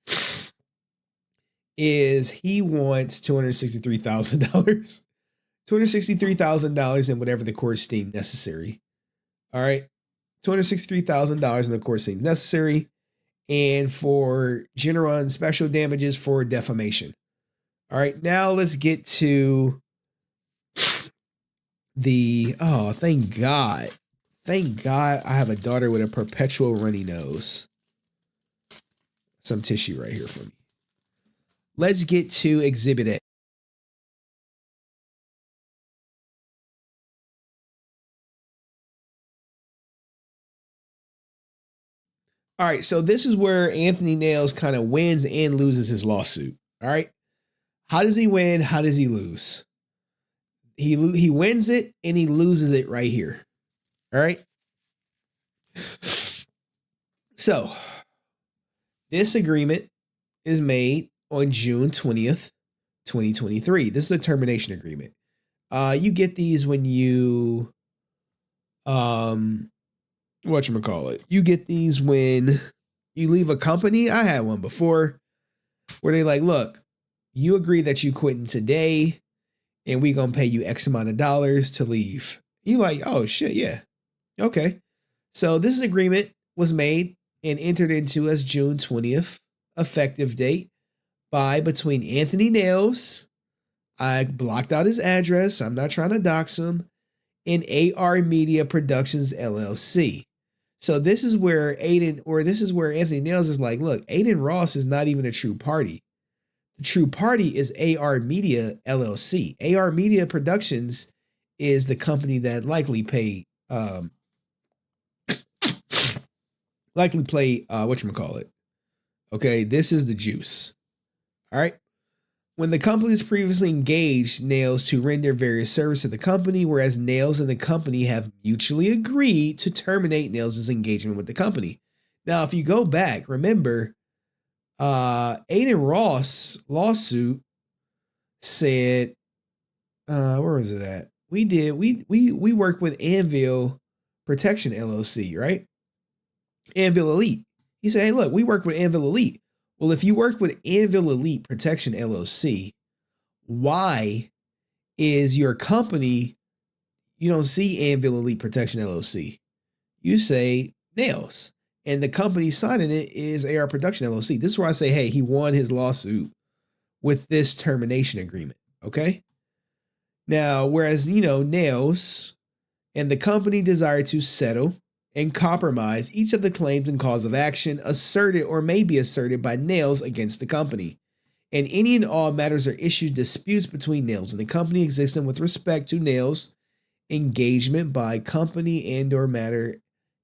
is he wants $263,000. $263,000 in whatever the courts deem necessary. All right. $263,000 in the courts deem necessary. And for general and special damages for defamation. All right. Now let's get to thank God. Thank God I have a daughter with a perpetual runny nose. Some tissue right here for me. Let's get to Exhibit A. All right, so this is where Anthony Nails kind of wins and loses his lawsuit. All right. How does he win? How does he lose? He wins it and he loses it right here. All right. So this agreement is made on June 20th, 2023. This is a termination agreement. You get these when you whatchamacallit. You get these when you leave a company. I had one before where they like, look, you agree that you quitting today and we gonna pay you X amount of dollars to leave. You like, oh shit, yeah. Okay. So this agreement was made and entered into as June 20th, effective date between Anthony Nails. I blocked out his address. I'm not trying to dox him. In AR Media Productions LLC. So this is where Anthony Nails is like, look, Adin Ross is not even a true party. The true party is AR Media LLC. AR Media Productions is the company that likely played whatchamacallit. Okay, this is the juice. All right. When the companies previously engaged Nails to render various services to the company, whereas Nails and the company have mutually agreed to terminate Nails' engagement with the company. Now, if you go back, remember, Adin Ross lawsuit said, where was it at? We worked with Anvil Protection LLC, right? Anvil Elite. He said, hey, look, we work with Anvil Elite. Well, if you work with Anvil Elite Protection LLC, why is your company, you don't see Anvil Elite Protection LLC? You say Nails. And the company signing it is AR Production LLC. This is where I say, hey, he won his lawsuit with this termination agreement. Okay. Now, whereas, Nails and the company desired to settle and compromise each of the claims and cause of action asserted or may be asserted by Nails against the company. And any and all matters or issues disputes between Nails and the company existing with respect to Nails engagement by company and or matter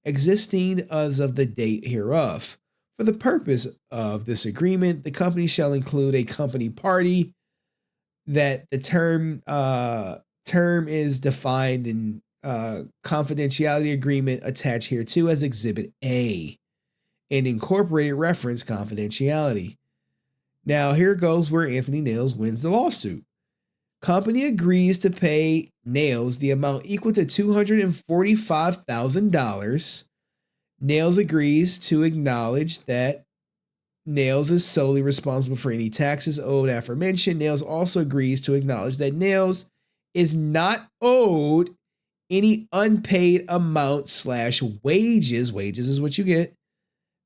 existing as of the date hereof. For the purpose of this agreement, the company shall include a company party that the term is defined in confidentiality agreement attached hereto as Exhibit A and incorporated reference confidentiality. Now here goes where Anthony Nails wins the lawsuit. Company agrees to pay Nails the amount equal to $245,000. Nails agrees to acknowledge that Nails is solely responsible for any taxes owed aforementioned. Nails also agrees to acknowledge that Nails is not owed any unpaid amount / wages. Wages is what you get.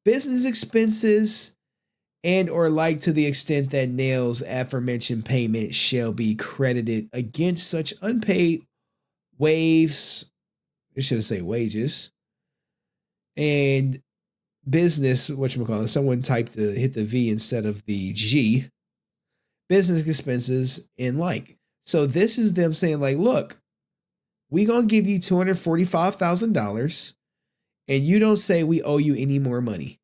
Business expenses and or like to the extent that Nails aforementioned payment shall be credited against such unpaid waves. It should say wages. And business, whatchamacallit, someone typed hit the V instead of the G. Business expenses and like. So this is them saying like, look, we gonna give you $245,000 and you don't say we owe you any more money.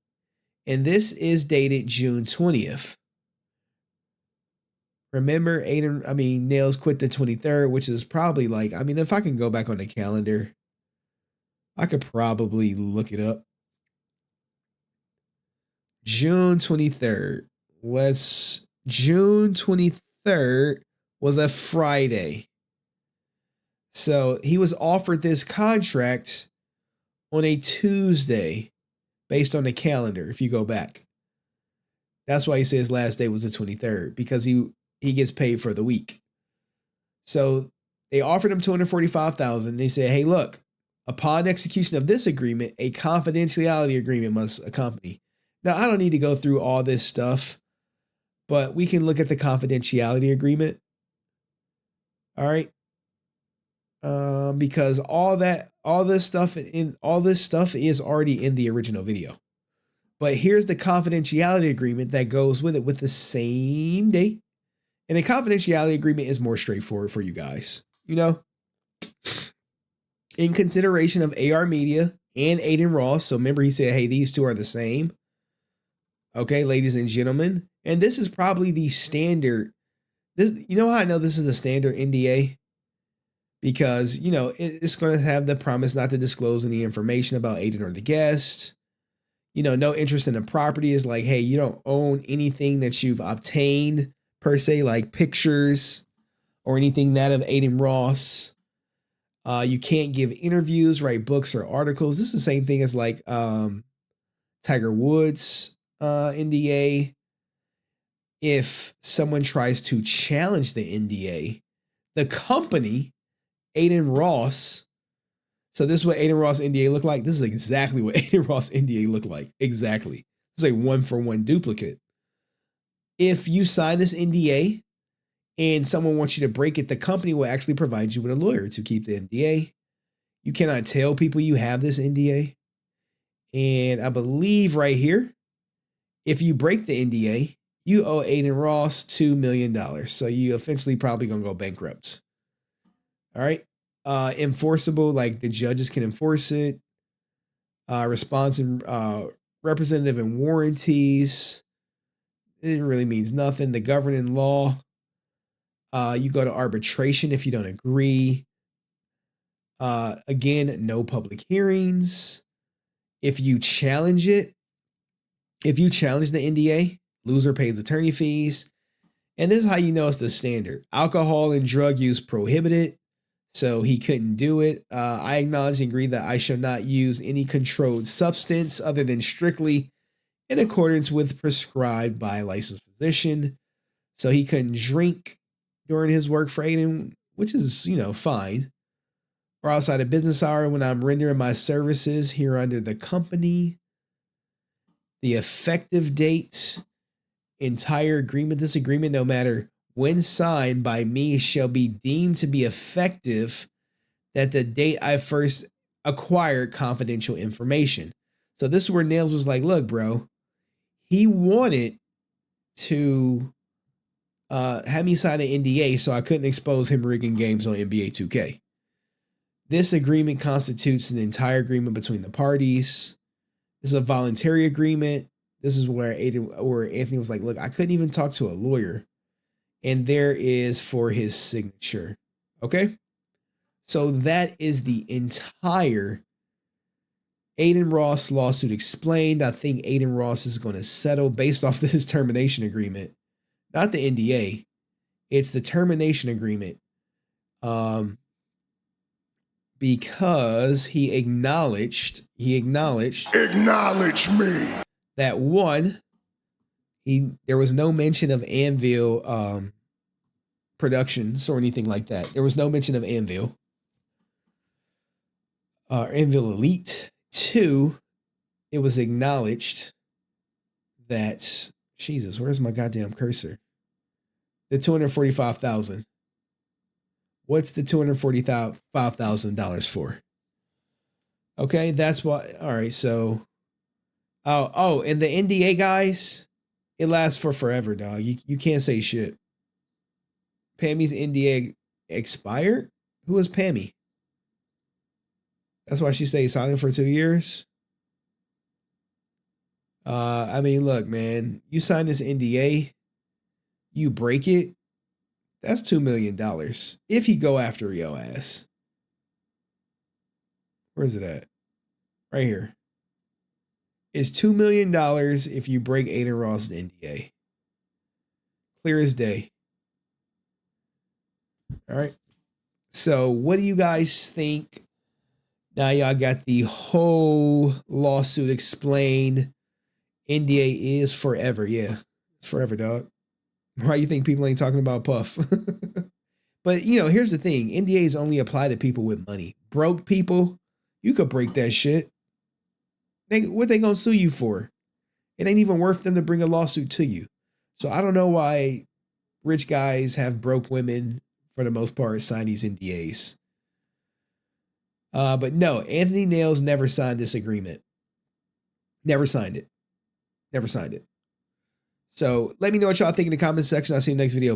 And this is dated June 20th. Remember, Nails quit the 23rd, which is probably like, if I can go back on the calendar, I could probably look it up. June 23rd. June 23rd was a Friday. So he was offered this contract on a Tuesday based on the calendar, if you go back. That's why he says last day was the 23rd, because he gets paid for the week. So they offered him $245,000. They said, hey, look, upon execution of this agreement, a confidentiality agreement must accompany. Now, I don't need to go through all this stuff, but we can look at the confidentiality agreement. All right. Because all this stuff is already in the original video. But here's the confidentiality agreement that goes with it with the same date. And the confidentiality agreement is more straightforward for you guys. In consideration of AR Media and Adin Ross. So remember, he said, hey, these two are the same. Okay, ladies and gentlemen. And this is probably the standard. You know how I know this is the standard NDA? Because, it's going to have the promise not to disclose any information about Adin or the guest. No interest in the property is like, hey, you don't own anything that you've obtained per se, like pictures or anything that of Adin Ross. You can't give interviews, write books or articles. This is the same thing as like Tiger Woods NDA. If someone tries to challenge the NDA, the company, Adin Ross. So this is what Adin Ross NDA looked like. This is exactly what Adin Ross NDA looked like. Exactly. It's a 1-for-1 duplicate. If you sign this NDA and someone wants you to break it, the company will actually provide you with a lawyer to keep the NDA. You cannot tell people you have this NDA. And I believe right here, if you break the NDA, you owe Adin Ross $2 million. So you eventually probably going to go bankrupt. All right. Enforceable, like the judges can enforce it. Responsive, representative and warranties. It really means nothing. The governing law. You go to arbitration if you don't agree. Again, no public hearings. If you challenge the NDA, loser pays attorney fees. And this is how you know it's the standard. Alcohol and drug use prohibited. So he couldn't do it. I acknowledge and agree that I shall not use any controlled substance other than strictly in accordance with prescribed by a licensed physician. So he couldn't drink during his work for Adin, which is, fine. Or outside of business hour when I'm rendering my services here under the company. The effective date, entire agreement, this agreement, no matter when signed by me, shall be deemed to be effective that the date I first acquired confidential information. So this is where Nails was like, look, bro, he wanted to have me sign an NDA so I couldn't expose him rigging games on NBA 2K. This agreement constitutes an entire agreement between the parties. This is a voluntary agreement. This is where Anthony was like, look, I couldn't even talk to a lawyer. And there is for his signature. Okay? So that is the entire Adin Ross lawsuit explained. I think Adin Ross is going to settle based off his termination agreement. Not the NDA. It's the termination agreement. Because he acknowledged Acknowledge me. that one, there was no mention of Anvil productions or anything like that. There was no mention of Anvil. Anvil Elite. 2, it was acknowledged that, Jesus, where's my goddamn cursor? The $245,000. What's the $245,000 for? Okay, that's why. All right, so, and the NDA, guys, it lasts for forever, dog. You can't say shit. Pammy's NDA expired? Who was Pammy? That's why she stayed silent for 2 years. I mean, look, man, you sign this NDA, you break it, that's $2 million. If he go after your ass. Where's it at? Right here. It's $2 million if you break Adin Ross NDA. Clear as day. All right. So what do you guys think? Now y'all got the whole lawsuit explained. NDA is forever. Yeah, it's forever, dog. Why you think people ain't talking about Puff? But, here's the thing. NDAs only apply to people with money. Broke people, you could break that shit. What they gonna sue you for? It ain't even worth them to bring a lawsuit to you. So I don't know why rich guys have broke women, for the most part, sign these NDAs. But no, Anthony Nails never signed this agreement. Never signed it. So let me know what y'all think in the comment section. I'll see you next video.